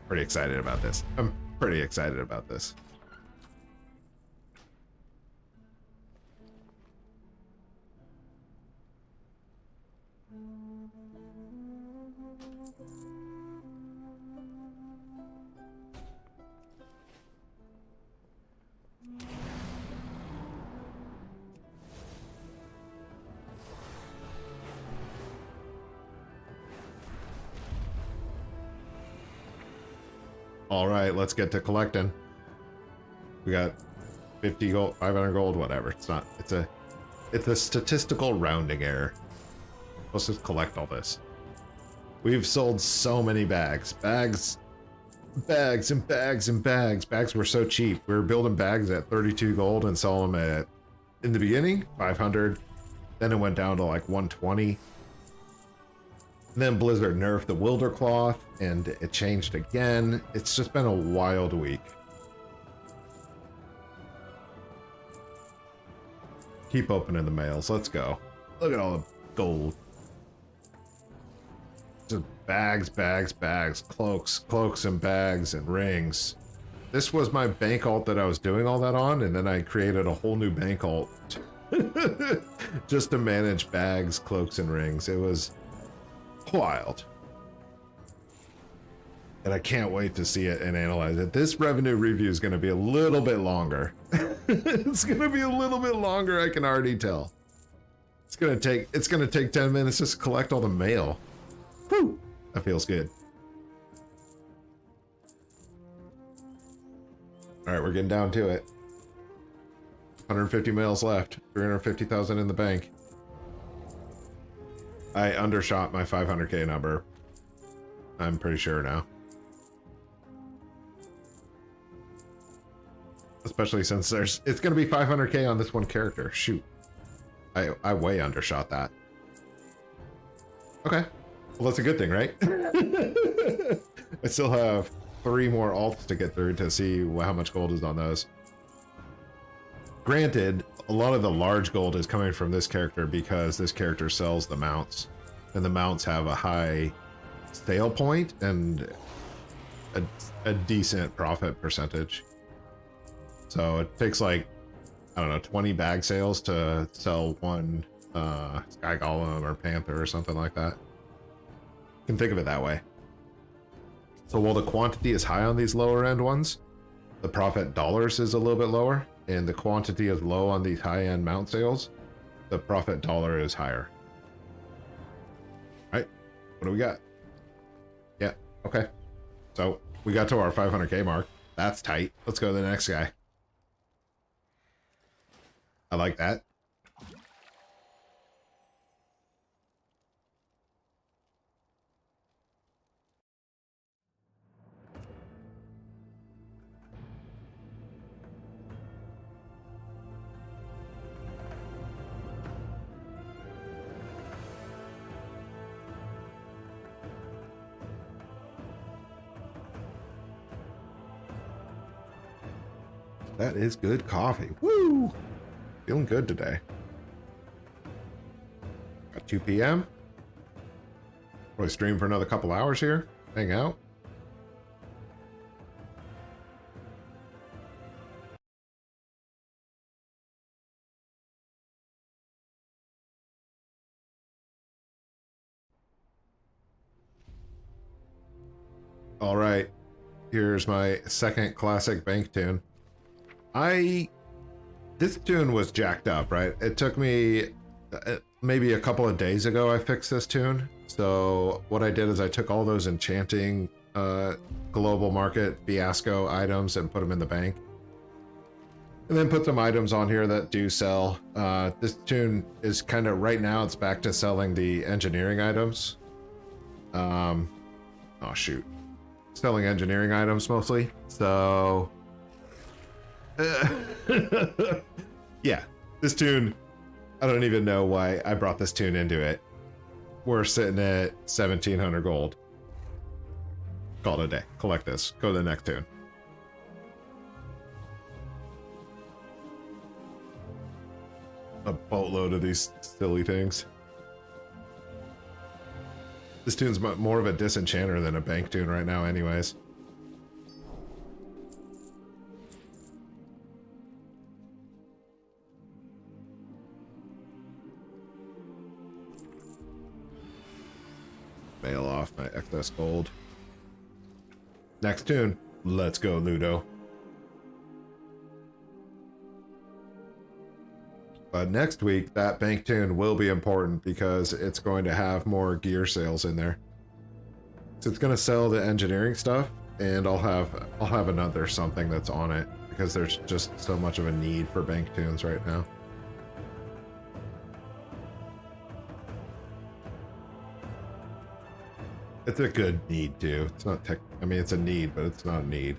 Pretty excited about this. I'm pretty excited about this. All right, let's get to collecting. We got 50 gold, 500 gold, whatever. It's a statistical rounding error. Let's just collect all this. We've sold so many bags. Bags and bags and bags. Bags were so cheap. We were building bags at 32 gold and selling them at, in the beginning, 500. Then it went down to like 120. And then Blizzard nerfed the Wilder Cloth, and it changed again. It's just been a wild week. Keep opening the mails. Let's go. Look at all the gold. Just bags, bags, bags, cloaks and bags and rings. This was my bank alt that I was doing all that on, and then I created a whole new bank alt just to manage bags, cloaks, and rings. It was wild. And I can't wait to see it and analyze it. This revenue review is going to be a little bit longer. It's going to be a little bit longer, I can already tell. It's going to take 10 minutes just to collect all the mail. Whew, that feels good. All right, we're getting down to it. 150 mails left, 350,000 in the bank. I undershot my 500K number. I'm pretty sure now. Especially since it's going to be 500K on this one character. Shoot. I way undershot that. Okay. Well, that's a good thing, right? I still have 3 more alts to get through to see how much gold is on those. Granted, a lot of the large gold is coming from this character because this character sells the mounts, and the mounts have a high sale point and a decent profit percentage. So it takes like, I don't know, 20 bag sales to sell one Sky Golem or Panther or something like that. You can think of it that way. So while the quantity is high on these lower end ones, the profit dollars is a little bit lower, and the quantity is low on these high end mount sales, the profit dollar is higher. All right, what do we got? Yeah, okay. So we got to our 500K mark. That's tight. Let's go to the next guy. I like that. That is good coffee. Woo! Feeling good today. At 2 p.m. Probably stream for another couple hours here. Hang out. All right. Here's my second classic bank tune. This tune was jacked up, right? It took me maybe a couple of days ago I fixed this tune. So what I did is I took all those enchanting global market fiasco items and put them in the bank. And then put some items on here that do sell. This tune is kind of, right now it's back to selling the engineering items. Oh shoot. Selling engineering items mostly. So yeah, this tune, I don't even know why I brought this tune into it. We're sitting at 1,700 gold. Call it a day. Collect this. Go to the next tune. A boatload of these silly things. This tune's more of a disenchanter than a bank tune right now anyways. Mail off my excess gold. Next tune. Let's go, Ludo. But next week, that bank tune will be important because it's going to have more gear sales in there. So it's going to sell the engineering stuff, and I'll have another something that's on it because there's just so much of a need for bank tunes right now. It's a good need too. It's not tech. I mean, it's a need, but it's not a need.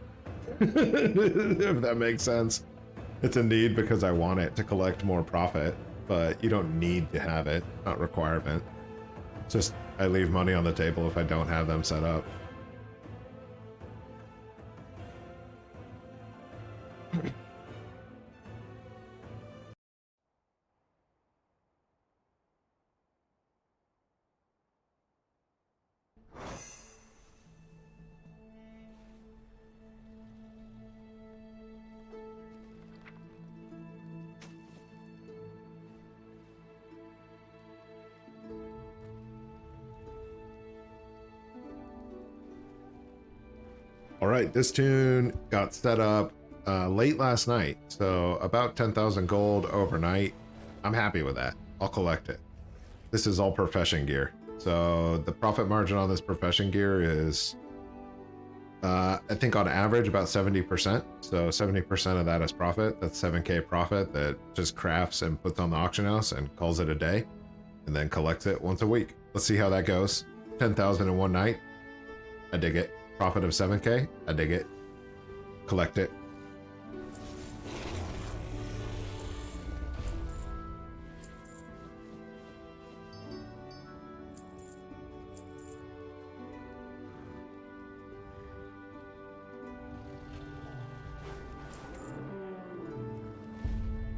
If that makes sense. It's a need because I want it to collect more profit, but you don't need to have it. Not requirement. It's just I leave money on the table if I don't have them set up. All right, this tune got set up late last night, so about 10,000 gold overnight. I'm happy with that. I'll collect it. This is all profession gear. So the profit margin on this profession gear is, I think on average about 70%. So 70% of that is profit. That's 7K profit that just crafts and puts on the auction house and calls it a day and then collects it once a week. Let's see how that goes. 10,000 in one night. I dig it. Profit of 7K. I dig it. Collect it.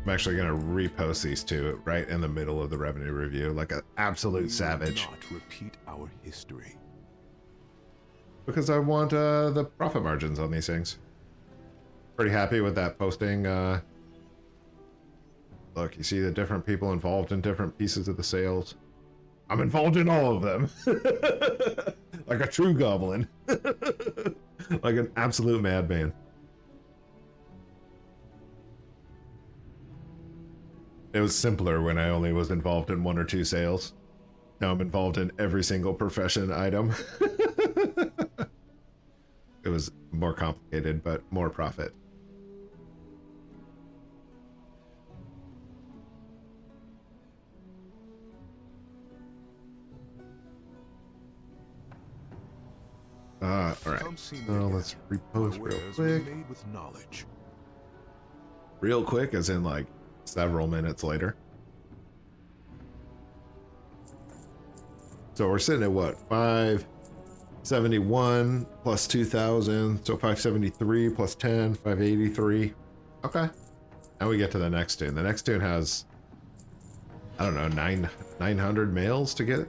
I'm actually going to repost these two right in the middle of the revenue review like an absolute savage. Not repeat our history. Because I want the profit margins on these things. Pretty happy with that posting. Look, you see the different people involved in different pieces of the sales. I'm involved in all of them. Like a true goblin. Like an absolute madman. It was simpler when I only was involved in one or two sales. Now I'm involved in every single profession item. It was more complicated, but more profit. All right. So let's repost real quick. Made with knowledge. Real quick, as in like several minutes later. So we're sitting at what? 571 plus 2,000, so 573 plus 10, 583. Okay. Now we get to the next tune. The next tune has, I don't know, 900 mails to get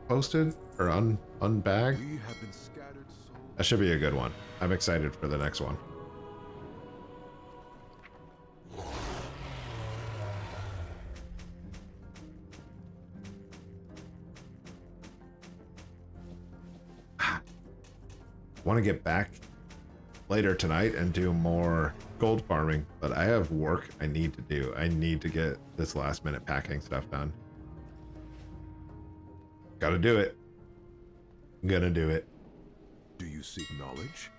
posted or unbagged. We have been scattered so That should be a good one. I'm excited for the next one. Want to get back later tonight and do more gold farming, but I have work I need to do. I need to get this last minute packing stuff done. Gotta do it. I'm gonna do it. Do you seek knowledge?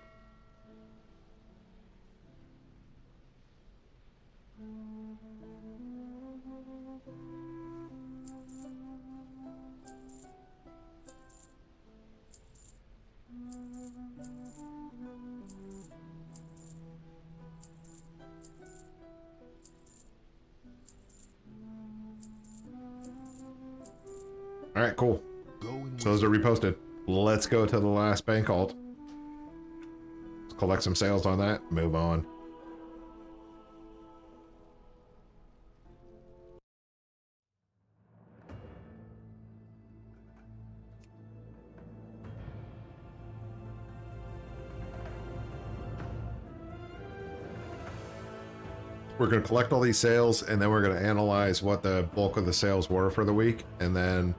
All right, cool. Going So those are reposted. Let's go to the last bank alt. Let's collect some sales on that. Move on. We're going to collect all these sales, and then we're going to analyze what the bulk of the sales were for the week, and then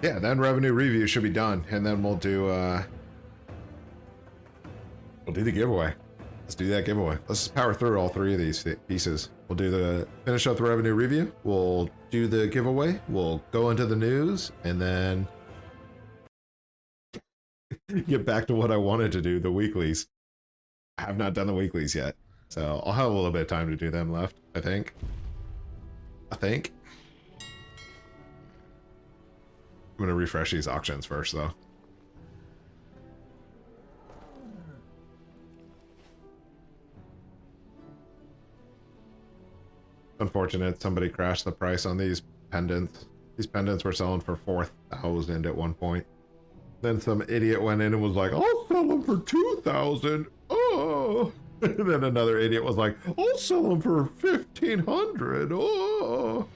yeah, then revenue review should be done, and then we'll do the giveaway. Let's do that giveaway. Let's just power through all three of these pieces. We'll do finish up the revenue review. We'll do the giveaway. We'll go into the news, and then get back to what I wanted to do, the weeklies. I have not done the weeklies yet, so I'll have a little bit of time to do them left, I think. I'm going to refresh these auctions first, though. Unfortunate, somebody crashed the price on these pendants. These pendants were selling for 4,000 at one point. Then some idiot went in and was like, I'll sell them for 2,000. Oh. And then another idiot was like, I'll sell them for 1,500. Oh.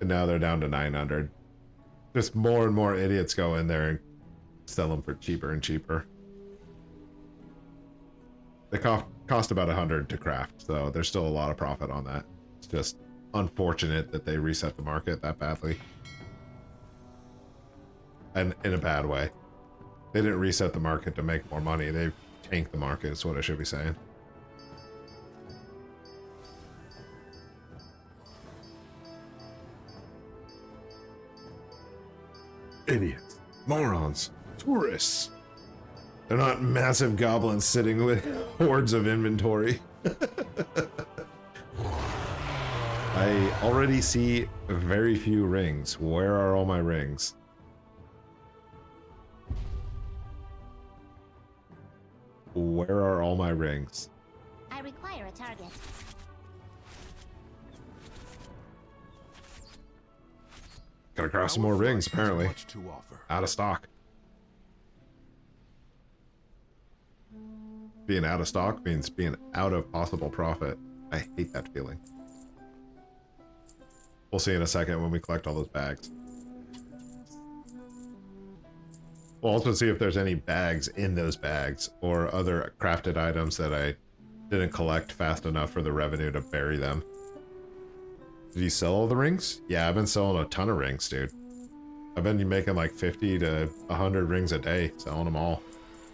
And now they're down to 900. Just more and more idiots go in there and sell them for cheaper and cheaper. They cost about 100 to craft, so there's still a lot of profit on that. It's just unfortunate that they reset the market that badly. And in a bad way. They didn't reset the market to make more money. They tanked the market, is what I should be saying. Idiots, morons, tourists. They're not massive goblins sitting with hordes of inventory. I already see very few rings. Where are all my rings? Where are all my rings? I require a target. Gotta craft some more rings, apparently. Much to offer. Out of stock. Being out of stock means being out of possible profit. I hate that feeling. We'll see in a second when we collect all those bags. We'll also see if there's any bags in those bags or other crafted items that I didn't collect fast enough for the revenue to bury them. Did you sell all the rings? Yeah, I've been selling a ton of rings, dude. I've been making like 50 to 100 rings a day, selling them all.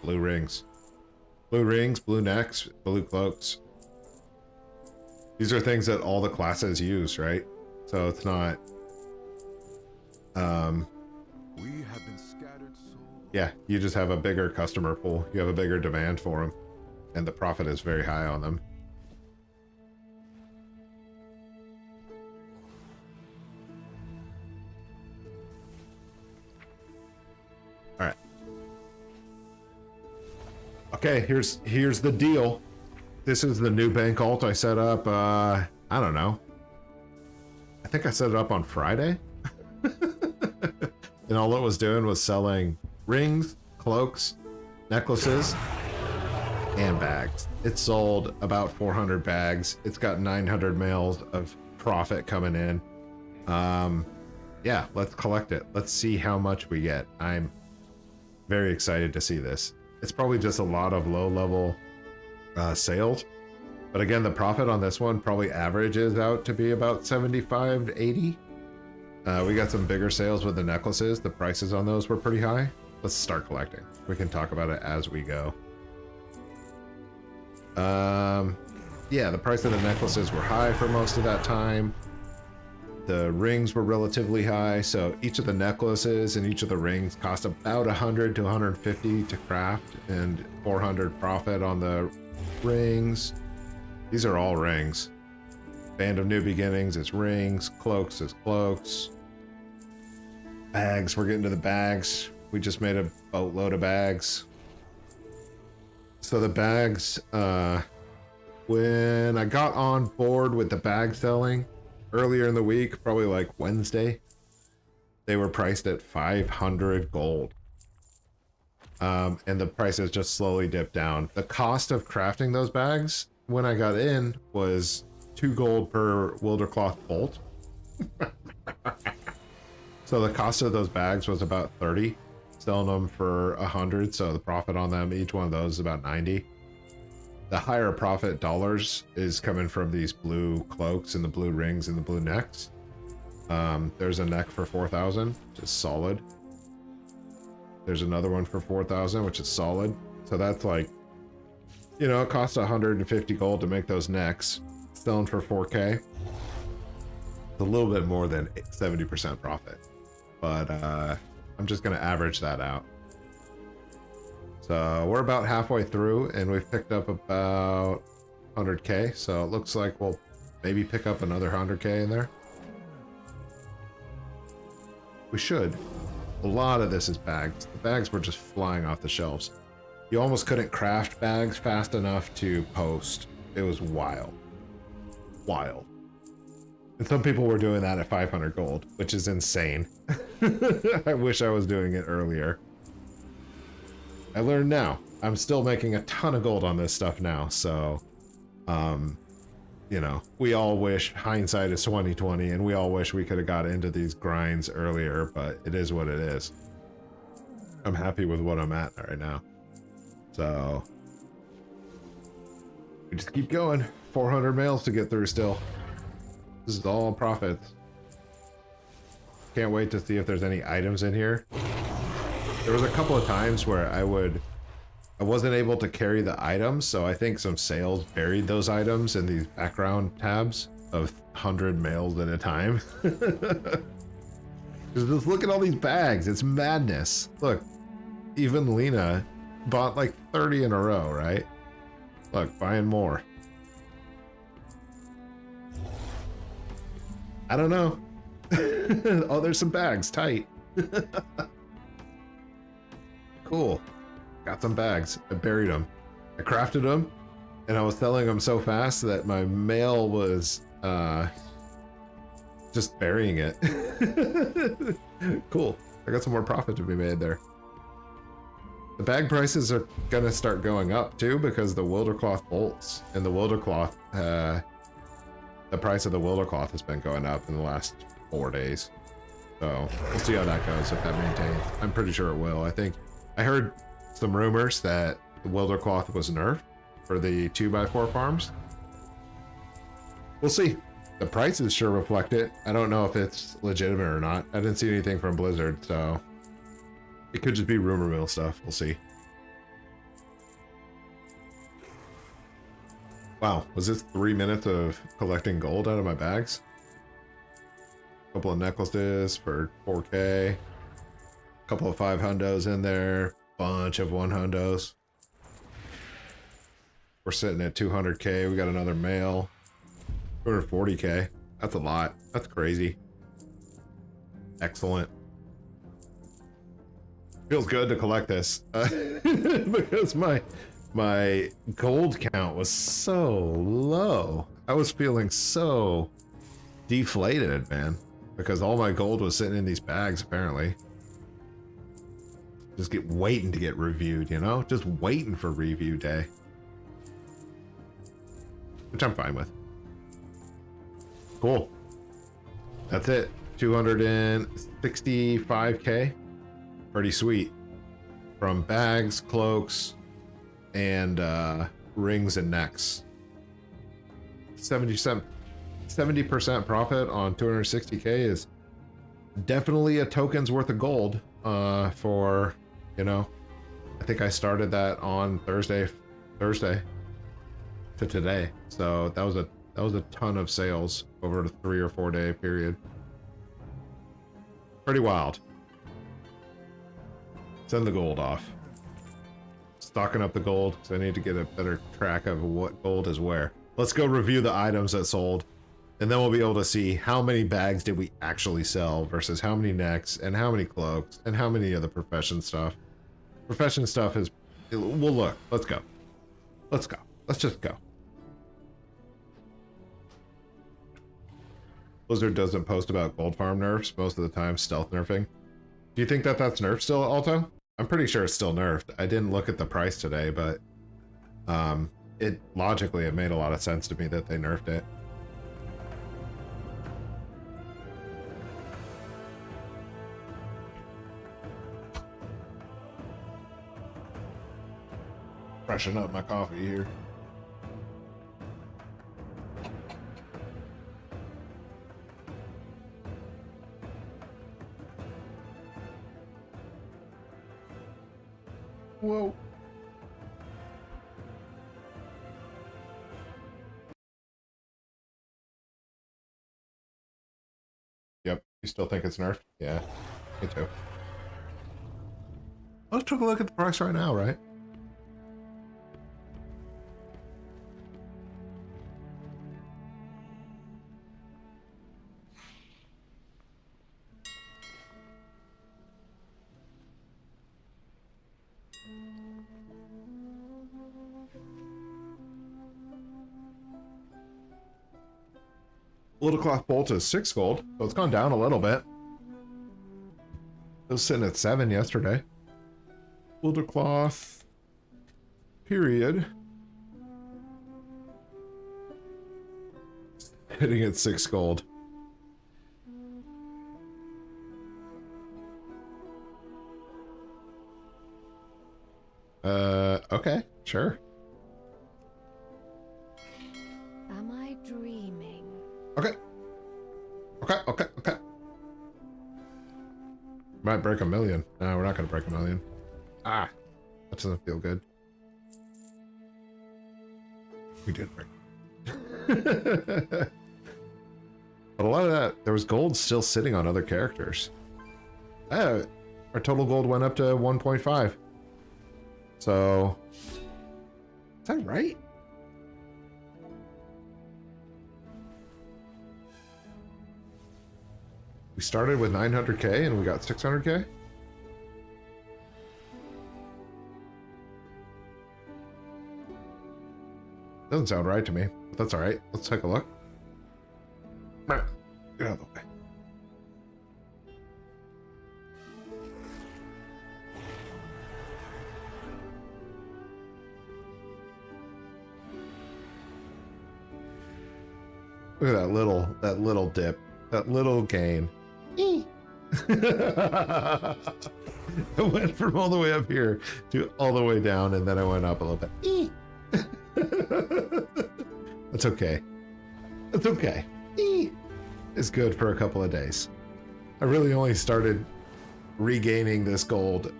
Blue rings. Blue rings, blue necks, blue cloaks. These are things that all the classes use, right? So it's not... We have been scattered so long. Yeah, you just have a bigger customer pool. You have a bigger demand for them. And the profit is very high on them. Alright. Okay, here's the deal. This is the new bank alt I set up, I don't know. I think I set it up on Friday. And all it was doing was selling rings, cloaks, necklaces, and bags. It sold about 400 bags. It's got 900 mils of profit coming in. Yeah, let's collect it. Let's see how much we get. I'm very excited to see this. It's probably just a lot of low-level sales. But again, the profit on this one probably averages out to be about 75 to 80. We got some bigger sales with the necklaces. The prices on those were pretty high. Let's start collecting. We can talk about it as we go. Yeah, the price of the necklaces were high for most of that time. The rings were relatively high, so each of the necklaces and each of the rings cost about 100 to 150 to craft, and 400 profit on the rings. These are all rings. Band of New Beginnings is rings, cloaks is cloaks. Bags, we're getting to the bags. We just made a boatload of bags. So the bags, when I got on board with the bag selling earlier in the week, probably like Wednesday, they were priced at 500 gold. And the prices just slowly dipped down. The cost of crafting those bags when I got in was 2 gold per Wildercloth bolt. So the cost of those bags was about 30, selling them for 100. So the profit on them, each one of those is about 90. The higher profit dollars is coming from these blue cloaks and the blue rings and the blue necks. There's a neck for 4,000, which is solid. There's another one for 4,000, which is solid. So that's like, you know, it costs 150 gold to make those necks. Selling for 4K. It's a little bit more than 70% profit. But I'm just going to average that out. So we're about halfway through and we've picked up about 100K. So it looks like we'll maybe pick up another 100K in there. We should. A lot of this is bags. The bags were just flying off the shelves. You almost couldn't craft bags fast enough to post. It was wild. Wild. And some people were doing that at 500 gold, which is insane. I wish I was doing it earlier. I learned now. I'm still making a ton of gold on this stuff now, so you know, we all wish hindsight is 2020 and we all wish we could have got into these grinds earlier, but it is what it is. I'm happy with what I'm at right now. So we just keep going. 400 mails to get through still. This is all profits. Can't wait to see if there's any items in here. There was a couple of times where I wasn't able to carry the items, so I think some sales buried those items in these background tabs of 100 mails at a time. Just look at all these bags. It's madness. Look, even Lena bought like 30 in a row, right? Look, buying more. I don't know. Oh, there's some bags. Tight. Cool. Got some bags. I buried them. I crafted them, and I was selling them so fast that my mail was just burying it. Cool. I got some more profit to be made there. The bag prices are gonna start going up too because the Wildercloth bolts and the Wildercloth, the price of the Wildercloth has been going up in the last 4 days. So we'll see how that goes, if that maintains. I'm pretty sure it will. I heard some rumors that the Wildercloth was nerfed for the 2x4 farms. We'll see. The prices sure reflect it. I don't know if it's legitimate or not. I didn't see anything from Blizzard, so it could just be rumor mill stuff. We'll see. Wow, was this 3 minutes of collecting gold out of my bags? Couple of necklaces for 4K. Couple of 5 hundos in there. Bunch of 1 hundos. We're sitting at 200K. We got another mail. 240K. That's a lot. That's crazy. Excellent. Feels good to collect this because my gold count was so low. I was feeling so deflated, man, because all my gold was sitting in these bags apparently. Just waiting to get reviewed, you know? Just waiting for review day. which I'm fine with. Cool. That's it. 265k. Pretty sweet. From bags, cloaks, and rings and necks. 70% profit on 260k is definitely a token's worth of gold for, you know, I think I started that on Thursday to today. So that was a ton of sales over a 3 or 4 day period. Pretty wild. Send the gold off. Stocking up the gold because I need to get a better track of what gold is where. Let's go review the items that sold, and then we'll be able to see how many bags did we actually sell versus how many necks and how many cloaks and how many of the profession stuff. Profession stuff is, we'll look. Let's go. Let's go. Let's just go. Blizzard doesn't post about gold farm nerfs most of the time, stealth nerfing. Do you think that that's nerfed still, Alto? I'm pretty sure it's still nerfed. I didn't look at the price today, but it logically, it made a lot of sense to me that they nerfed it. Freshen up my coffee here. Whoa. Yep, you still think it's nerfed? Yeah, me too. Let's take a look at the price right now, right? Little cloth bolt is 6 gold, so it's gone down a little bit. It was sitting at 7 yesterday. Wilder cloth, period. Hitting at 6 gold. Okay, sure. Am I dreaming? Okay. Okay. Might break 1 million. No, we're not gonna break 1 million. Ah, that doesn't feel good. We did break. But a lot of that, there was gold still sitting on other characters. Our total gold went up to 1.5. So, is that right? We started with 900k and we got 600k? Doesn't sound right to me, but that's alright. Let's take a look. Get out of the way. Look at that little dip, that little gain. It went from all the way up here to all the way down, and then I went up a little bit. That's okay. That's okay. It's good for a couple of days. I really only started regaining this gold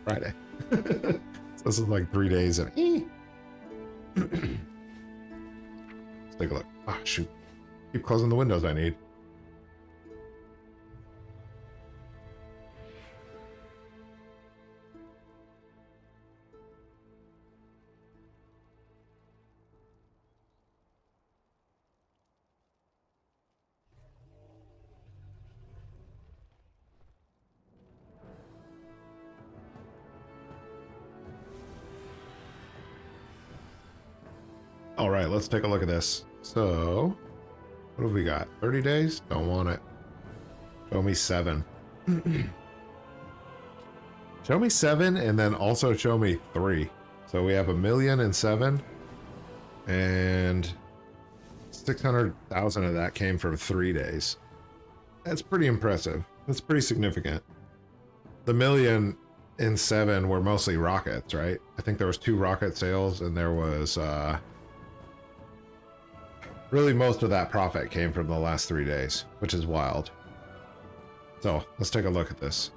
Friday. So this is like 3 days of Let's take a look. Ah, shoot. Keep closing the windows I need. All right, let's take a look at this. So, what have we got? 30 days? Don't want it. Show me 7. Show me 7 and then also show me 3. So we have 1,000,007, and 600,000 of that came from 3 days. That's pretty impressive. That's pretty significant. The 1,000,007 were mostly rockets, right? I think there was 2 rocket sales, and there was really most of that profit came from the last 3 days, which is wild. So let's take a look at this.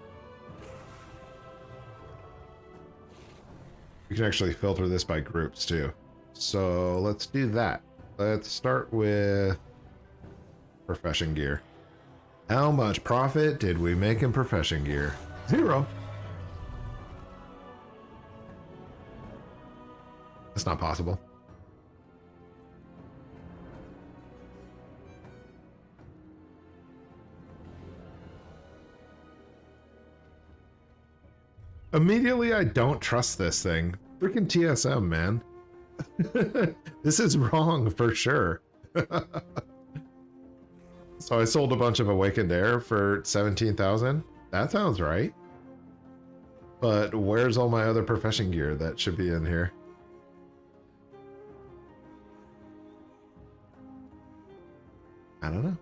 We can actually filter this by groups too. So let's do that. Let's start with profession gear. How much profit did we make in profession gear? 0. That's not possible. Immediately, I don't trust this thing. Freaking TSM, man. This is wrong for sure. So I sold a bunch of Awakened Air for 17,000. That sounds right. But where's all my other profession gear that should be in here? I don't know.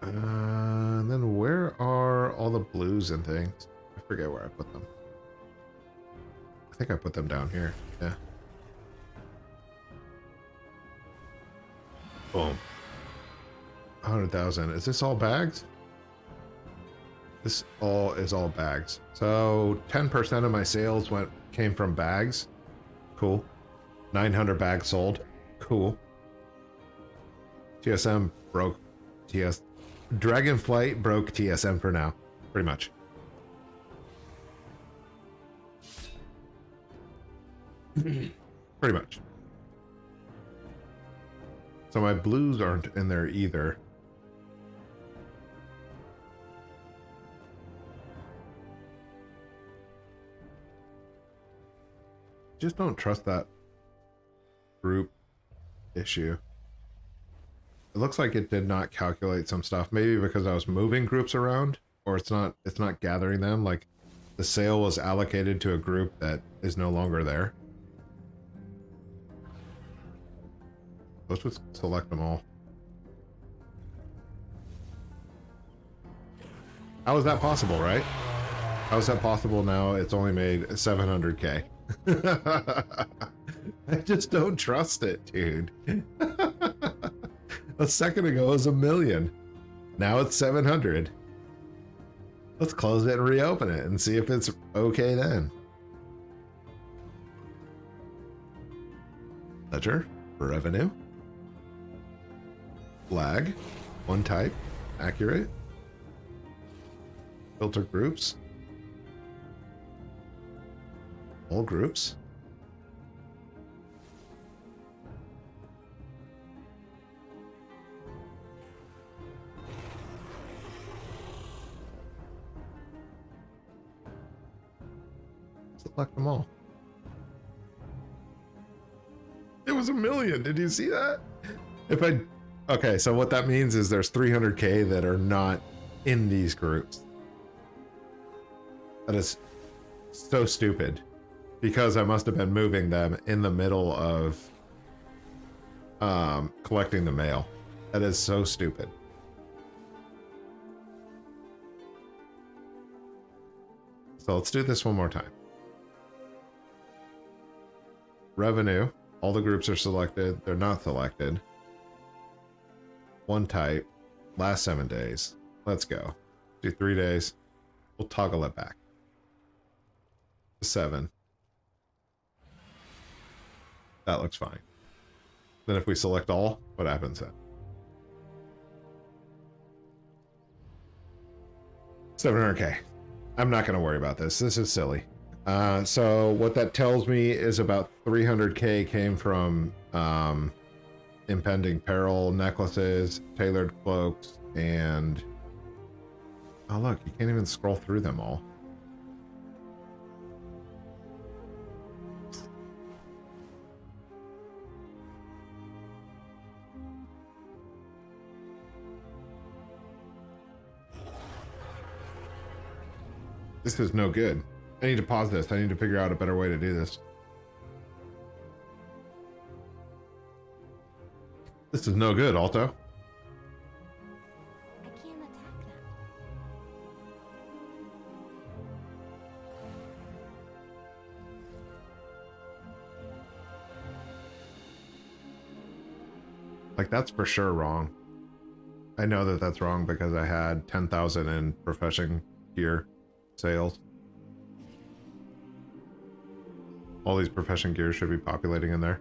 And then where are all the blues and things? I forget where I put them. I think I put them down here. Yeah. Boom. 100,000. Is this all bags? This all is all bags. So 10% of my sales came from bags. Cool. 900 bags sold. Cool. TSM broke Dragonflight broke TSM for now, pretty much. Pretty much. So my blues aren't in there either. Just don't trust that group issue. It looks like it did not calculate some stuff. Maybe because I was moving groups around, or it's not gathering them. Like the sale was allocated to a group that is no longer there. Let's just select them all. How is that possible, right? How is that possible now? It's only made 700K. I just don't trust it, dude. A second ago it was 1,000,000. Now it's 700. Let's close it and reopen it and see if it's okay then. Ledger, revenue, flag, one type, accurate, filter groups, all groups. Select them all. It was 1,000,000. Did you see that? Okay, so what that means is there's 300K that are not in these groups. That is so stupid, because I must have been moving them in the middle of collecting the mail. That is so stupid. So let's do this one more time. Revenue, all the groups are selected. They're not selected. One type, last 7 days. Let's go. Do 3 days. We'll toggle it back. 7. That looks fine. Then if we select all, what happens then? 700K. I'm not going to worry about this. This is silly. So what that tells me is about 300K came from impending peril necklaces, tailored cloaks, and oh look, you can't even scroll through them all. This is no good. I need to pause this. I need to figure out a better way to do this. This is no good, Alto. I can't attack them. Like, that's for sure wrong. I know that that's wrong because I had 10,000 in profession gear sales. All these profession gears should be populating in there.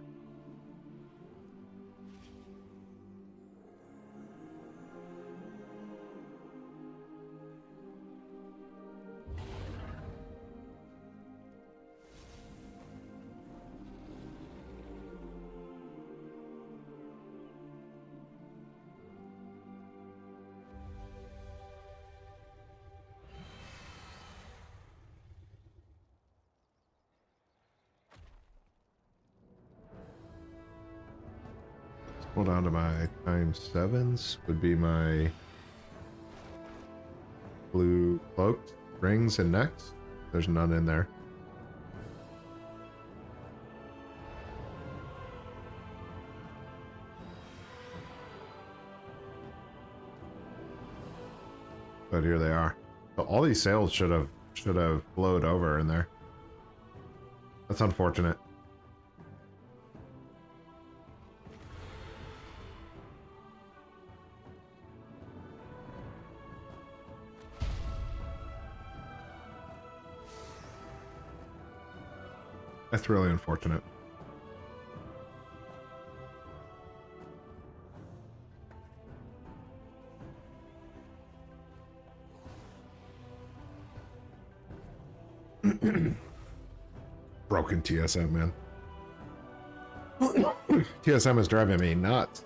Hold on to my ×7s would be my blue cloaks, rings, and necks. There's none in there. But here they are. So all these sales should have flowed over in there. That's unfortunate. That's really unfortunate. Broken TSM, man. TSM is driving me nuts.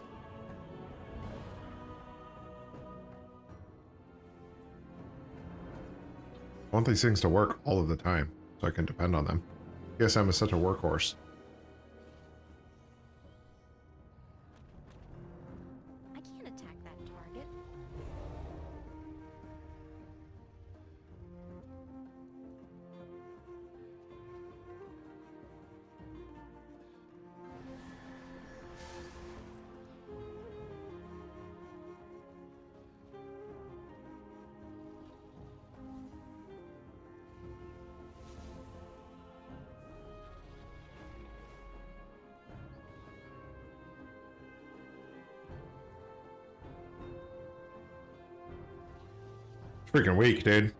I want these things to work all of the time so I can depend on them. TSM is such a workhorse. I can't attack that target. Freaking weak, dude.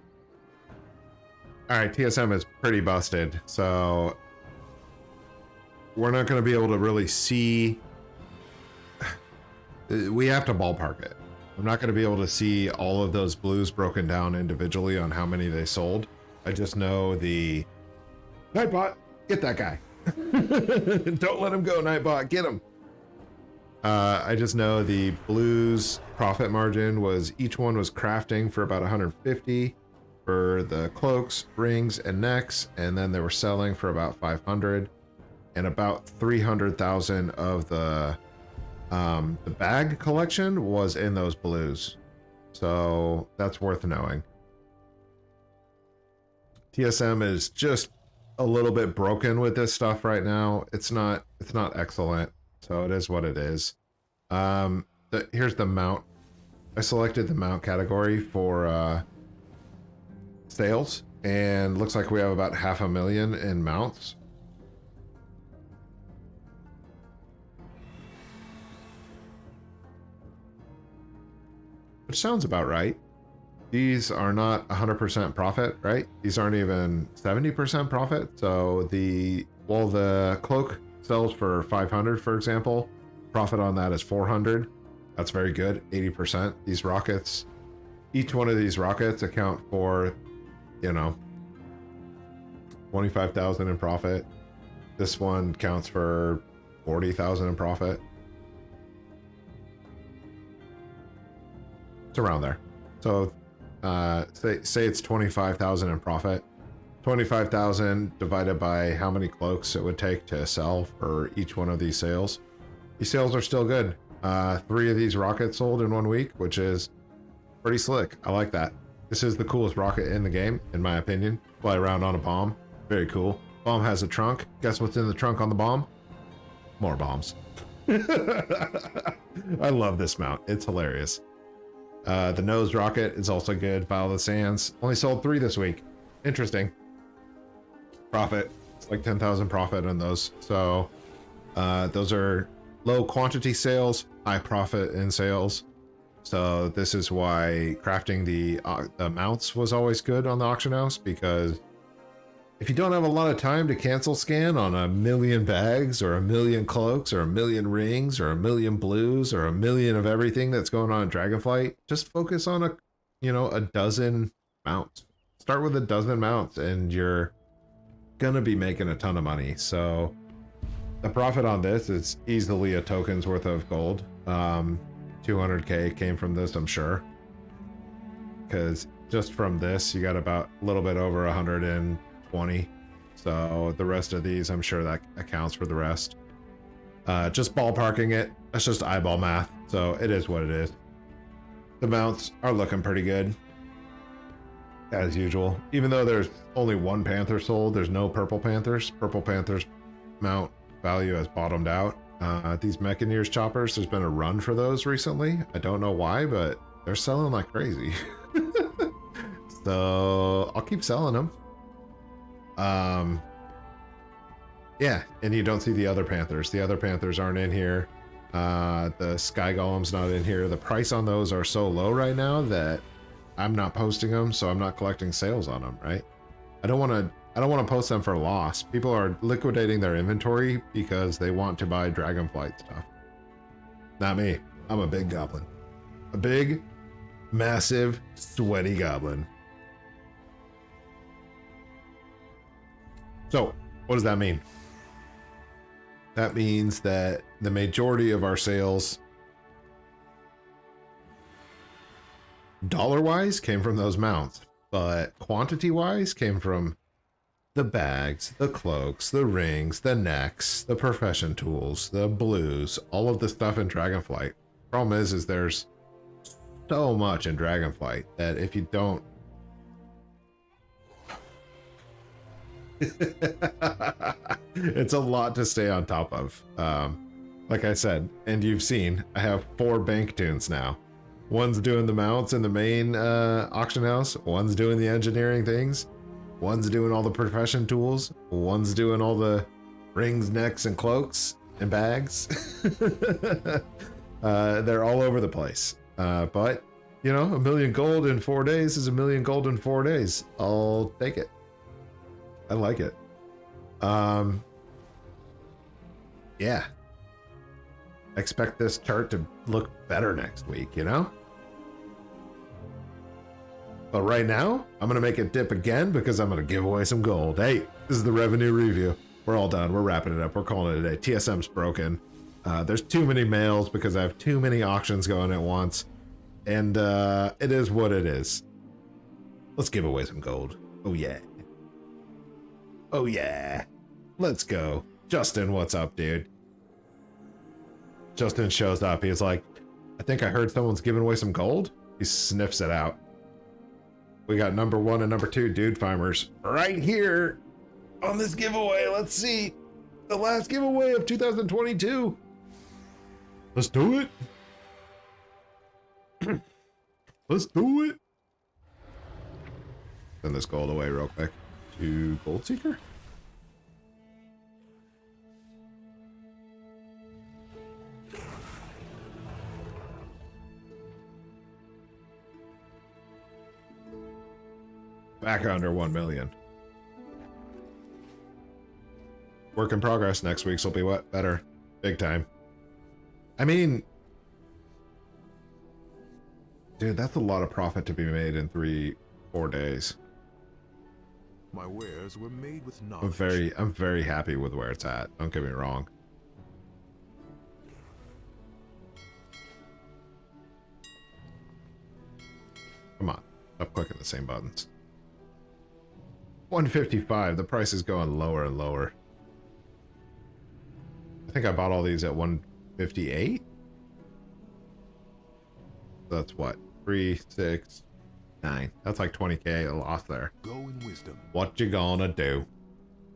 Alright, TSM is pretty busted, so we're not going to be able to really see. We have to ballpark it. I'm not going to be able to see all of those blues broken down individually on how many they sold. I just know the Nightbot, get that guy. Don't let him go, Nightbot, get him. I just know the blues profit margin was, each one was crafting for about 150 for the cloaks, rings, and necks, and then they were selling for about 500, and about 300,000 of the bag collection was in those blues. So that's worth knowing. TSM is just a little bit broken with this stuff right now. It's not excellent. So it is what it is. Here's the mount. I selected the mount category for sales, and looks like we have about 500,000 in mounts. Which sounds about right. These are not 100% profit, right? These aren't even 70% profit. So the cloak sells for 500, for example, profit on that is 400. That's very good, 80%. These rockets, each one of these rockets account for, 25,000 in profit. This one counts for 40,000 in profit. It's around there. So say it's 25,000 in profit. 25,000 divided by how many cloaks it would take to sell for each one of these sales. These sales are still good. 3 of these rockets sold in 1 week, which is pretty slick. I like that. This is the coolest rocket in the game, in my opinion. Fly around on a bomb. Very cool. Bomb has a trunk. Guess what's in the trunk on the bomb? More bombs. I love this mount. It's hilarious. The nose rocket is also good. Vial of the Sands. Only sold 3 this week. Interesting. Profit. It's like 10,000 profit on those. So those are low quantity sales, high profit in sales. So this is why crafting the mounts was always good on the auction house, because if you don't have a lot of time to cancel scan on a million bags or a million cloaks or a million rings or a million blues or a million of everything that's going on in Dragonflight, just focus on a dozen mounts. Start with a dozen mounts and you're gonna be making a ton of money. So the profit on this is easily a token's worth of gold. 200k came from this, I'm sure, because just from this you got about a little bit over 120. So the rest of these, I'm sure that accounts for the rest. Just ballparking it, that's just eyeball math, so it is what it is. The mounts are looking pretty good as usual, even though there's only 1 panther sold. There's no purple panthers. Purple panthers mount value has bottomed out. These Mechaneers choppers, there's been a run for those recently. I don't know why, but they're selling like crazy. So I'll keep selling them. Yeah, and you don't see the other panthers. The other panthers aren't in here. The Sky Golem's not in here. The price on those are so low right now that I'm not posting them, so I'm not collecting sales on them, right? I don't want to post them for a loss. People are liquidating their inventory because they want to buy Dragonflight stuff. Not me. I'm a big goblin. A big, massive, sweaty goblin. So, what does that mean? That means that the majority of our sales, dollar-wise, came from those mounts, but quantity-wise came from the bags, the cloaks, the rings, the necks, the profession tools, the blues, all of the stuff in Dragonflight. Problem is there's so much in Dragonflight that if you don't... It's a lot to stay on top of. Like I said, and you've seen, I have 4 bank tunes now. One's doing the mounts in the main auction house, one's doing the engineering things, one's doing all the profession tools, one's doing all the rings, necks, and cloaks and bags. They're all over the place. But, you know, 1 million gold in 4 days is 1 million gold in 4 days. I'll take it. I like it. Yeah. Expect this chart to look better next week, you know? But right now, I'm going to make it dip again because I'm going to give away some gold. Hey, this is the revenue review. We're all done. We're wrapping it up. We're calling it a day. TSM's broken. There's too many mails because I have too many auctions going at once. And it is what it is. Let's give away some gold. Oh, yeah. Oh, yeah. Let's go. Justin, what's up, dude? Justin shows up. He's like, I think I heard someone's giving away some gold. He sniffs it out. We got number 1 and number 2 dude farmers right here on this giveaway. Let's see. The last giveaway of 2022. Let's do it. Let's do it. Send this gold away real quick to Gold Seeker. Back under 1 million. Work in progress. Next week's will be what? Better. Big time. I mean, dude, that's a lot of profit to be made in 3-4 days. My wares were made with knowledge. I'm very happy with where it's at. Don't get me wrong. Come on. Stop clicking the same buttons. 155. The price is going lower and lower. I think I bought all these at 158. That's what? 3, 6, 9. That's like 20k loss there. Go in wisdom. What you gonna do?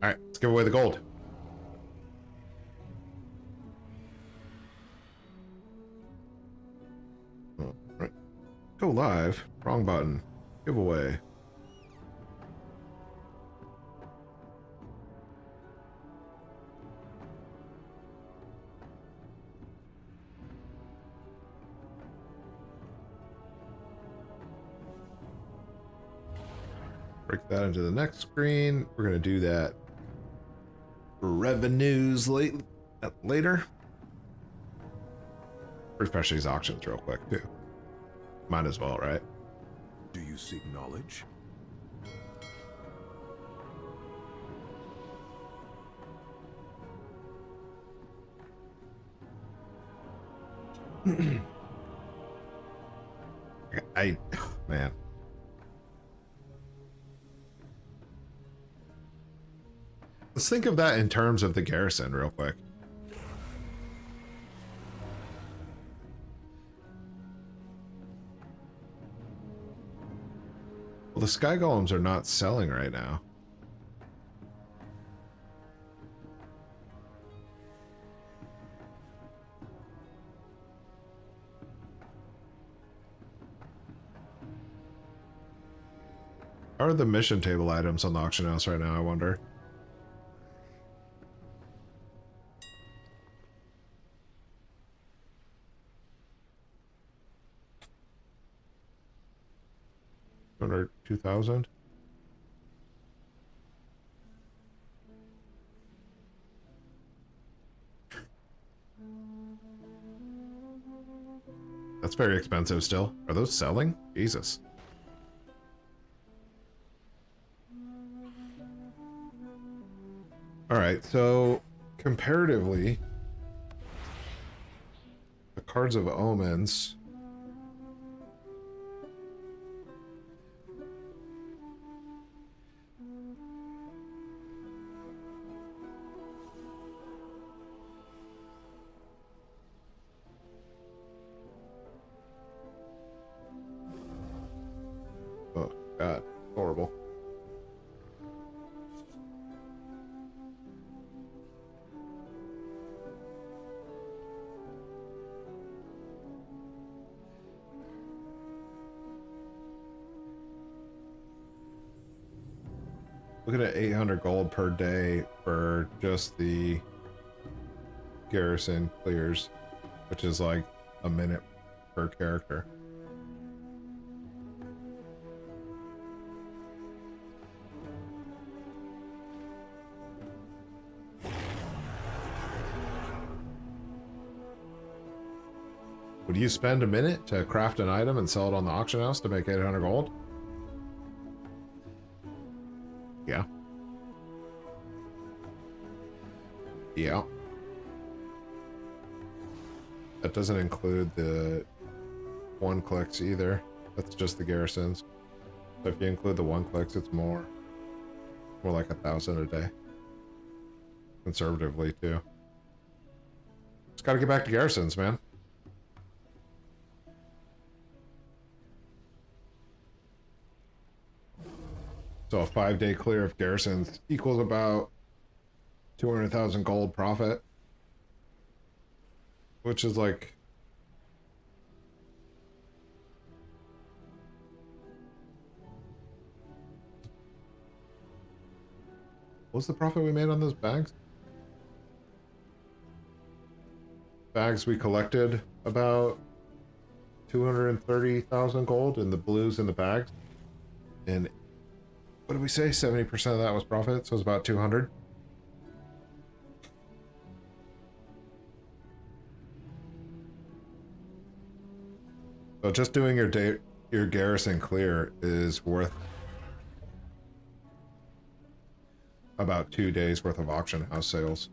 Alright, let's give away the gold. Alright. Go live. Wrong button. Giveaway. Break that into the next screen. We're going to do that revenues later. Refresh these auctions real quick, too. Might as well, right? Do you seek knowledge? Man. Let's think of that in terms of the garrison real quick. Well, the sky golems are not selling right now. How are the mission table items on the auction house right now, I wonder? Under 2,000. That's very expensive still. Are those selling? Jesus. Alright, so comparatively, the Cards of Omens. Oh, God. Horrible. Looking at 800 gold per day for just the garrison clears, which is like a minute per character. Would you spend a minute to craft an item and sell it on the auction house to make 800 gold? Yeah. Yeah. That doesn't include the one clicks either. That's just the garrisons. So if you include the one clicks, it's more like 1,000 a day. Conservatively too. Just gotta get back to garrisons, man. So a 5-day clear of garrisons equals about 200,000 gold profit, which is like what's the profit we made on those bags? Bags we collected about 230,000 gold in the blues in the bags, and what did we say? 70% of that was profit, so it's about 200. So just doing your garrison clear is worth about 2 days worth of auction house sales.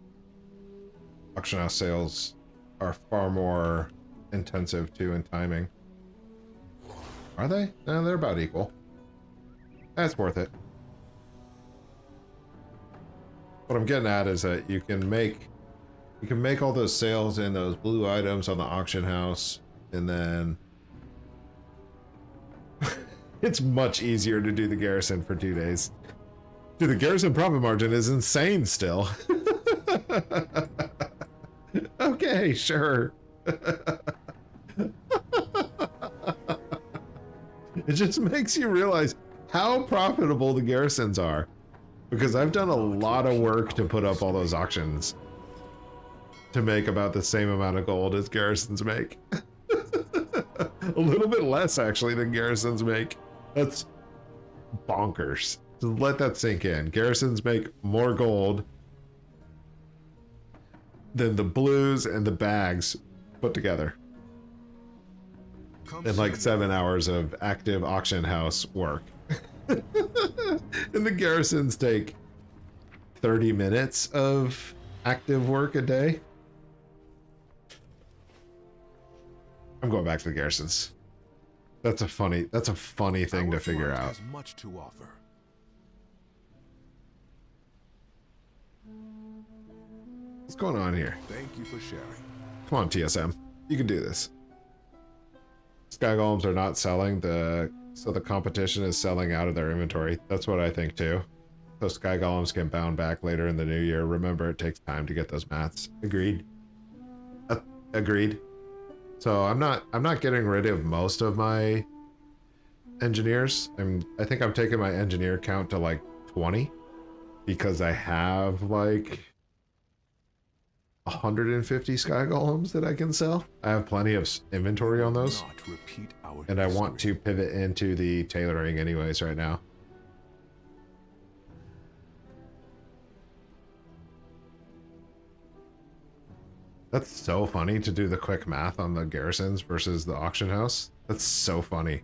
Auction house sales are far more intensive too in timing. Are they? No, they're about equal. That's worth it. What I'm getting at is that you can make all those sales in those blue items on the auction house, and then It's much easier to do the garrison for 2 days. Dude, the garrison profit margin is insane still. Okay, sure. It just makes you realize how profitable the garrisons are. Because I've done a lot of work to put up all those auctions to make about the same amount of gold as garrisons make. A little bit less, actually, than garrisons make. That's bonkers. So let that sink in. Garrisons make more gold than the blues and the bags put together in like 7 hours of active auction house work. And the garrisons take 30 minutes of active work a day. I'm going back to the garrisons. That's a funny thing to figure out. Has much to offer. What's going on here? Thank you for sharing. Come on, TSM. You can do this. Sky Golems are not selling, so the competition is selling out of their inventory. That's what I think too. So Sky Golems can bound back later in the new year. Remember, it takes time to get those mats. Agreed. Agreed. So I'm not getting rid of most of my engineers. I think I'm taking my engineer count to like 20 because I have like 150 Sky Golems that I can sell. I have plenty of inventory on those. Not repeat our And I want to pivot into the tailoring anyways right now. That's so funny to do the quick math on the garrisons versus the auction house. That's so funny.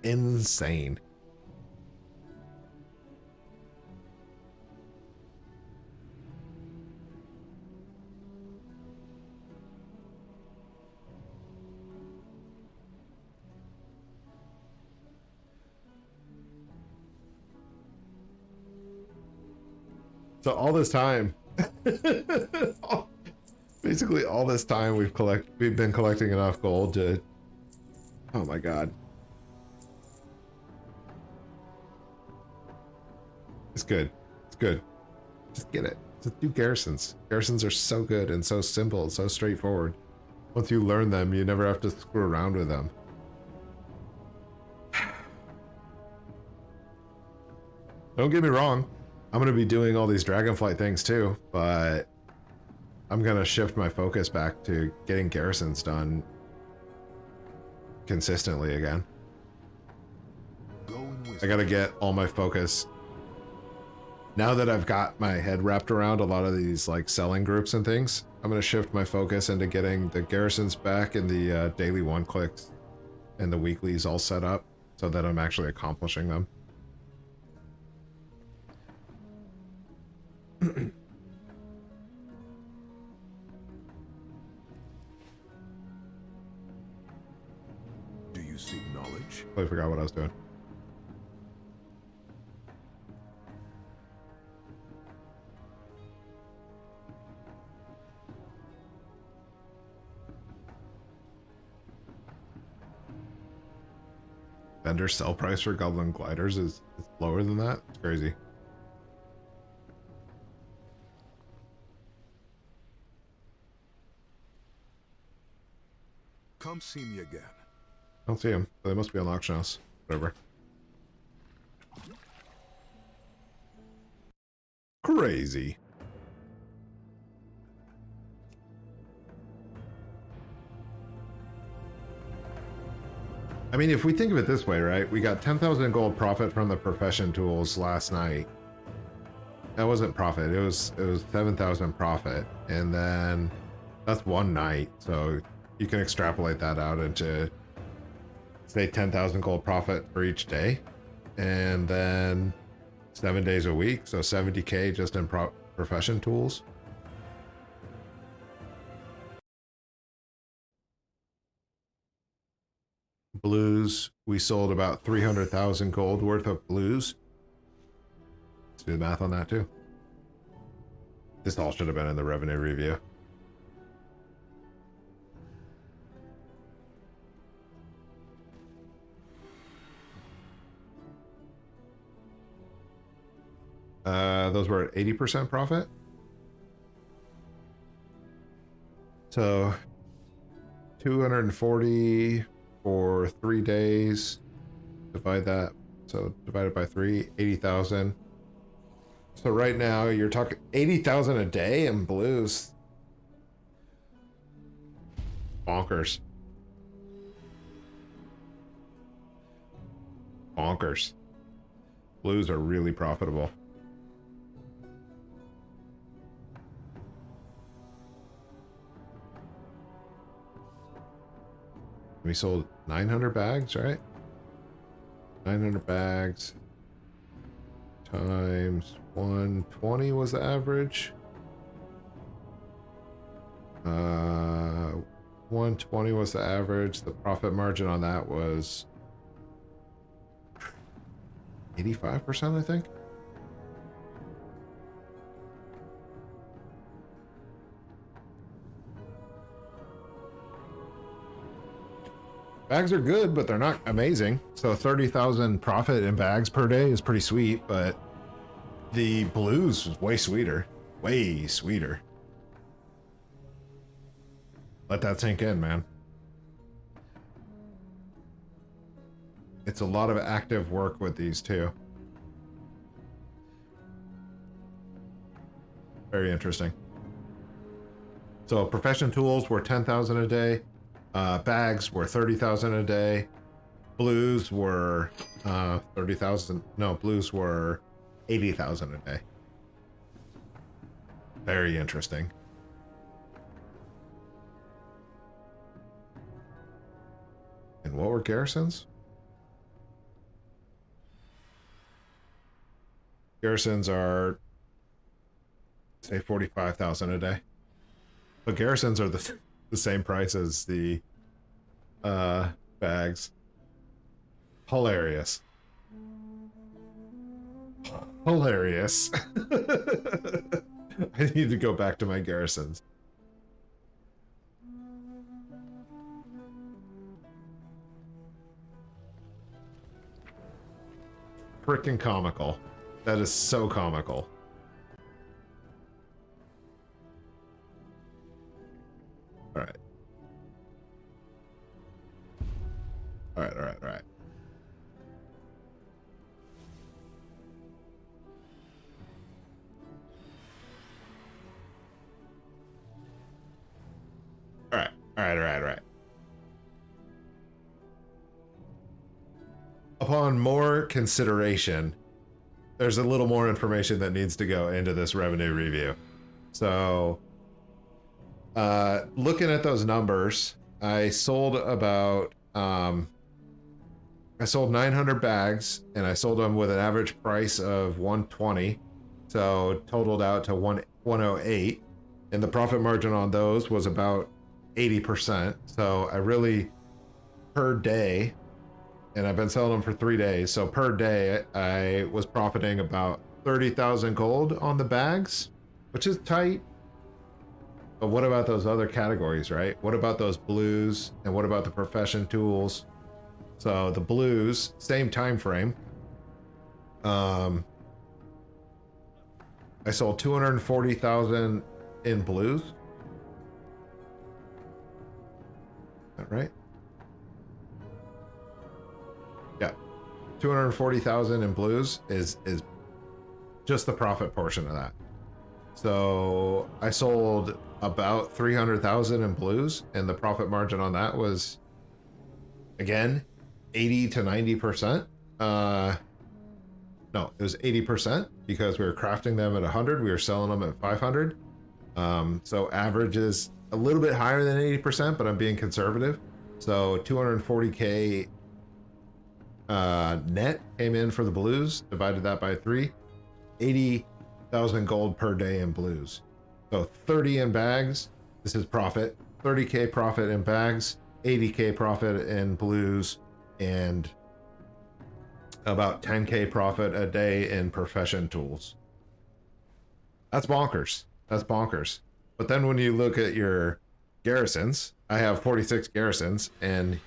Insane. So all this time, basically all this time we've been collecting enough gold to, oh my god. It's good. It's good. Just get it. Just do garrisons. Garrisons are so good and so simple and so straightforward. Once you learn them, you never have to screw around with them. Don't get me wrong. I'm going to be doing all these Dragonflight things too, but I'm going to shift my focus back to getting garrisons done consistently again. I got to get all my focus. Now that I've got my head wrapped around a lot of these like selling groups and things, I'm going to shift my focus into getting the garrisons back and the daily one-clicks and the weeklies all set up so that I'm actually accomplishing them. Do you seek knowledge? I forgot what I was doing. Vendor sell price for Goblin Gliders is lower than that? It's crazy. Come see me again. I don't see him. They must be on the auction house. Whatever. Crazy. I mean, if we think of it this way, right? We got 10,000 gold profit from the profession tools last night. That wasn't profit. It was 7,000 profit. And then that's one night. So you can extrapolate that out into, say, 10,000 gold profit for each day. And then 7 days a week. So 70K just in profession tools. Blues, we sold about 300,000 gold worth of blues. Let's do the math on that too. This all should have been in the revenue review. those were at 80% profit. So 240 for 3 days. Divide that. So divided by 3, 80,000. So right now you're talking 80,000 a day in blues. Bonkers. Bonkers. Blues are really profitable. We sold 900 bags, right? 900 bags times 120 was the average. 120 was the average. The profit margin on that was 85%, I think. Bags are good, but they're not amazing. So 30,000 profit in bags per day is pretty sweet, but the blues is way sweeter. Way sweeter. Let that sink in, man. It's a lot of active work with these too. Very interesting. So profession tools were 10,000 a day. Bags were 30,000 a day. Blues were 30,000. No, blues were 80,000 a day. Very interesting. And what were garrisons? Garrisons are, say, 45,000 a day. But garrisons are the same price as the bags. Hilarious. Hilarious. I need to go back to my garrisons. Freaking comical. That is so comical. All right. All right, all right, all right. All right, all right, all right, all right. Upon more consideration, there's a little more information that needs to go into this revenue review. So, looking at those numbers, I sold about, I sold 900 bags, and I sold them with an average price of 120. So totaled out to 108, and the profit margin on those was about 80%. So I really, per day, and I've been selling them for 3 days. So per day, I was profiting about 30,000 gold on the bags, which is tight. But what about those other categories, right? What about those blues? And what about the profession tools? So the blues, same time frame. I sold 240,000 in blues. Is that right? Yeah. 240,000 in blues is just the profit portion of that. So I sold about 300,000 in blues, and the profit margin on that was, again, 80 to 90%. No, it was 80% because we were crafting them at 100. We were selling them at 500. So average is a little bit higher than 80%, but I'm being conservative. So 240K net came in for the blues, divided that by 3, 80,000 gold per day in blues. So 30 in bags, this is profit, 30K profit in bags, 80K profit in blues, and about 10K profit a day in profession tools. That's bonkers. That's bonkers. But then when you look at your garrisons, I have 46 garrisons, and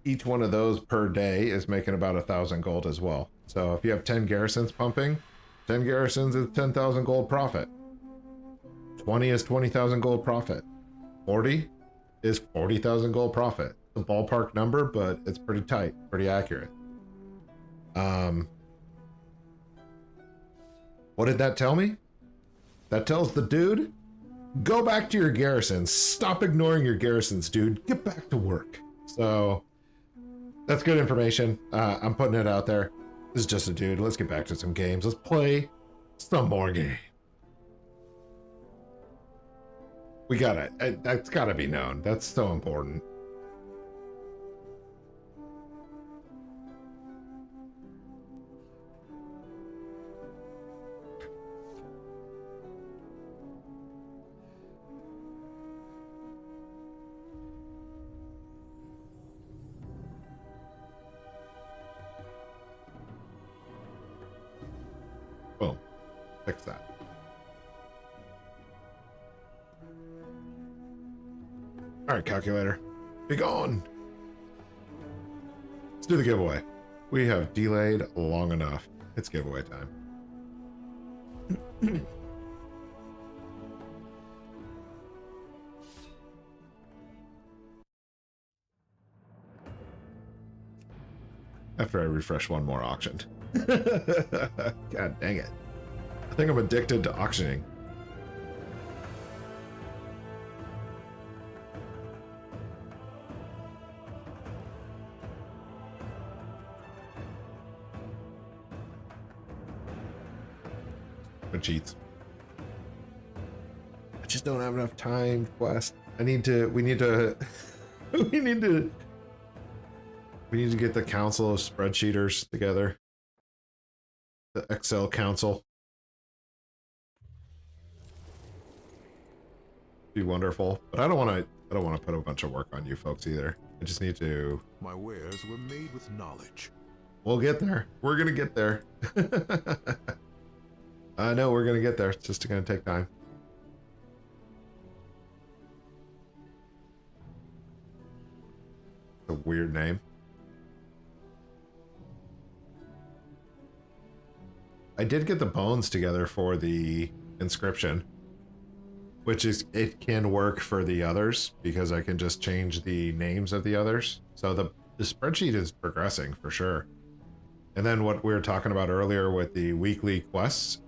each one of those per day is making about 1,000 gold as well. So if you have 10 garrisons pumping, 10 garrisons is 10,000 gold profit. 20 is 20,000 gold profit. 40 is 40,000 gold profit. It's a ballpark number, but it's pretty tight, pretty accurate. What did that tell me? That tells the dude, go back to your garrisons. Stop ignoring your garrisons, dude. Get back to work. So that's good information. I'm putting it out there. This is just a dude. Let's get back to some games. Let's play some more game. We got it. That's got to be known. That's so important. Boom. Fix that. All right, calculator. Be gone. Let's do the giveaway. We have delayed long enough. It's giveaway time. After I refresh one more auction. God dang it. I think I'm addicted to auctioning. Cheats. I just don't have enough time, Quest. We need to we need to get the council of spreadsheeters together. The Excel council. Be wonderful. But I don't want to put a bunch of work on you folks either. I just need to. My wares were made with knowledge. We'll get there. We're gonna get there. I know we're gonna get there. It's just gonna take time. A weird name. I did get the bones together for the inscription, which is, it can work for the others because I can just change the names of the others. So the spreadsheet is progressing for sure. And then what we were talking about earlier with the weekly quests,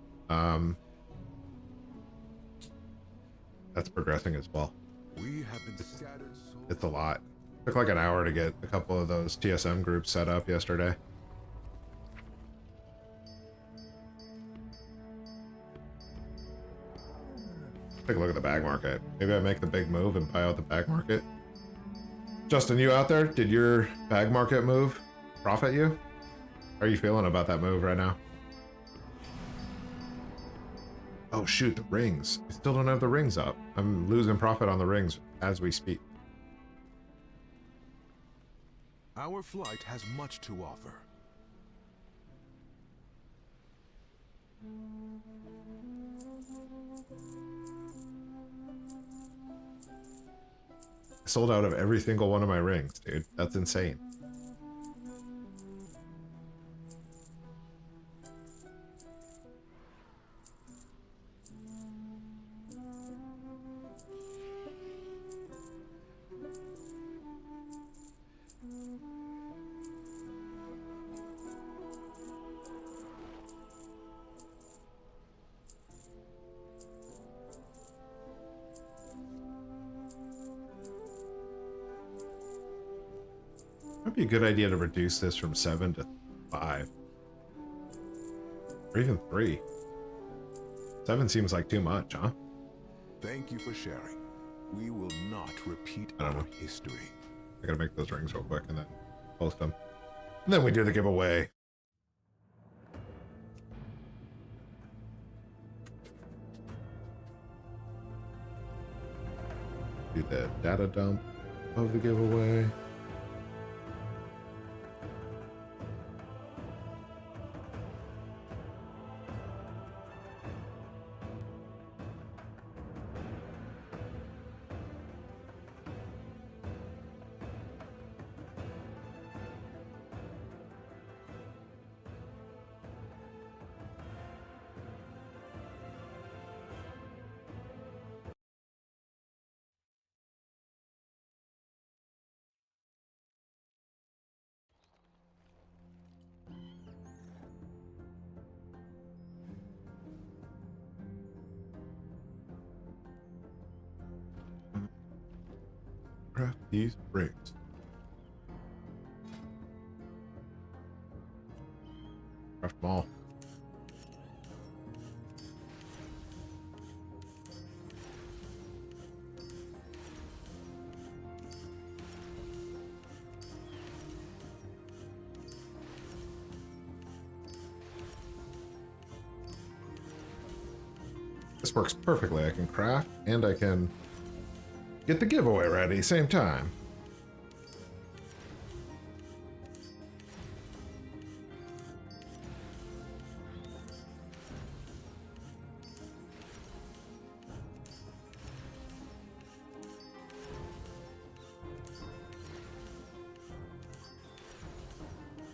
that's progressing as well. We have been scattered so It's a lot. Took like an hour to get a couple of those TSM groups set up yesterday. Take a look at the bag market. Maybe I make the big move and buy out the bag market. Justin, you out there? Did your bag market move profit you? How are you feeling about that move right now? Oh shoot, the rings. I still don't have the rings up. I'm losing profit on the rings as we speak. our flight has much to offer. I sold out of every single one of my rings, dude. That's insane. Might be a good idea to reduce this from 7 to 5. Or even 3. 7 seems like too much, huh? Thank you for sharing. We will not repeat I don't our know. history. I gotta make those rings real quick and then post them. And then we do the giveaway. Do the data dump of the giveaway. craft these rings. Craft them all. This works perfectly. I can craft and I can get the giveaway ready same time.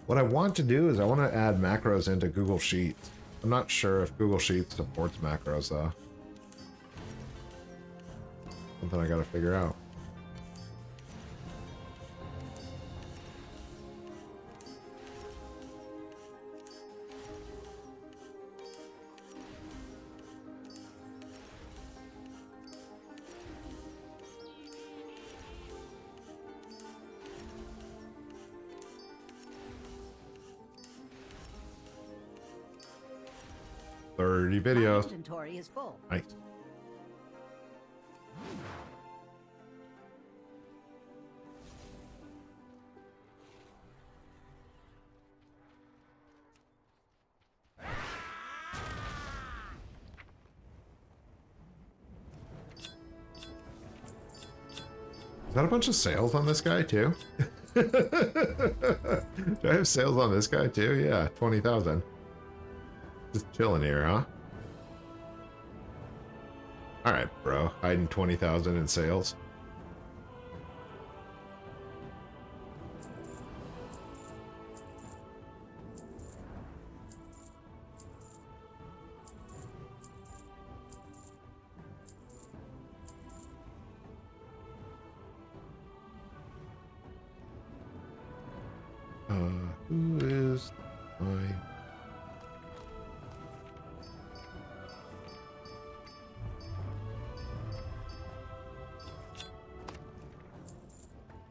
What I want to do is I want to add macros into Google Sheets. I'm not sure if Google Sheets supports macros though. Something I gotta figure out. My Videos. inventory is full. Nice. Is that a bunch of sales on this guy too? Do I have sales on this guy too? Yeah, 20,000. Just chilling here, huh? Alright, bro. Hiding 20,000 in sales. Who is my...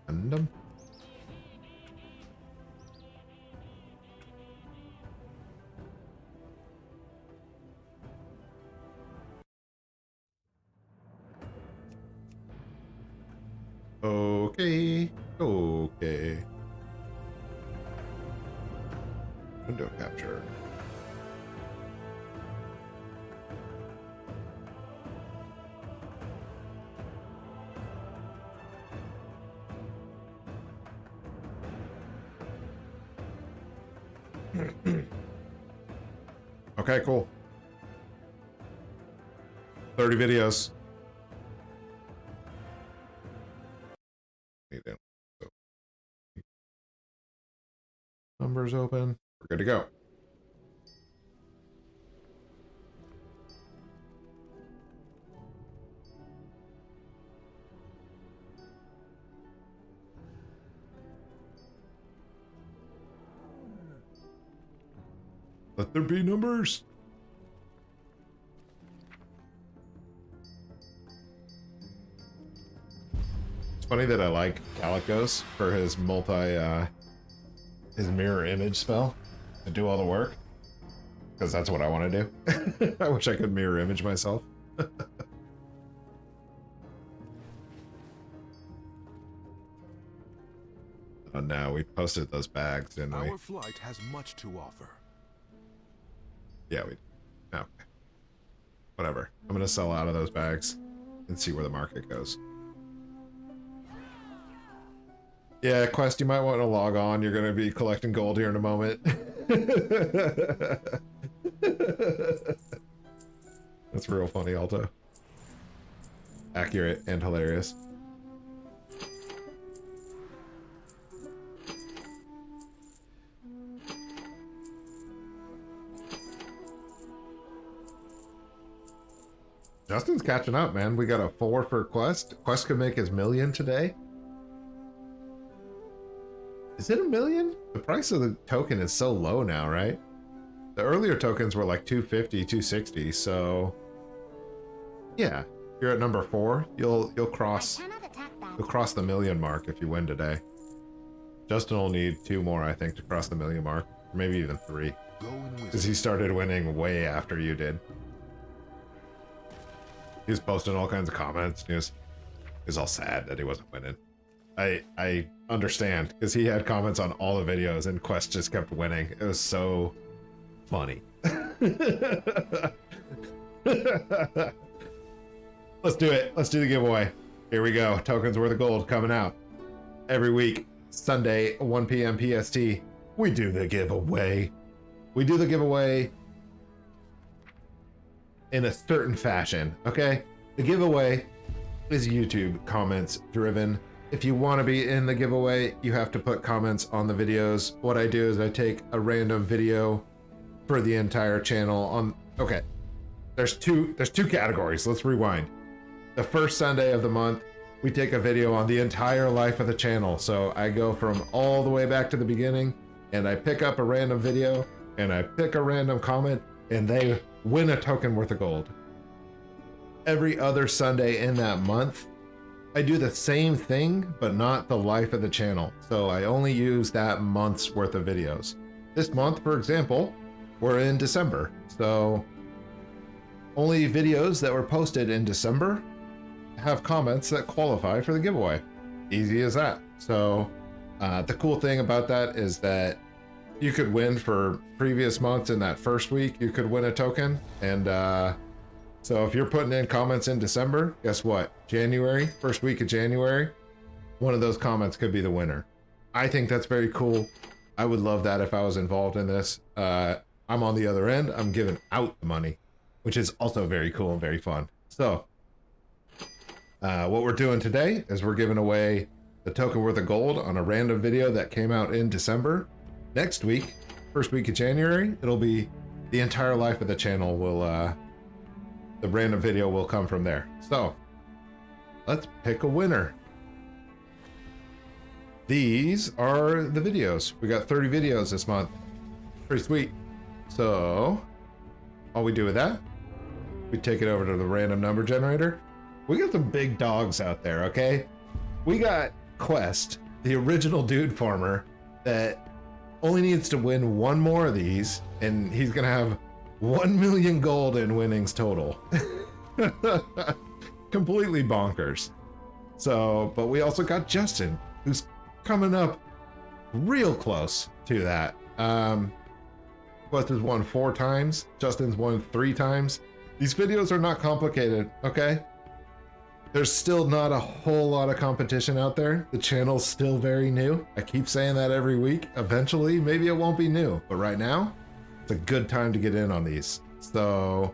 Random? Okay. Okay. Window capture. Okay, cool. 30 videos. Numbers open. We're good to go. Let there be numbers. It's funny that I like Calicos for his his mirror image spell to do all the work, because that's what I want to do. I wish I could mirror image myself. Oh no, we posted those bags, didn't we? Our flight has much to offer. Yeah, we... Okay. Whatever. I'm gonna sell out of those bags and see where the market goes. Yeah, Quest, you might want to log on. You're gonna be collecting gold here in a moment. That's real funny, Alto. Accurate and hilarious. Justin's catching up, man. We got a 4 for Quest. Quest could make his million today. Is it a million? The price of the token is so low now, right? The earlier tokens were like 250, 260, so... Yeah, you're at number 4. You'll cross I cannot attack that You'll cross the 1,000,000 mark if you win today. Justin will need 2 more, I think, to cross the 1,000,000 mark. Or maybe even 3. Because he started winning way after you did. He was posting all kinds of comments. He was all sad that he wasn't winning. I understand, because he had comments on all the videos and Quest just kept winning. It was so funny. Let's do it. Let's do the giveaway. Here we go. Tokens worth of gold coming out. Every week, Sunday, 1 p.m. PST, we do the giveaway. We do the giveaway in a certain fashion, okay? The giveaway is YouTube comments driven. If you want to be in the giveaway, you have to put comments on the videos. What I do is I take a random video for the entire channel on, okay. There's two categories. Let's rewind. The first Sunday of the month, we take a video on the entire life of the channel. So I go from all the way back to the beginning and I pick up a random video and I pick a random comment and they win a token worth of gold. Every other Sunday in that month, I do the same thing, but not the life of the channel. So I only use that month's worth of videos. This month, for example, we're in December. So only videos that were posted in December have comments that qualify for the giveaway. Easy as that. So the cool thing about that is that you could win for previous months in that first week. You could win a token. And so if you're putting in comments in December, guess what? January, first week of January, one of those comments could be the winner. I think that's very cool. I would love that if I was involved in this. I'm on the other end. I'm giving out the money, which is also very cool and very fun. So what we're doing today is we're giving away the token worth of gold on a random video that came out in December. Next week, first week of January, it'll be the entire life of the channel will, the random video will come from there. So let's pick a winner. These are the videos. We got 30 videos this month. Pretty sweet. So all we do with that, we take it over to the random number generator. We got some big dogs out there, okay? We got Quest, the original dude farmer, that only needs to win 1 more of these, and he's gonna have 1,000,000 gold in winnings total. Completely bonkers. So, but we also got Justin, who's coming up real close to that. Quest has won 4 times. Justin's won 3 times. These videos are not complicated, okay? There's still not a whole lot of competition out there. The channel's still very new. I keep saying that every week. Eventually, maybe it won't be new, but right now, it's a good time to get in on these. So,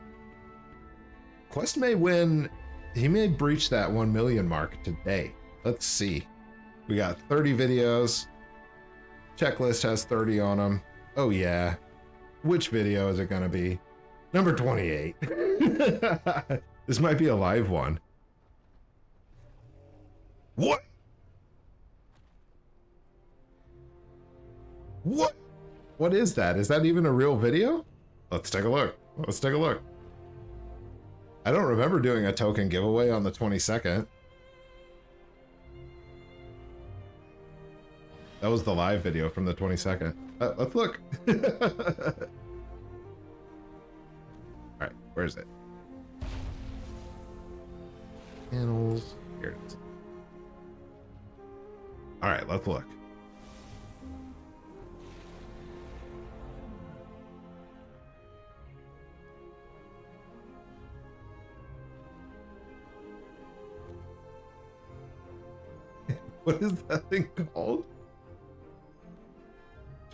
Quest may win. He may breach that 1,000,000 mark today. Let's see. We got 30 videos. Checklist has 30 on them. Oh yeah. Which video is it gonna be? Number 28. This might be a live one. What? What? What is that? Is that even a real video? Let's take a look. Let's take a look. I don't remember doing a token giveaway on the 22nd. That was the live video from the 22nd. Let's look. All right, where is it? Channels. Here it is. All right, let's look. What is that thing called?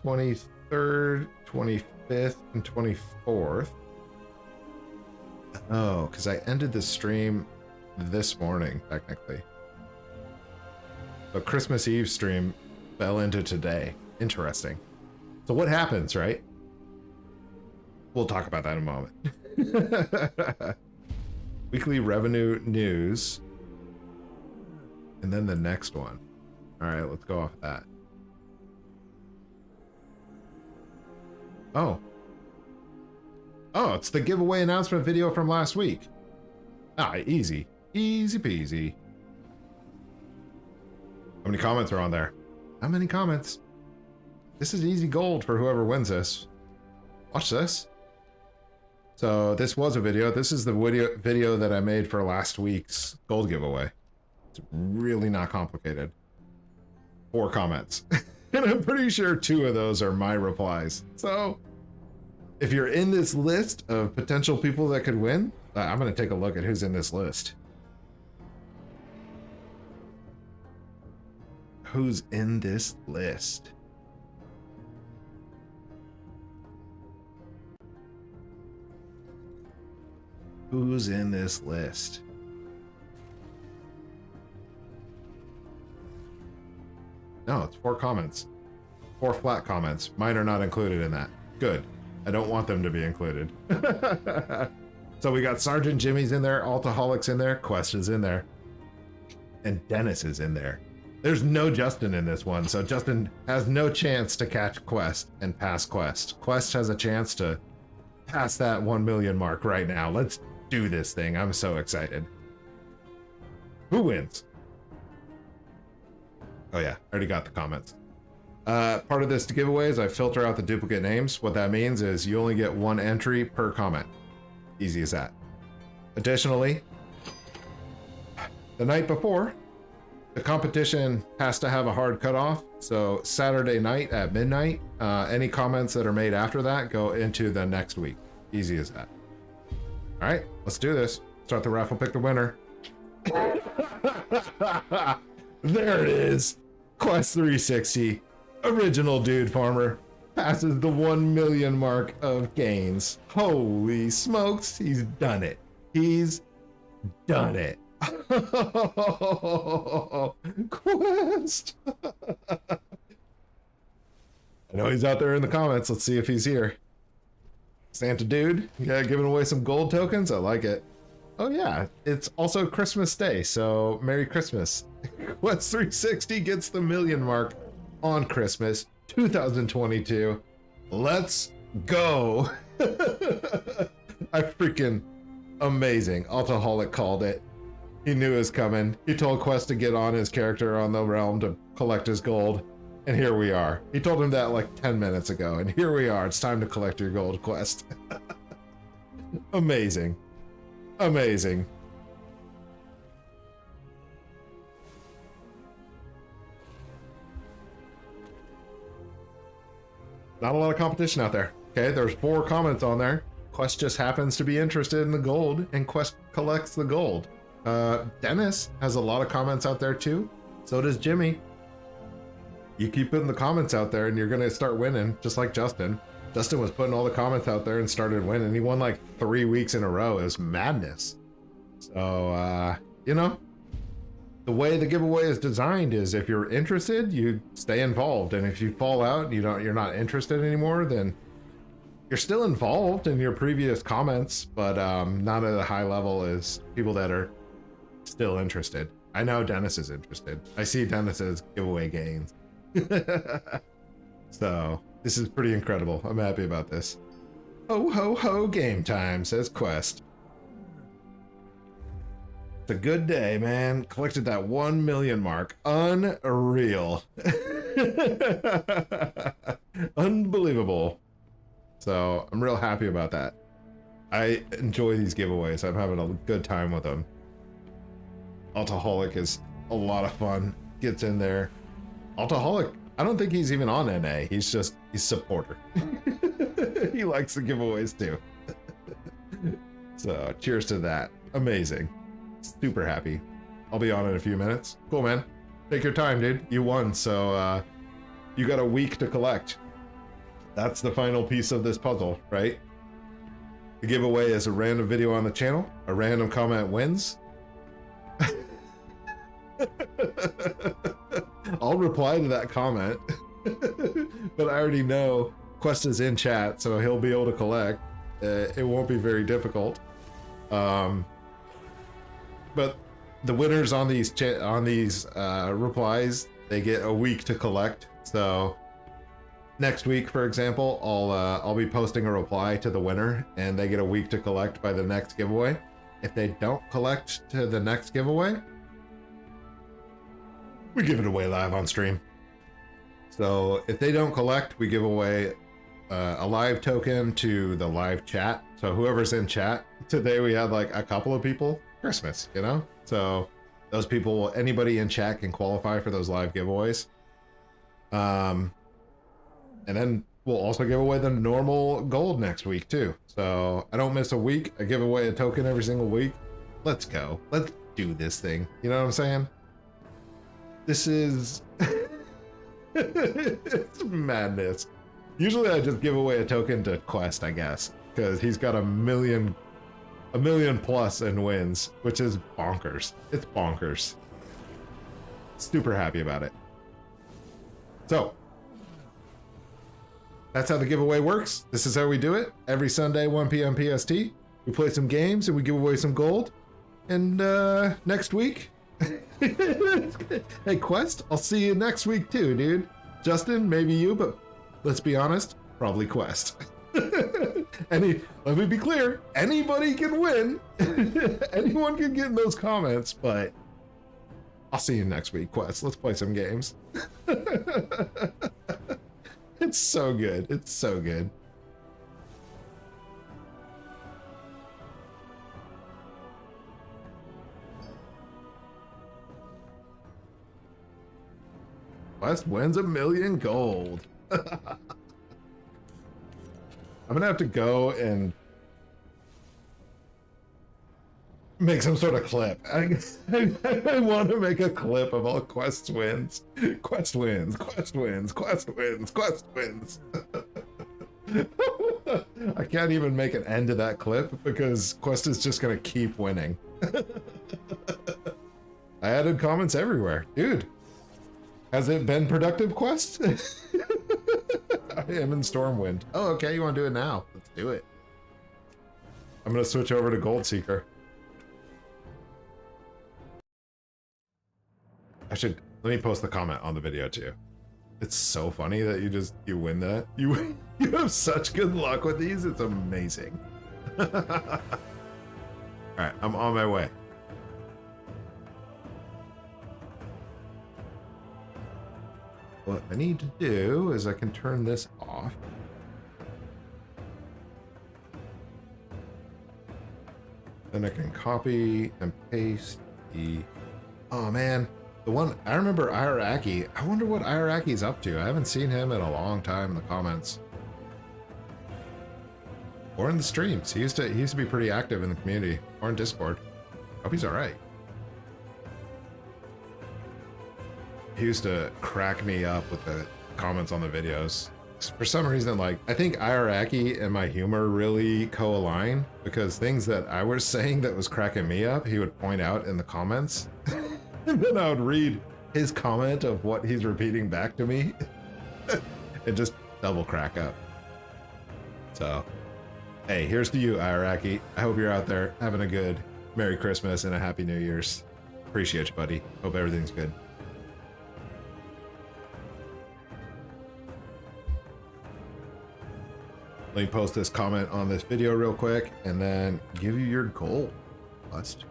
23rd, 25th, and 24th. Oh, because I ended the stream this morning, technically. The Christmas Eve stream fell into today. Interesting. So what happens, right? We'll talk about that in a moment. Weekly revenue news. And then the next one. All right, let's go off that. Oh. Oh, it's the giveaway announcement video from last week. Ah, easy. Easy peasy. How many comments are on there? How many comments? This is easy gold for whoever wins this. Watch this. So this was a video. This is the video that I made for last week's gold giveaway. It's really not complicated. 4 comments. And I'm pretty sure 2 of those are my replies. So if you're in this list of potential people that could win, I'm going to take a look at who's in this list. Who's in this list? Who's in this list? No, it's 4 comments. 4 flat comments. Mine are not included in that. Good. I don't want them to be included. So we got Sergeant Jimmy's in there, Altaholic's in there, Quest is in there, and Dennis is in there. There's no Justin in this one, so Justin has no chance to catch Quest and pass Quest. Quest has a chance to pass that 1 million mark right now. Let's do this thing. I'm so excited. Who wins? Oh yeah, I already got the comments. Part of this giveaway is I filter out the duplicate names. What that means is you only get 1 entry per comment. Easy as that. Additionally, the night before, the competition has to have a hard cutoff. So Saturday night at midnight, any comments that are made after that go into the next week. Easy as that. All right, let's do this. Start the raffle, pick the winner. There it is. Quest 360, original Dude Farmer, passes the 1 million mark of gains. Holy smokes, he's done it. He's done it. Quest. I know he's out there in the comments. Let's see if he's here. Santa Dude, yeah, giving away some gold tokens. I like it. Oh yeah, it's also Christmas Day, so Merry Christmas. Quest 360 gets the 1 million mark on Christmas 2022. Let's go. I freaking amazing. Altaholic called it. He knew it was coming. He told Quest to get on his character on the realm to collect his gold. And here we are. He told him that like 10 minutes ago. And here we are. It's time to collect your gold, Quest. Amazing. Amazing. Not a lot of competition out there. Okay, there's 4 comments on there. Quest just happens to be interested in the gold, and Quest collects the gold. Dennis has a lot of comments out there too. So does Jimmy. You keep putting the comments out there and you're gonna start winning, just like Justin. Justin was putting all the comments out there and started winning. He won like 3 weeks in a row. It was madness. So, you know, the way the giveaway is designed is if you're interested, you stay involved. And if you fall out and you're not interested anymore, then you're still involved in your previous comments, but not at a high level as people that are still interested. I know Dennis is interested. I see Dennis's giveaway gains. So this is pretty incredible. I'm happy about this. Ho ho ho game time, says Quest. It's a good day, man. Collected that 1 million mark. Unreal. Unbelievable. So I'm real happy about that. I enjoy these giveaways. I'm having a good time with them. Altaholic is a lot of fun. Gets in there. Altaholic, I don't think he's even on NA. He's supporter. He likes the giveaways too. So cheers to that. Amazing. Super happy. I'll be on in a few minutes. Cool, man. Take your time, dude. You won, so you got a week to collect. That's the final piece of this puzzle, right? The giveaway is a random video on the channel. A random comment wins. I'll reply to that comment. But I already know Quest is in chat, so he'll be able to collect. It won't be very difficult. But the winners on these replies, they get a week to collect. So next week, for example, I'll be posting a reply to the winner, and they get a week to collect by the next giveaway. If they don't collect to the next giveaway, we give it away live on stream. So if they don't collect, we give away a live token to the live chat. So whoever's in chat today, we had like a couple of people. Christmas, you know. So those people, anybody in chat can qualify for those live giveaways. And then we'll also give away the normal gold next week too. So I don't miss a week. I give away a token every single week. Let's go. Let's do this thing. You know what I'm saying? This is it's madness. Usually I just give away a token to Quest, I guess, because he's got a million plus in wins, which is bonkers. It's bonkers. Super happy about it. So that's how the giveaway works. This is how we do it. Every Sunday, 1 p.m. PST. We play some games and we give away some gold. And next week, hey Quest, I'll see you next week too, dude. Justin, maybe you, but let's be honest, probably Quest. Let me be clear, anybody can win. Anyone can get in those comments, but I'll see you next week, Quest. Let's play some games. It's so good. It's so good. Quest wins 1 million gold. I'm gonna have to go and make some sort of clip. I want to make a clip of all Quest wins. Quest wins, Quest wins, Quest wins, Quest wins. I can't even make an end to that clip because Quest is just gonna keep winning. I added comments everywhere. Dude, has it been productive, Quest? I am in Stormwind. Oh, okay, you want to do it now? Let's do it. I'm gonna switch over to Gold Seeker. Let me post the comment on the video too. It's so funny that you win that. You have such good luck with these. It's amazing. All right, I'm on my way. What I need to do is I can turn this off. Then I can copy and paste the... Oh man, the one, I remember Iraqi. I wonder what Iraqi's up to. I haven't seen him in a long time in the comments. Or in the streams. He used to be pretty active in the community. Or in Discord. Hope he's alright. He used to crack me up with the comments on the videos. For some reason, like, I think Iraqi and my humor really co-align, because things that I was saying that was cracking me up, he would point out in the comments. And then I would read his comment of what he's repeating back to me. And just double crack up. So, hey, here's to you, Iraqi. I hope you're out there having a good Merry Christmas and a Happy New Year's. Appreciate you, buddy. Hope everything's good. Let me post this comment on this video real quick and then give you your goal. Must.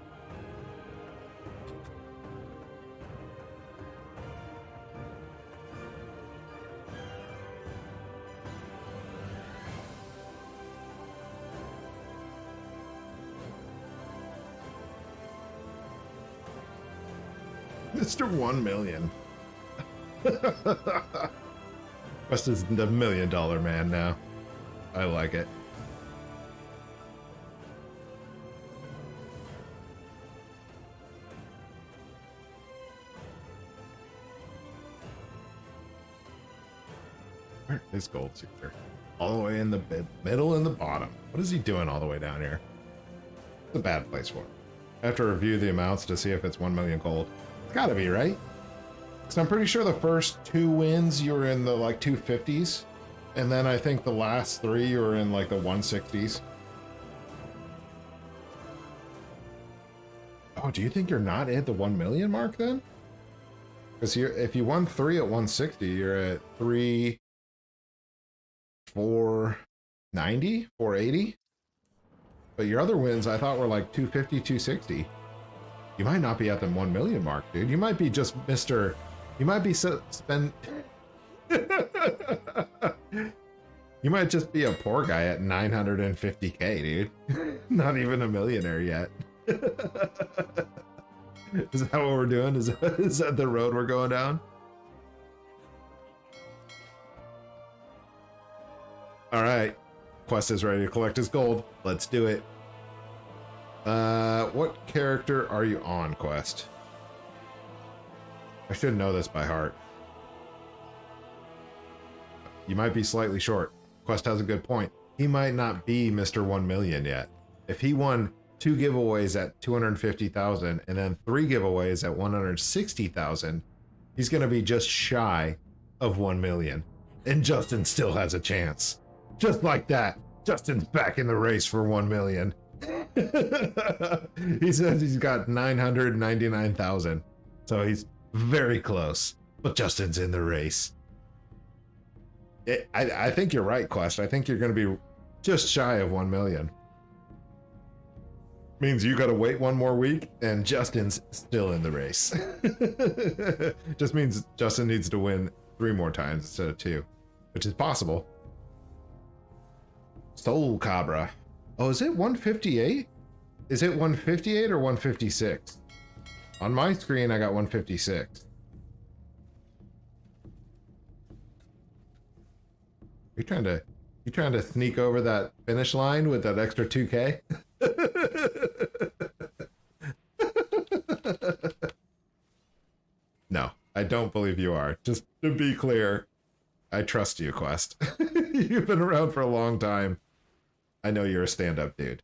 Mr. 1 million. West is the $1 million man now. I like it. Where is Gold Seeker? All the way in the middle and the bottom. What is he doing all the way down here? It's a bad place for him. I have to review the amounts to see if it's 1 million gold. It's gotta be, right? Because I'm pretty sure the first 2 wins you were in the like 250s. And then I think the last 3 are in like the 160s. Oh, do you think you're not at the 1 million mark then? Because if you won 3 at 160, you're at 490, 480. But your other wins I thought were like 250, 260. You might not be at the 1 million mark, dude. You might be just Mr. You might be spend. You might just be a poor guy at 950K, dude. Not even a millionaire yet. Is that what we're doing? Is that the road we're going down? All right. Quest is ready to collect his gold. Let's do it. What character are you on, Quest? I should know this by heart. You might be slightly short. Quest has a good point. He might not be Mr. 1 million yet. If he won 2 giveaways at 250,000 and then 3 giveaways at 160,000, he's going to be just shy of 1 million. And Justin still has a chance. Just like that, Justin's back in the race for 1 million. He says he's got 999,000. So he's very close, but Justin's in the race. I think you're right, Quest. I think you're going to be just shy of 1 million. Means you got to wait 1 more week, and Justin's still in the race. Just means Justin needs to win 3 more times instead of 2, which is possible. Soul Cabra. Oh, is it 158? Is it 158 or 156? On my screen, I got 156. You trying to sneak over that finish line with that extra 2K? No, I don't believe you are. Just to be clear, I trust you, Quest. You've been around for a long time. I know you're a stand-up dude.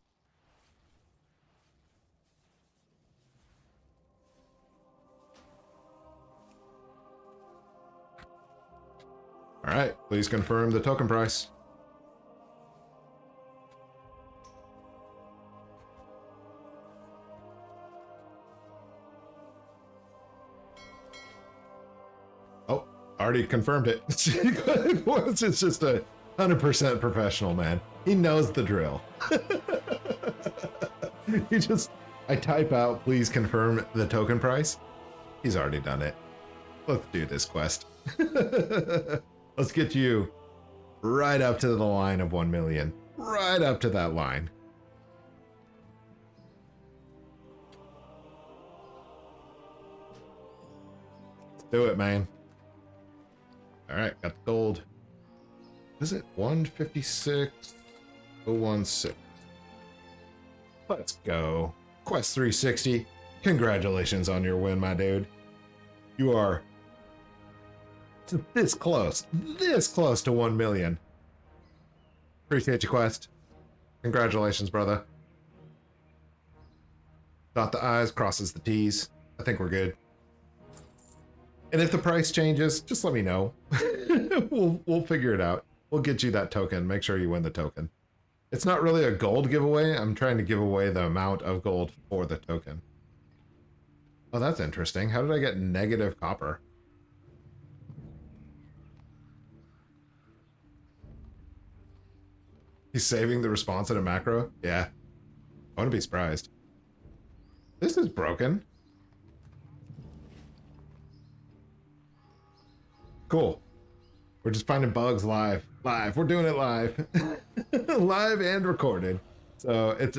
All right, please confirm the token price. Oh, already confirmed it. It's just 100% professional, man. He knows the drill. I type out, please confirm the token price. He's already done it. Let's do this, Quest. Let's get you right up to the line of 1 million. Right up to that line. Let's do it, man. All right, got the gold. Is it 156,016? Let's go. Quest 360. Congratulations on your win, my dude. You are this close to 1 million. Appreciate you, Quest. Congratulations, brother. Dot the I's, crosses the T's. I think we're good. And if the price changes, just let me know. We'll figure it out. We'll get you that token. Make sure you win the token. It's not really a gold giveaway. I'm trying to give away the amount of gold for the token. Oh, that's interesting. How did I get negative copper? He's saving the response in a macro? Yeah. I wouldn't be surprised. This is broken. Cool. We're just finding bugs live. We're doing it live. Live and recorded. So it's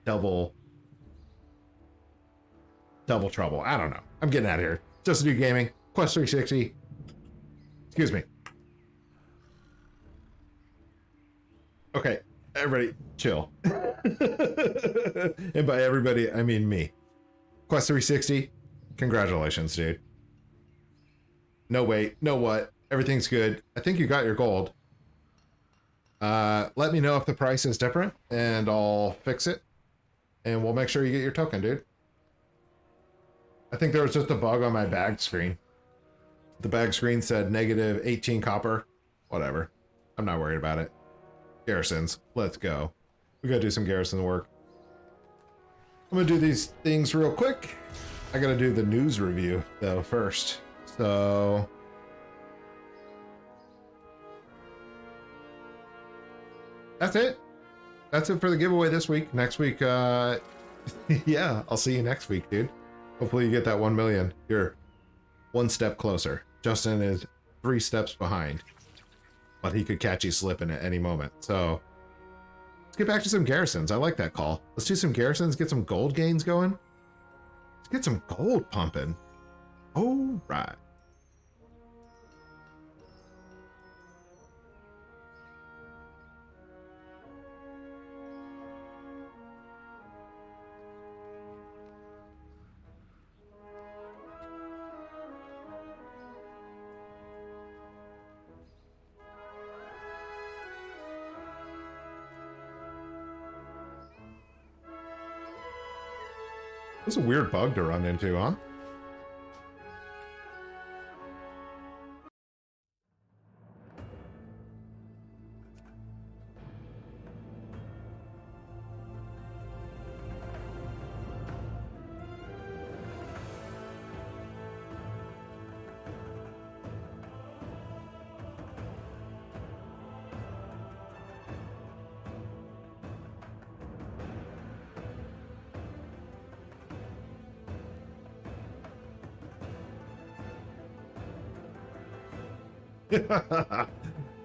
double trouble. I don't know. I'm getting out of here. Just do gaming. Quest 360. Excuse me. Okay, everybody, chill. And by everybody, I mean me. Quest 360. Congratulations, dude. No wait, no what. Everything's good. I think you got your gold. Let me know if the price is different, and I'll fix it. And we'll make sure you get your token, dude. I think there was just a bug on my bag screen. The bag screen said negative 18 copper. Whatever. I'm not worried about it. Garrisons. Let's go. We gotta do some garrison work. I'm gonna do these things real quick. I gotta do the news review, though, first. So... that's it. That's it for the giveaway this week. Next week, yeah, I'll see you next week, dude. Hopefully you get that 1 million. Here, one step closer. Justin is 3 steps behind, but he could catch you slipping at any moment. So let's get back to some garrisons. I like that call. Let's do some garrisons, get some gold gains going. Let's get some gold pumping. All right. That's a weird bug to run into, huh?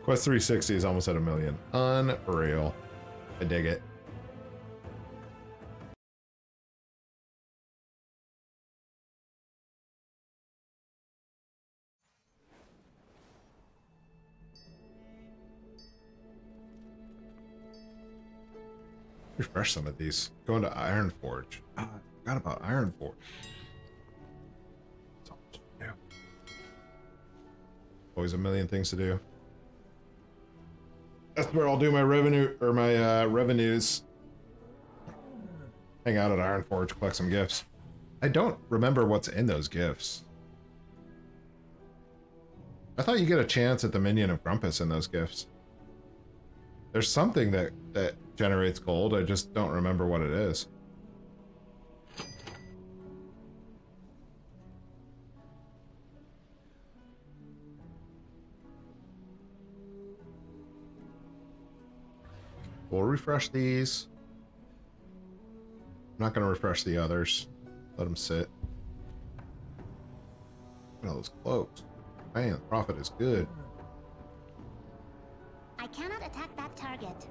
Quest 360 is almost at 1 million. Unreal. I dig it. Refresh some of these. Going to Iron Forge. Ah, I forgot about Iron Forge. That's all to do. Always a million things to do. That's where I'll do my revenue or my revenues. Hang out at Iron Forge, collect some gifts. I don't remember what's in those gifts. I thought you get a chance at the minion of Grumpus in those gifts. There's something that generates gold. I just don't remember what it is. We'll refresh these. I'm not going to refresh the others. Let them sit. Look at all those cloaks. Man, the profit is good. I cannot attack that target.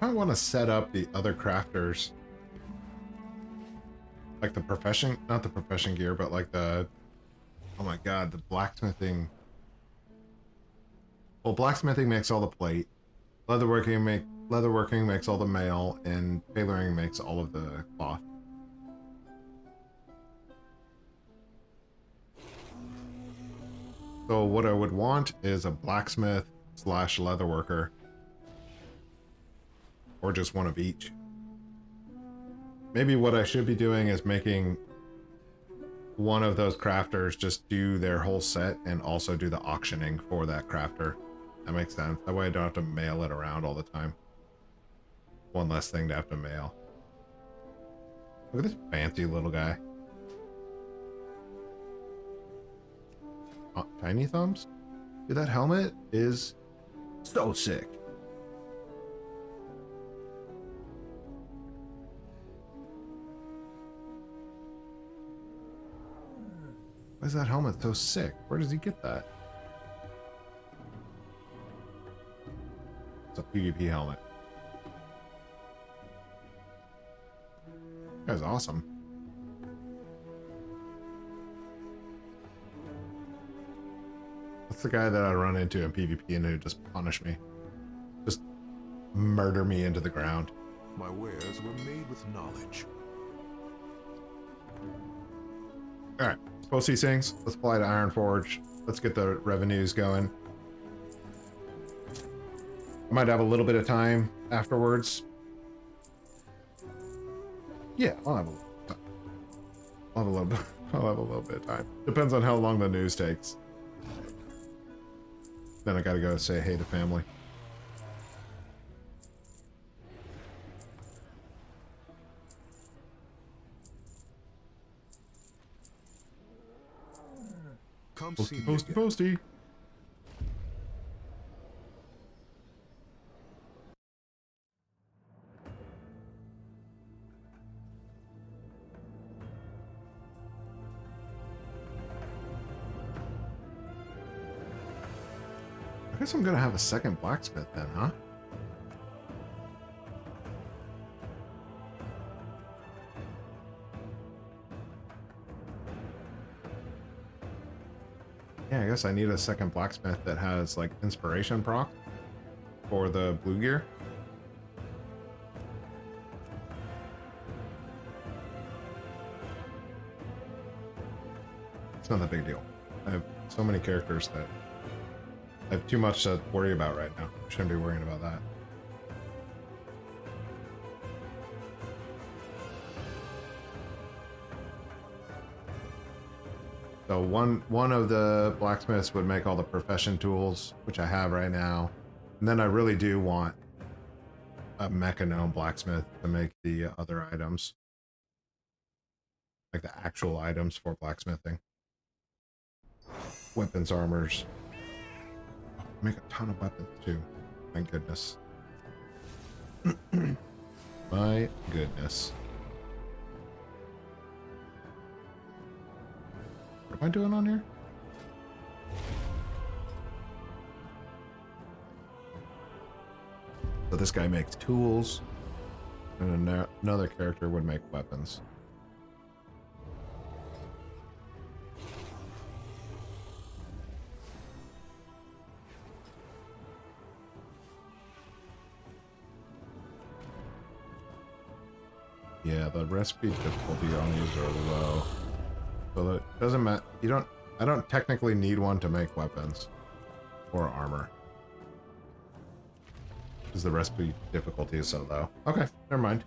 I might want to set up the other crafters. Like the profession, not the profession gear, but like the, oh my god, the blacksmithing. Well, blacksmithing makes all the plate. Leatherworking makes all the mail, and tailoring makes all of the cloth. So what I would want is a blacksmith / leatherworker. Or just one of each. Maybe what I should be doing is making one of those crafters just do their whole set and also do the auctioning for that crafter. That makes sense. That way I don't have to mail it around all the time. One less thing to have to mail. Look at this fancy little guy. Oh, tiny thumbs? Dude, that helmet is so sick. Why is that helmet so sick? Where does he get that? It's a PvP helmet. That guy's awesome. That's the guy that I run into in PvP and who just punish me. Just murder me into the ground. My wares were made with knowledge. Alright, let's post these things. Let's fly to Iron Forge. Let's get the revenues going. I might have a little bit of time afterwards. Yeah, I'll have a little time. I'll have a little bit of time. Depends on how long the news takes. Then I gotta go say hey to family. Won't see me Posty, again. posty. I guess I'm gonna have a second blacksmith then, huh? Yeah, I guess I need a second blacksmith that has like inspiration proc for the blue gear. It's not that big a deal. I have so many characters that I have too much to worry about right now. I shouldn't be worrying about that. So one of the blacksmiths would make all the profession tools, which I have right now. And then I really do want a mechanome blacksmith to make the other items. Like the actual items for blacksmithing. Weapons, armors. Oh, make a ton of weapons too. My goodness. My goodness. What am I doing on here? So this guy makes tools, and another character would make weapons. Yeah, the recipe difficulty on these are low. So it doesn't matter. I don't technically need one to make weapons or armor. Because the recipe difficulty is so low. Okay, never mind.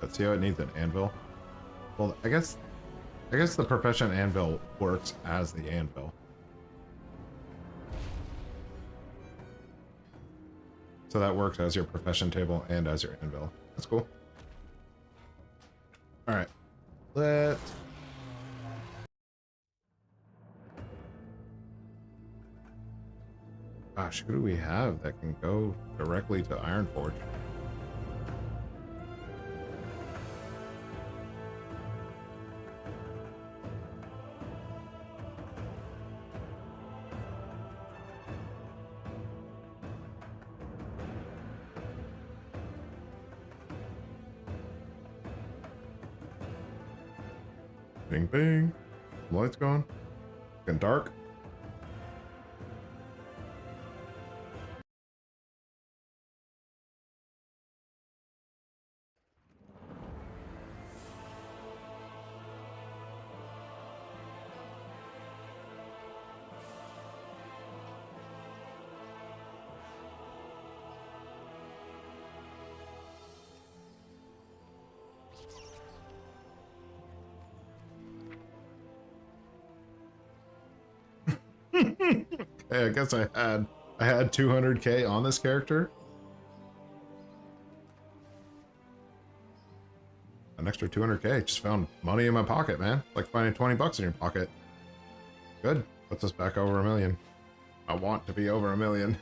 Let's see how it needs an anvil. Well, I guess the profession anvil works as the anvil. So that works as your profession table and as your anvil. That's cool. Alright. Let's... Gosh, who do we have that can go directly to Ironforge? Bing, bing. Lights gone. Getting dark. Okay, I guess I had 200k on this character. An extra 200k. Just found money in my pocket, man. Like finding 20 bucks in your pocket. Good. Puts us back over 1 million. I want to be over 1 million.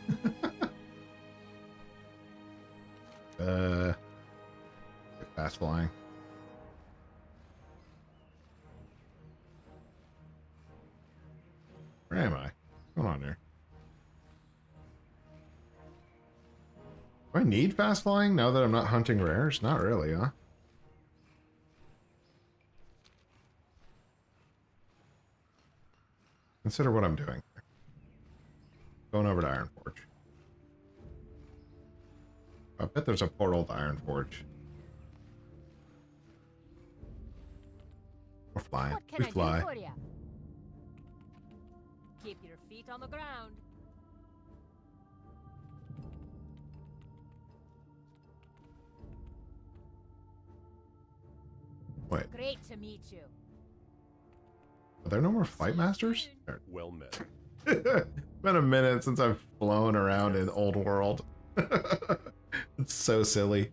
Fast flying. Where am I? What's going on here? Do I need fast flying now that I'm not hunting rares? Not really, huh? Consider what I'm doing here. Going over to Ironforge. I bet there's a portal to Ironforge. We're flying. What can We I fly. do for ya? Keep your feet on the ground. Wait, Great to meet you. are there no more fight masters? Well met. Been a minute since I've flown around in Old World. It's so silly.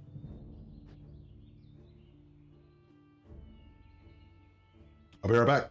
I'll be right back.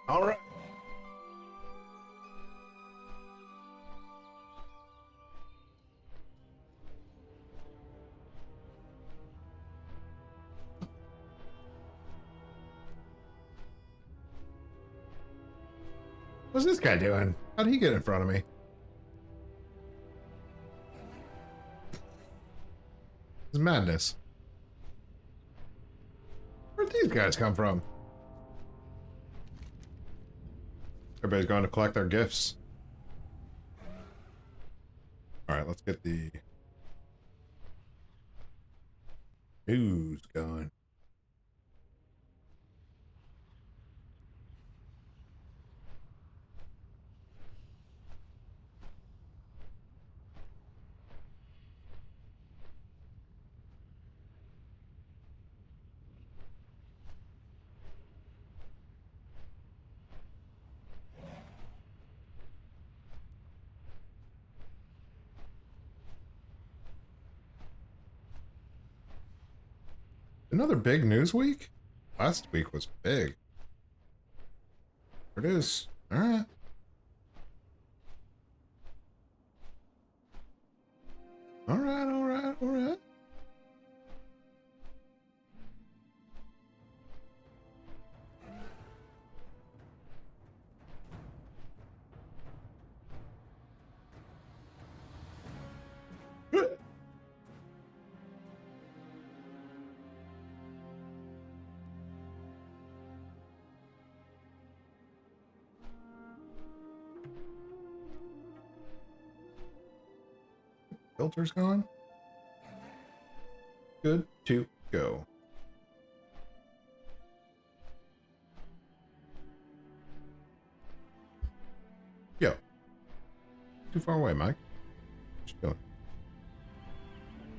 All right. What's this guy doing? How'd he get in front of me? It's madness. Where'd these guys come from? Everybody's going to collect their gifts. Alright, let's get the news going. Another big news week? Last week was big. There it is. All right. All right, all right, all right. Filter's gone. Good to go. Yo. Too far away, Mike. What you doing?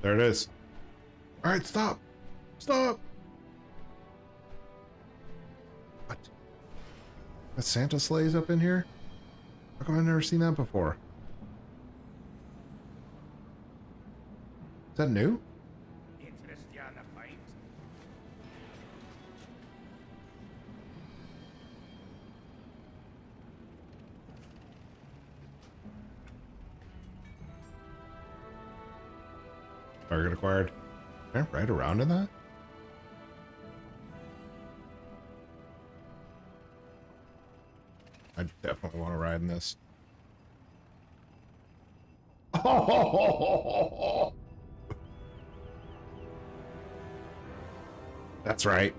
There it is. All right, stop. Stop. What? That Santa sleigh's up in here? How come I've never seen that before? Is that new? Target acquired. Can I ride around in that? I definitely want to ride in this. Oh! That's right.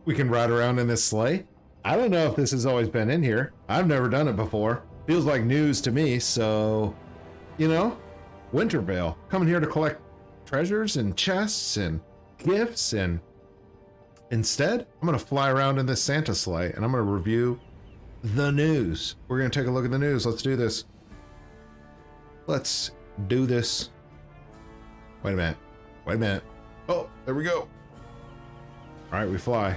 We can ride around in this sleigh. I don't know if this has always been in here. I've never done it before. Feels like news to me, so, you know, Wintervale. Coming here to collect treasures and chests and gifts, and instead, I'm going to fly around in this Santa sleigh, and I'm going to review the news. We're going to take a look at the news. Let's do this. Let's do this. Wait a minute. Wait a minute. Oh, there we go. All right, we fly.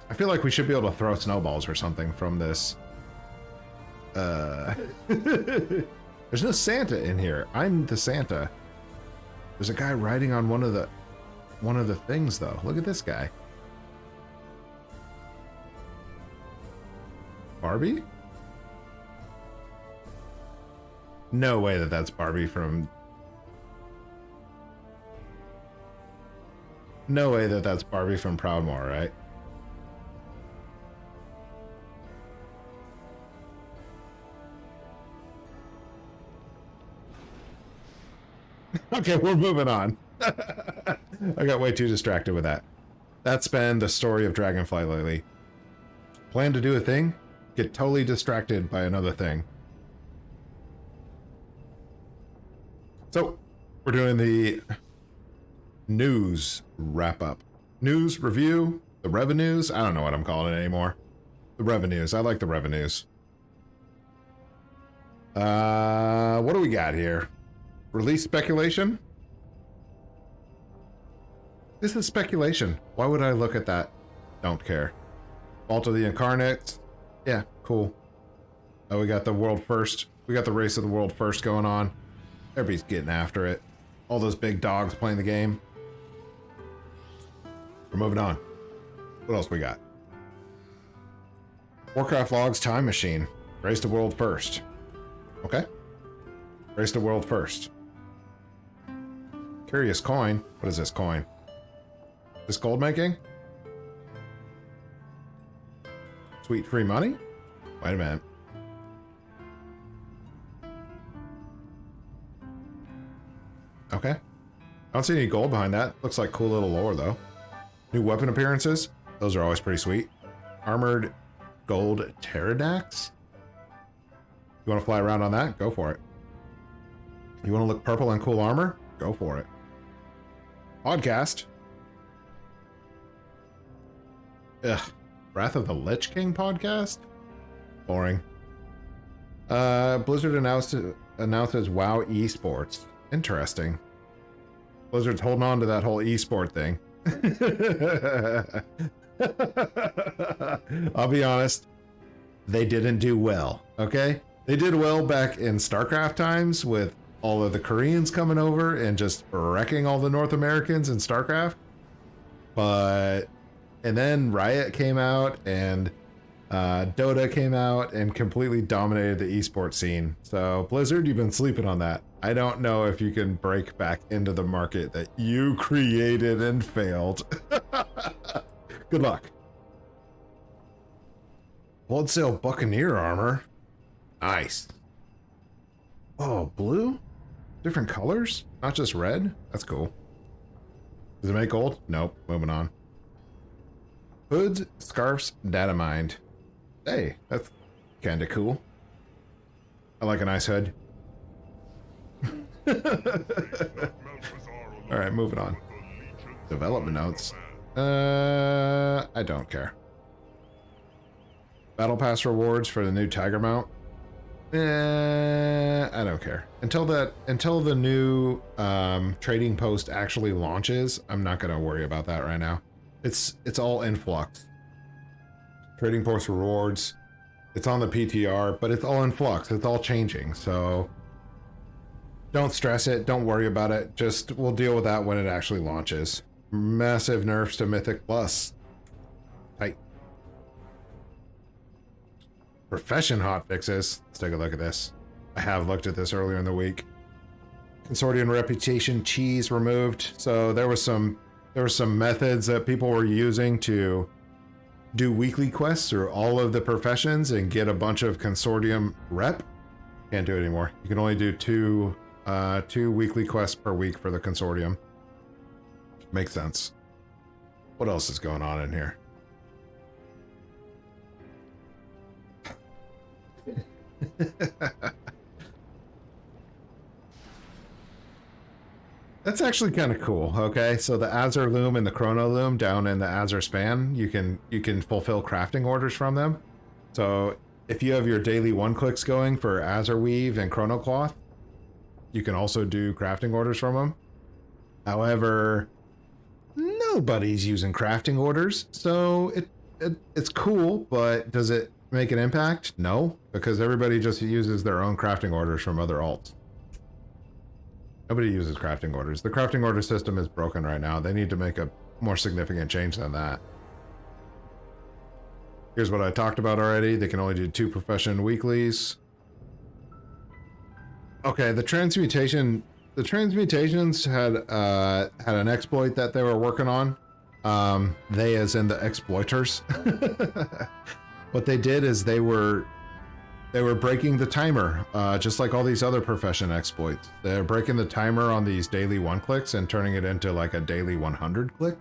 I feel like we should be able to throw snowballs or something from this. There's no Santa in here. I'm the Santa. There's a guy riding on one of the things though. Look at this guy. Barbie? No way that that's Barbie from... No way that that's Barbie from Proudmoore, right? Okay, we're moving on. I got way too distracted with that. That's been the story of Dragonfly lately. Plan to do a thing, get totally distracted by another thing. So, we're doing the news wrap-up. News, review, the revenues? I don't know what I'm calling it anymore. The revenues. I like the revenues. What do we got here? Release speculation? This is speculation. Why would I look at that? Don't care. Vault of the Incarnates. Yeah, cool. Oh, we got the world first. We got the race of the world first going on. Everybody's getting after it. All those big dogs playing the game. We're moving on. What else we got? Warcraft Logs Time Machine. Race the world first. Okay. Race the world first. Curious coin. What is this coin? This gold making? Sweet free money? Wait a minute. Okay. I don't see any gold behind that. Looks like cool little lore though. New weapon appearances. Those are always pretty sweet. Armored gold pterodax. You want to fly around on that? Go for it. You want to look purple and cool armor? Go for it. Podcast. Ugh. Wrath of the Lich King podcast? Boring. Blizzard announces WoW esports. Interesting. Blizzard's holding on to that whole esport thing. I'll be honest. They didn't do well, okay? They did well back in StarCraft times with all of the Koreans coming over and just wrecking all the North Americans in StarCraft. And then Riot came out and Dota came out and completely dominated the esports scene. So Blizzard, you've been sleeping on that. I don't know if you can break back into the market that you created and failed. Good luck. Bloodsail Buccaneer armor. Nice. Oh, blue? Different colors? Not just red? That's cool. Does it make gold? Nope. Moving on. Hoods, scarves, data mined. Hey, that's kind of cool. I like a nice hood. Alright, moving on. Development notes. I don't care. Battle Pass rewards for the new Tiger mount. I don't care. Until the new trading post actually launches, I'm not gonna worry about that right now. It's all in flux. Trading post rewards, it's on the PTR, but it's all in flux. It's all changing, so don't stress it. Don't worry about it. Just we'll deal with that when it actually launches. Massive nerfs to Mythic Plus. Tight. Profession hotfixes. Let's take a look at this. I have looked at this earlier in the week. Consortium reputation cheese removed. So there were some methods that people were using to do weekly quests through all of the professions and get a bunch of consortium rep. Can't do it anymore. You can only do two weekly quests per week for the consortium. Makes sense. What else is going on in here? That's actually kind of cool. Okay, so the Azure Loom and the Chrono Loom down in the Azure Span, you can fulfill crafting orders from them. So if you have your daily one-clicks going for Azure Weave and Chrono Cloth, you can also do crafting orders from them. However, nobody's using crafting orders, so it's cool, but does it make an impact? No, because everybody just uses their own crafting orders from other alts. Nobody uses crafting orders. The crafting order system is broken right now. They need to make a more significant change than that. Here's what I talked about already. They can only do 2 profession weeklies. Okay, the transmutations had an exploit that they were working on. They as in the exploiters. What they did is they were breaking the timer, just like all these other profession exploits. They're breaking the timer on these daily 1 clicks and turning it into like a daily 100 click,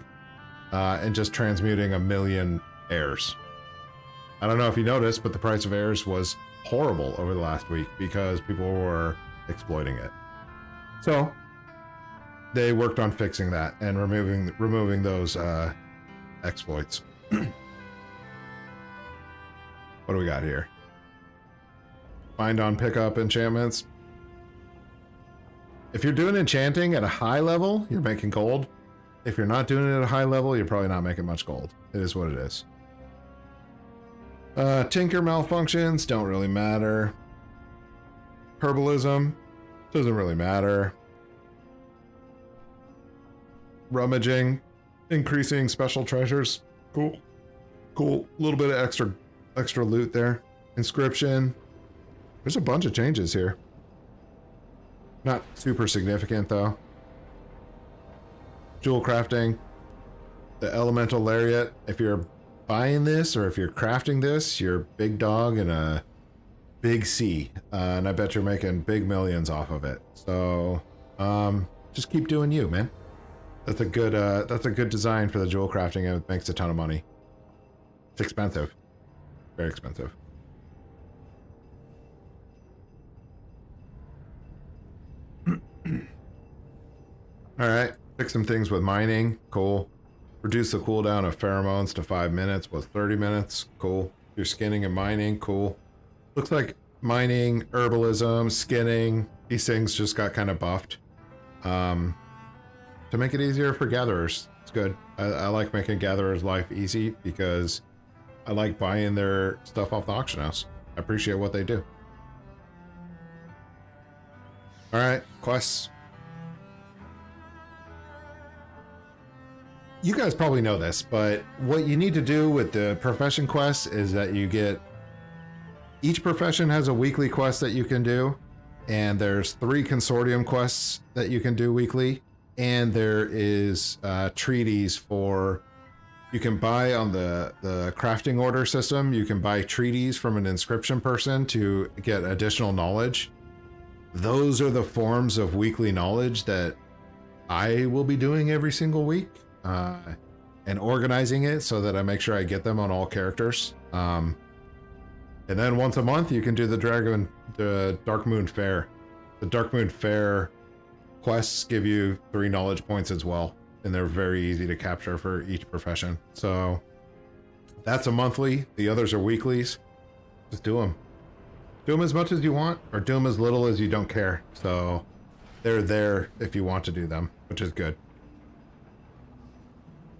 and just transmuting 1 million errors. I don't know if you noticed, but the price of errors was horrible over the last week because people were exploiting it. So they worked on fixing that and removing those exploits. What do we got here? Find on pickup enchantments. If you're doing enchanting at a high level, you're making gold. If you're not doing it at a high level, you're probably not making much gold. It is what it is. Tinker malfunctions don't really matter. Herbalism doesn't really matter. Rummaging, increasing special treasures. Cool. Cool. A little bit of extra loot there. Inscription. There's a bunch of changes here. Not super significant though. Jewel crafting. The elemental lariat. If you're buying this or if you're crafting this, you're big dog in a big C. And I bet you're making big millions off of it. So just keep doing you, man. That's a good design for the jewel crafting, and it makes a ton of money. It's expensive. Very expensive. Alright, fix some things with mining. Cool. Reduce the cooldown of pheromones to 5 minutes with 30 minutes. Cool. You're skinning and mining. Cool. Looks like mining, herbalism, skinning, these things just got kind of buffed. To make it easier for gatherers. It's good. I like making gatherers' life easy because I like buying their stuff off the auction house. I appreciate what they do. Alright, quests. You guys probably know this, but what you need to do with the profession quests is that you get... Each profession has a weekly quest that you can do, and there's 3 consortium quests that you can do weekly, and there is treaties for... You can buy on the crafting order system, you can buy treaties from an inscription person to get additional knowledge. Those are the forms of weekly knowledge that I will be doing every single week. And organizing it so that I make sure I get them on all characters. And then once a month, you can do the Dark Moon Fair. The Dark Moon Fair quests give you 3 knowledge points as well, and they're very easy to capture for each profession. So that's a monthly. The others are weeklies. Just do them. Do them as much as you want, or do them as little as you don't care. So they're there if you want to do them, which is good.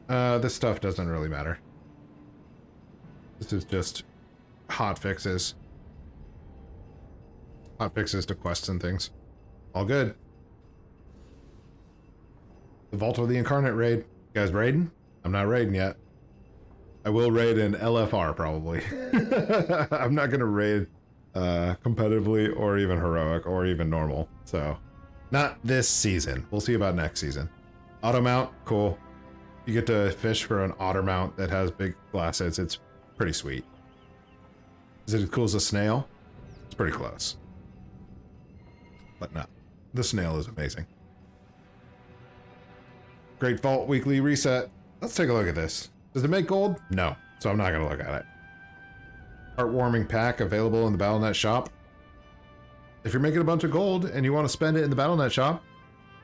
This stuff doesn't really matter. This is just hot fixes. Hot fixes to quests and things. All good. The Vault of the Incarnate raid. You guys raiding? I'm not raiding yet. I will raid in LFR probably. I'm not gonna raid competitively or even heroic or even normal. So, not this season. We'll see about next season. Auto mount, cool. You get to fish for an otter mount that has big glasses. It's pretty sweet. Is it as cool as a snail? It's pretty close. But no, the snail is amazing. Great Vault weekly reset. Let's take a look at this. Does it make gold? No, so I'm not gonna look at it. Heartwarming pack available in the Battle.net shop. If you're making a bunch of gold and you want to spend it in the Battle.net shop,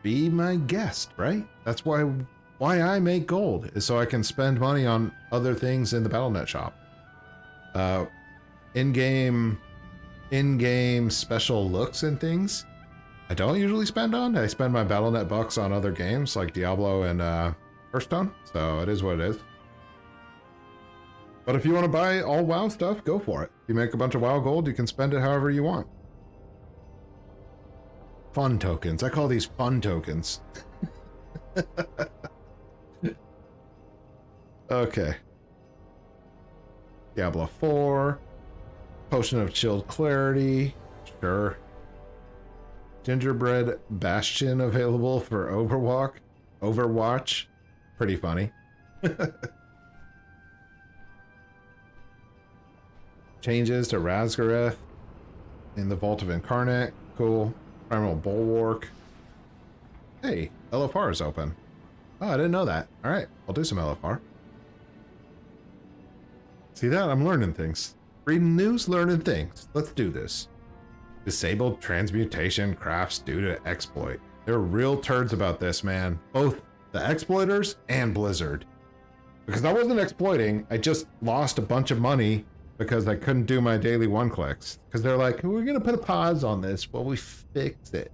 be my guest, right? That's why I make gold, is so I can spend money on other things in the Battle.net shop. In-game special looks and things I don't usually spend on. I spend my Battle.net bucks on other games like Diablo and Hearthstone, so it is what it is. But if you want to buy all WoW stuff, go for it. If you make a bunch of WoW gold, you can spend it however you want. Fun tokens. I call these fun tokens. Okay. Diablo 4. Potion of Chilled Clarity. Sure. Gingerbread Bastion available for Overwatch. Pretty funny. Changes to Razgareth in the Vault of Incarnate. Cool. Primal Bulwark. Hey, LFR is open. Oh, I didn't know that. Alright, I'll do some LFR. See that? I'm learning things. Reading news, learning things. Let's do this. Disabled transmutation crafts due to exploit. They're real turds about this, man. Both the exploiters and Blizzard. Because I wasn't exploiting, I just lost a bunch of money because I couldn't do my daily one clicks. Because they're like, we're gonna put a pause on this while we fix it.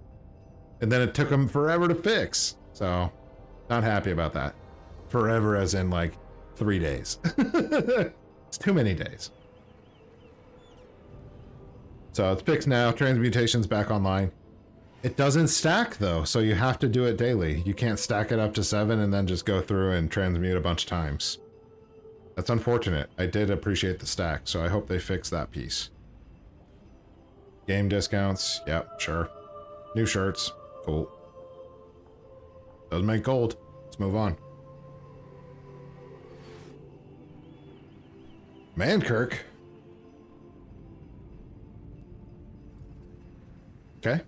And then it took them forever to fix. So, not happy about that. Forever as in like 3 days. It's too many days. So it's fixed now, transmutation's back online. It doesn't stack though, so you have to do it daily. You can't stack it up to 7 and then just go through and transmute a bunch of times. That's unfortunate. I did appreciate the stack, so I hope they fix that piece. Game discounts, yep, sure. New shirts, cool. Doesn't make gold. Let's move on. Mankirk. Okay.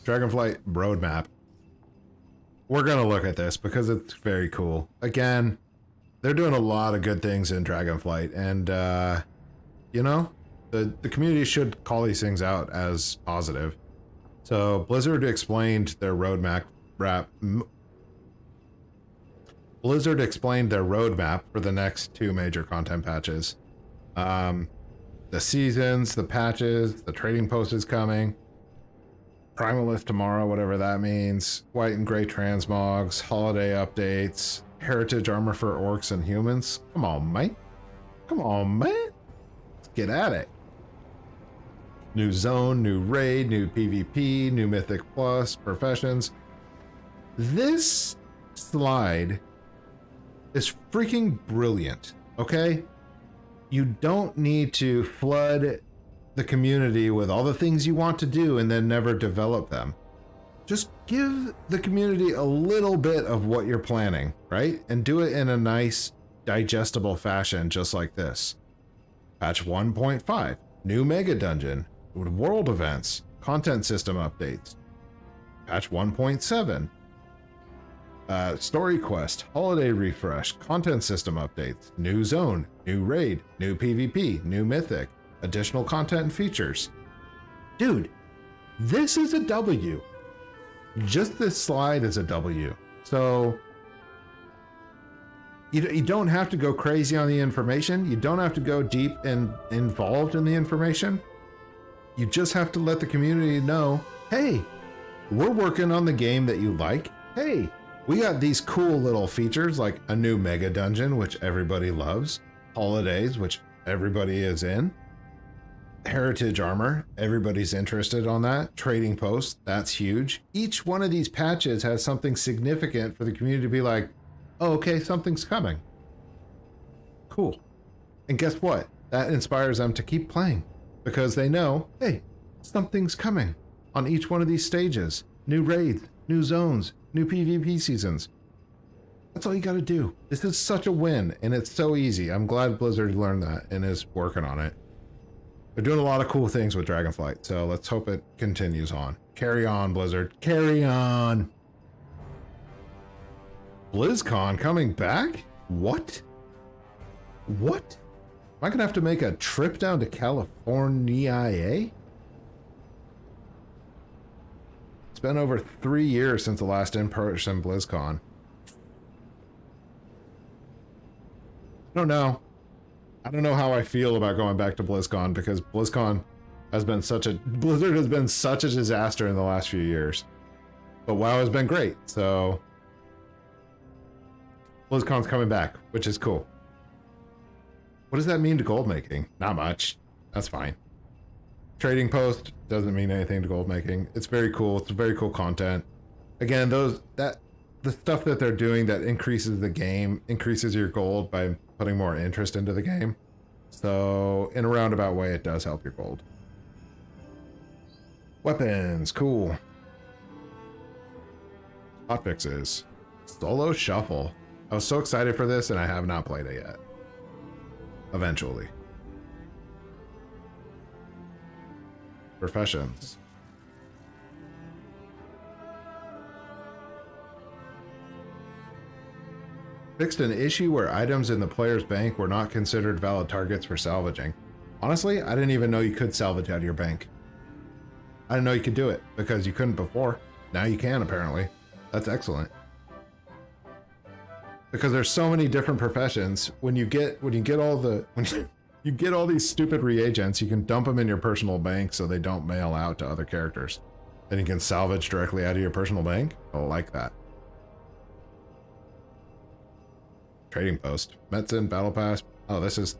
Dragonflight roadmap. We're gonna look at this because it's very cool. Again, they're doing a lot of good things in Dragonflight, and you know, the community should call these things out as positive. So Blizzard explained their roadmap Blizzard explained their roadmap for the next 2 major content patches. The seasons, the patches, the trading post is coming. Primalist tomorrow, whatever that means. White and gray transmogs, holiday updates, heritage armor for orcs and humans. Come on, mate. Come on, man. Let's get at it. New zone, new raid, new PvP, new Mythic Plus, professions. This slide is freaking brilliant, okay? You don't need to flood the community with all the things you want to do and then never develop them. Just give the community a little bit of what you're planning, right? And do it in a nice, digestible fashion, just like this. Patch 1.5, new mega dungeon, world events, content system updates. Patch 1.7, story quest, holiday refresh, content system updates, new zone, new raid, new PvP, new mythic, additional content and features. Dude, this is a W. Just this slide is a W. So you don't have to go crazy on the information. You don't have to go deep and involved in the information. You just have to let the community know, hey, we're working on the game that you like. Hey, we got these cool little features like a new mega dungeon, which everybody loves, holidays, which everybody is in, heritage armor, everybody's interested on that, trading post, that's huge. Each one of these patches has something significant for the community to be like, oh, okay, something's coming. Cool. And guess what? That inspires them to keep playing because they know, hey, something's coming on each one of these stages. New raids, new zones, new PvP seasons. That's all you got to do. This is such a win, and it's so easy. I'm glad Blizzard learned that and is working on it. They're doing a lot of cool things with Dragonflight, so let's hope it continues on. Carry on, Blizzard. Carry on. BlizzCon coming back? What? What? Am I going to have to make a trip down to California? It's been over 3 years since the last in-person BlizzCon. I don't know. I don't know how I feel about going back to BlizzCon because Blizzard has been such a disaster in the last few years. But WoW has been great, so BlizzCon's coming back, which is cool. What does that mean to gold making? Not much. That's fine. Trading post doesn't mean anything to gold making. It's very cool. It's very cool content. Again, the stuff that they're doing that increases the game, increases your gold by putting more interest into the game. So in a roundabout way, it does help your gold. Weapons, cool. Hotfixes. Solo Shuffle. I was so excited for this and I have not played it yet. Eventually. Professions. Fixed an issue where items in the player's bank were not considered valid targets for salvaging. Honestly, I didn't even know you could salvage out of your bank. I didn't know you could do it because you couldn't before. Now you can, apparently. That's excellent. Because there's so many different professions. When you get all these stupid reagents, you can dump them in your personal bank so they don't mail out to other characters. Then you can salvage directly out of your personal bank. I like that. Trading post. Medicine, battle pass. Oh, this is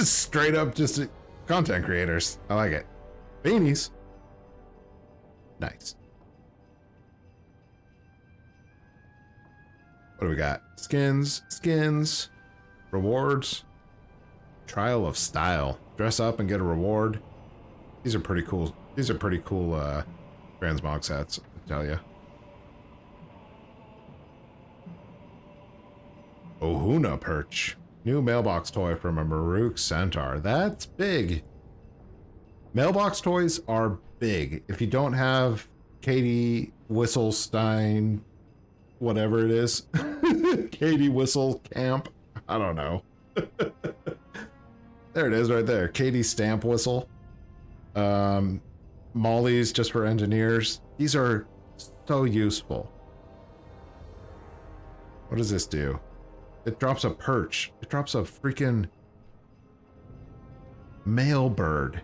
straight up just content creators. I like it. Beanies. Nice. What do we got? Skins, rewards, trial of style. Dress up and get a reward. These are pretty cool. These are pretty cool transmog sets, I tell you. Ohuna perch. New mailbox toy from a Maruk centaur. That's big. Mailbox toys are big. If you don't have Katie Whistlestein, whatever it is, Katie Whistle Camp, I don't know. There it is right there. Katie Stamp Whistle. Molly's just for engineers. These are so useful. What does this do? It drops a perch. It drops a freaking mail bird.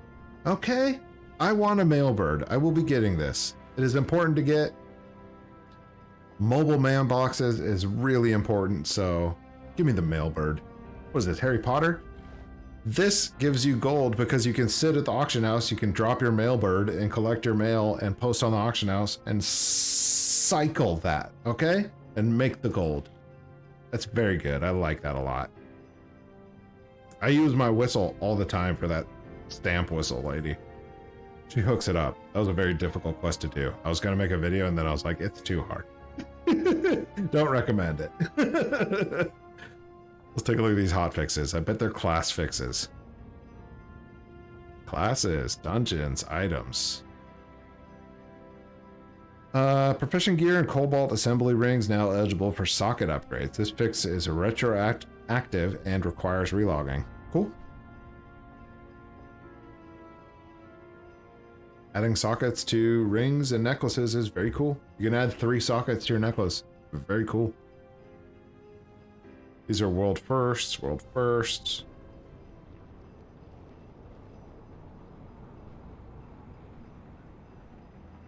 Okay, I want a mail bird. I will be getting this. It is important to get. Mobile mailboxes is really important, so give me the mail bird. What is this, Harry Potter? This gives you gold because you can sit at the auction house, you can drop your mail bird and collect your mail and post on the auction house and cycle that, okay? And make the gold. That's very good. I like that a lot. I use my whistle all the time for that stamp whistle lady. She hooks it up. That was a very difficult quest to do. I was going to make a video and then I was like, it's too hard. Don't recommend it. Let's take a look at these hot fixes. I bet they're class fixes. Classes, dungeons, items. Proficient gear and cobalt assembly rings now eligible for socket upgrades. This fix is retroactive and requires relogging. Cool. Adding sockets to rings and necklaces is very cool. You can add 3 sockets to your necklace. Very cool. These are world firsts, world firsts.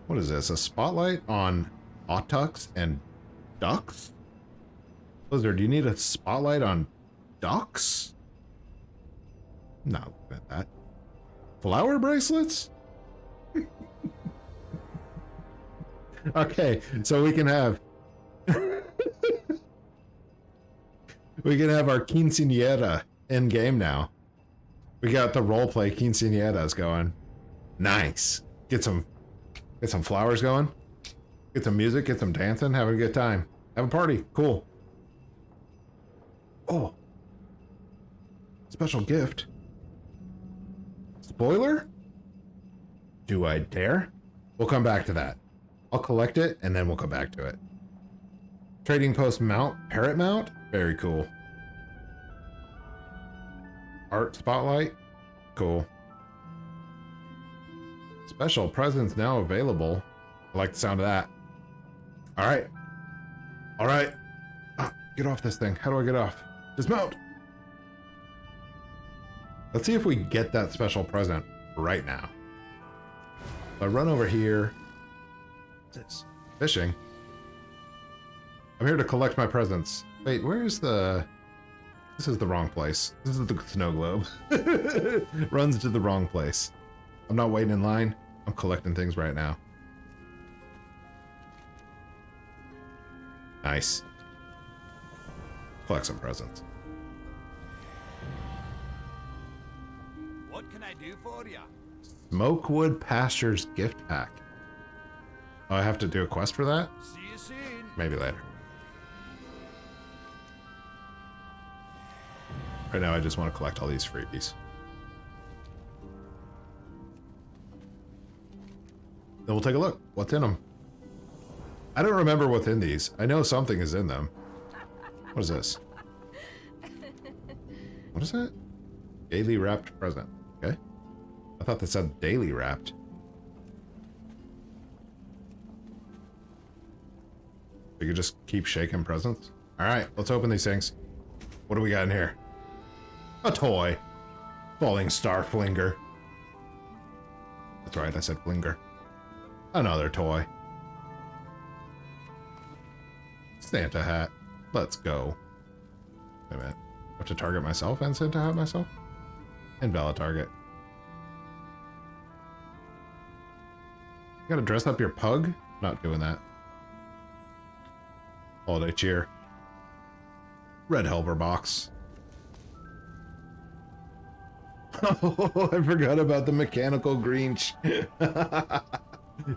What is this? A spotlight on Autox and ducks? Blizzard, do you need a spotlight on ducks? No, bet that. Flower bracelets? Okay, so we can have we can have our quinceañera in game now. We got the roleplay quinceañeras going. Nice. Get some flowers going. Get some music, get some dancing, have a good time. Have a party. Cool. Oh. Special gift. Spoiler? Do I dare? We'll come back to that. I'll collect it and then we'll come back to it. Trading post mount, parrot mount? Very cool. Art spotlight? Cool. Special presents now available. I like the sound of that. Alright. Alright. Ah, get off this thing. How do I get off? Dismount! Let's see if we get that special present right now. If I run over here. What's this? Fishing. I'm here to collect my presents. Wait, where's the... This is the wrong place. This is the snow globe. Runs to the wrong place. I'm not waiting in line. I'm collecting things right now. Nice. Collect some presents. What can I do for you? Smokewood Pastures gift pack. Oh, I have to do a quest for that? See you soon. Maybe later. Right now, I just want to collect all these freebies. Then we'll take a look. What's in them? I don't remember what's in these. I know something is in them. What is this? What is that? Daily wrapped present. Okay. I thought that said daily wrapped. We could just keep shaking presents. All right, let's open these things. What do we got in here? A toy. Falling star flinger. That's right, I said flinger. Another toy. Santa hat. Let's go. Wait a minute. I have to target myself and Santa hat myself? Invalid target. You gotta dress up your pug? Not doing that. Holiday cheer. Red helper box. Oh, I forgot about the mechanical Grinch.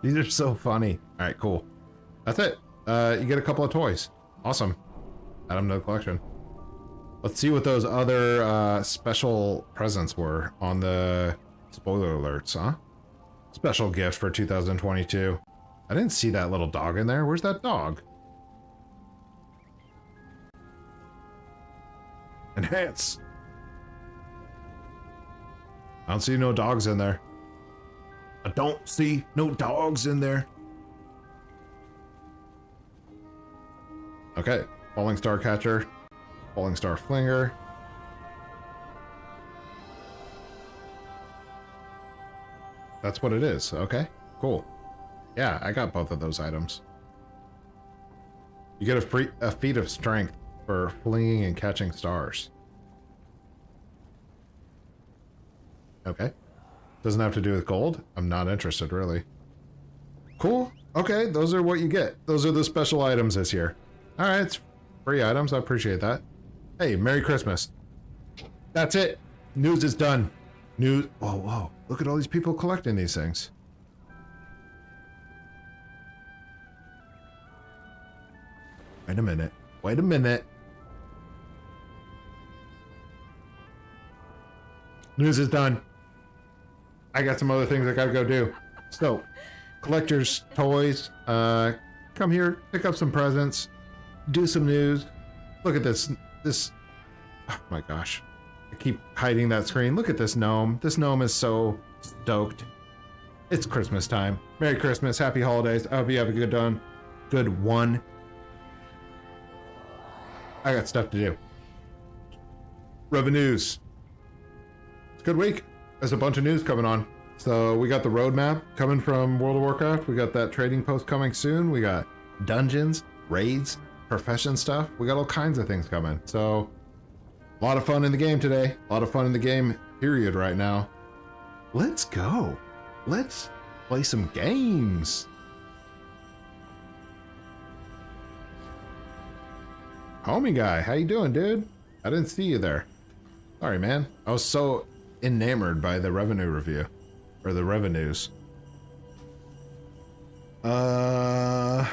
These are so funny. All right, cool. That's it. You get a couple of toys. Awesome. Add them to the collection. Let's see what those other special presents were on the spoiler alerts, huh? Special gift for 2022. I didn't see that little dog in there. Where's that dog? Enhance. I don't see no dogs in there. I don't see no dogs in there. Okay, falling star catcher, falling star flinger. That's what it is. Okay, cool. Yeah, I got both of those items. You get a feat of strength for flinging and catching stars. Okay. Doesn't have to do with gold. I'm not interested, really. Cool. Okay, those are what you get. Those are the special items this year. All right, it's free items. I appreciate that. Hey, Merry Christmas. That's it. News is done. News. Whoa, whoa. Look at all these people collecting these things. Wait a minute. Wait a minute. News is done. I got some other things I gotta go do. So, collectors, toys, come here, pick up some presents, do some news. Look at this, oh my gosh. I keep hiding that screen. Look at this gnome. This gnome is so stoked. It's Christmas time. Merry Christmas, happy holidays. I hope you have a good one. I got stuff to do. Revenues. It's a good week. There's a bunch of news coming on. So we got the roadmap coming from World of Warcraft. We got that trading post coming soon. We got dungeons, raids, profession stuff. We got all kinds of things coming. So a lot of fun in the game today. A lot of fun in the game, period, right now. Let's go. Let's play some games. Homie guy, how you doing, dude? I didn't see you there. Sorry, man. I was so enamored by the revenue review. Or the revenues. I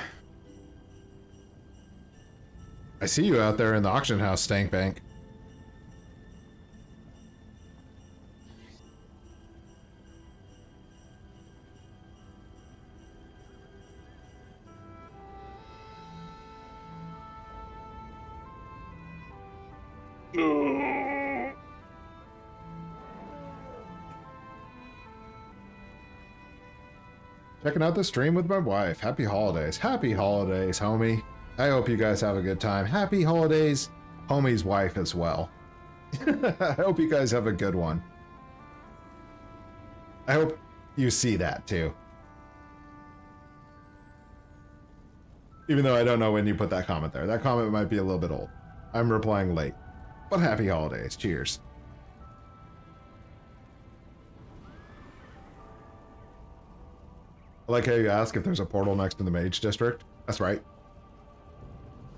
see you out there in the auction house, Stank Bank. Checking out the stream with my wife. Happy holidays. Happy holidays, homie. I hope you guys have a good time. Happy holidays, homie's wife as well. I hope you guys have a good one. I hope you see that too. Even though I don't know when you put that comment there. That comment might be a little bit old. I'm replying late. But happy holidays. Cheers. I like how you ask if there's a portal next to the Mage District. That's right.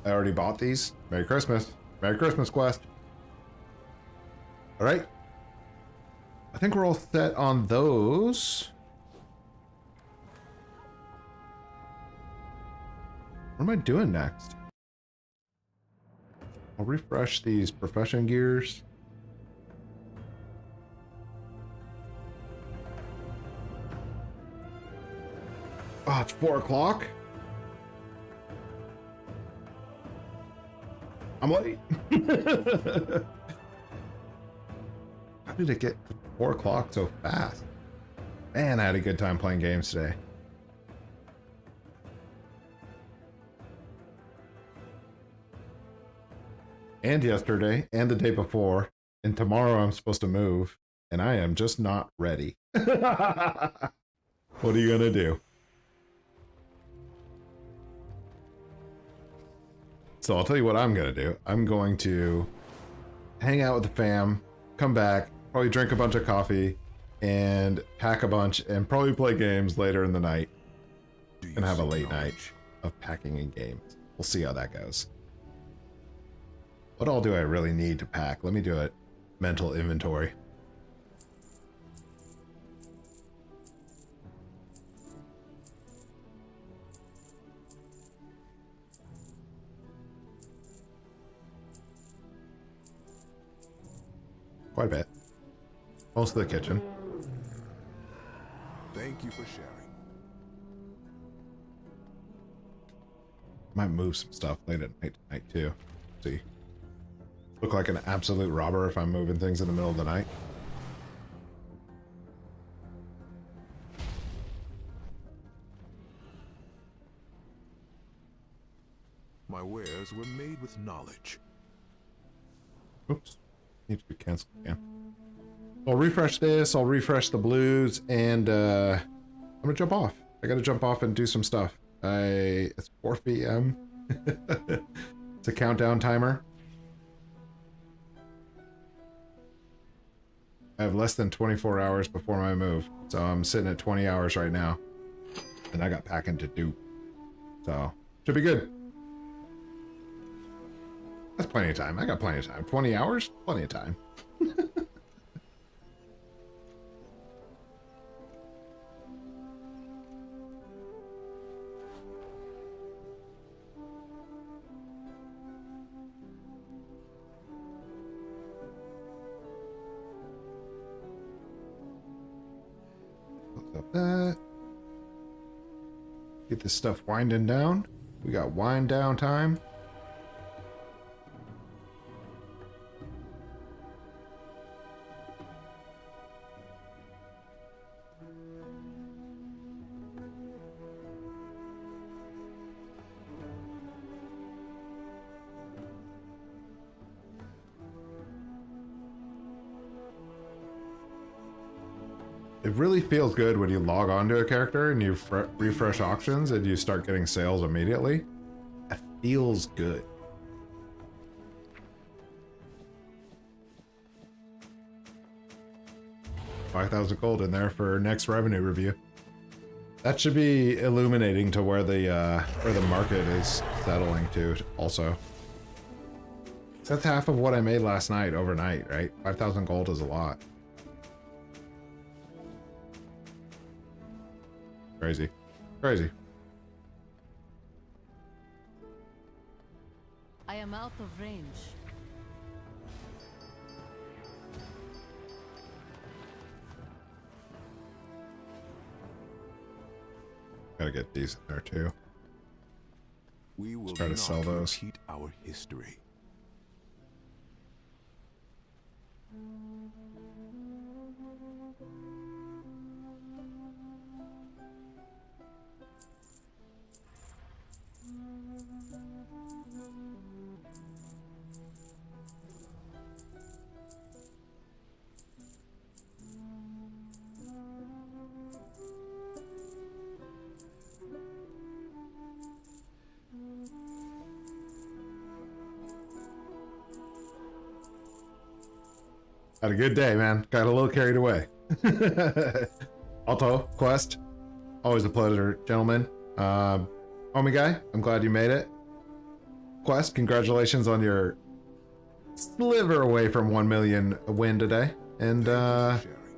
I already bought these. Merry Christmas. Merry Christmas, Quest. All right. I think we're all set on those. What am I doing next? I'll refresh these profession gears. Oh, it's 4 o'clock. I'm late. How did it get to 4 o'clock so fast? Man, I had a good time playing games today. And yesterday, and the day before, and tomorrow I'm supposed to move, and I am just not ready. What are you gonna do? So I'll tell you what I'm gonna do. I'm going to hang out with the fam, come back, probably drink a bunch of coffee, and pack a bunch, and probably play games later in the night. And have a late night of packing and games. We'll see how that goes. What all do I really need to pack? Let me do a mental inventory. Quite a bit. Most of the kitchen. Thank you for sharing. Might move some stuff late at night tonight too. See. Look like an absolute robber if I'm moving things in the middle of the night. My wares were made with knowledge. Oops. Need to be canceled again. I'll refresh this, I'll refresh the blues, and I'm gonna jump off. I gotta jump off and do some stuff. It's 4 p.m. It's a countdown timer. I have less than 24 hours before my move, so I'm sitting at 20 hours right now. And I got packing to do. So, should be good. That's plenty of time. I got plenty of time. 20 hours? Plenty of time. That. Get this stuff winding down. We got wind down time. It really feels good when you log on to a character and you refresh auctions and you start getting sales immediately. It feels good. $5,000 gold in there for next revenue review. That should be illuminating to where the market is settling to also. That's half of what I made last night overnight, right? 5,000 gold is a lot. Crazy. Crazy. I am out of range. Gotta get these in there too. We will Try to not sell those. repeat our history. Had a good day, man. Got a little carried away. Alto, Quest, always a pleasure, gentlemen. Homie guy, I'm glad you made it. Quest, congratulations on your sliver away from 1 million win today. And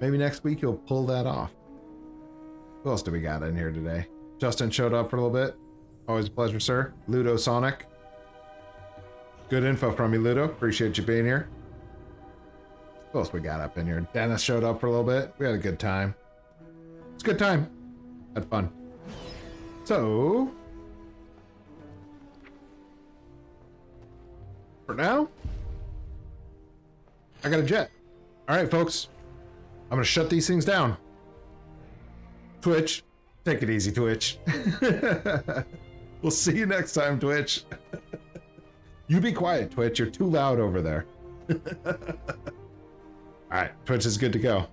maybe next week you'll pull that off. Who else do we got in here today? Justin showed up for a little bit. Always a pleasure, sir. Ludo Sonic. Good info from you, Ludo. Appreciate you being here. What else we got up in here? Dennis showed up for a little bit. We had a good time. It's a good time. Had fun. So, for now, I got a jet. All right, folks. I'm going to shut these things down. Twitch, take it easy, Twitch. We'll see you next time, Twitch. You be quiet, Twitch. You're too loud over there. All right, Twitch is good to go.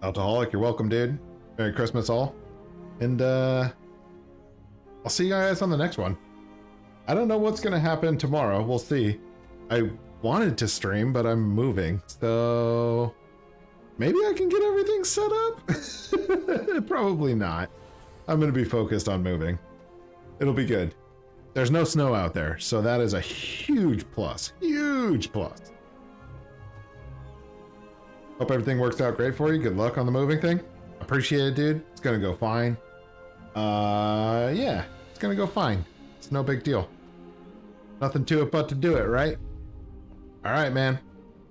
Alcoholic, you're welcome, dude. Merry Christmas, all. And I'll see you guys on the next one. I don't know what's going to happen tomorrow. We'll see. I wanted to stream, but I'm moving. So maybe I can get everything set up? Probably not. I'm going to be focused on moving. It'll be good. There's no snow out there, so that is a huge plus. Huge plus. Hope everything works out great for you. Good luck on the moving thing. Appreciate it, dude. It's going to go fine. Yeah, it's going to go fine. It's no big deal. Nothing to it but to do it, right? All right, man.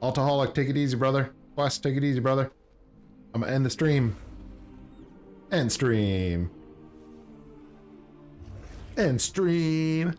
Alcoholic, take it easy, brother. Quest, take it easy, brother. I'm going to end the stream. End stream. End stream.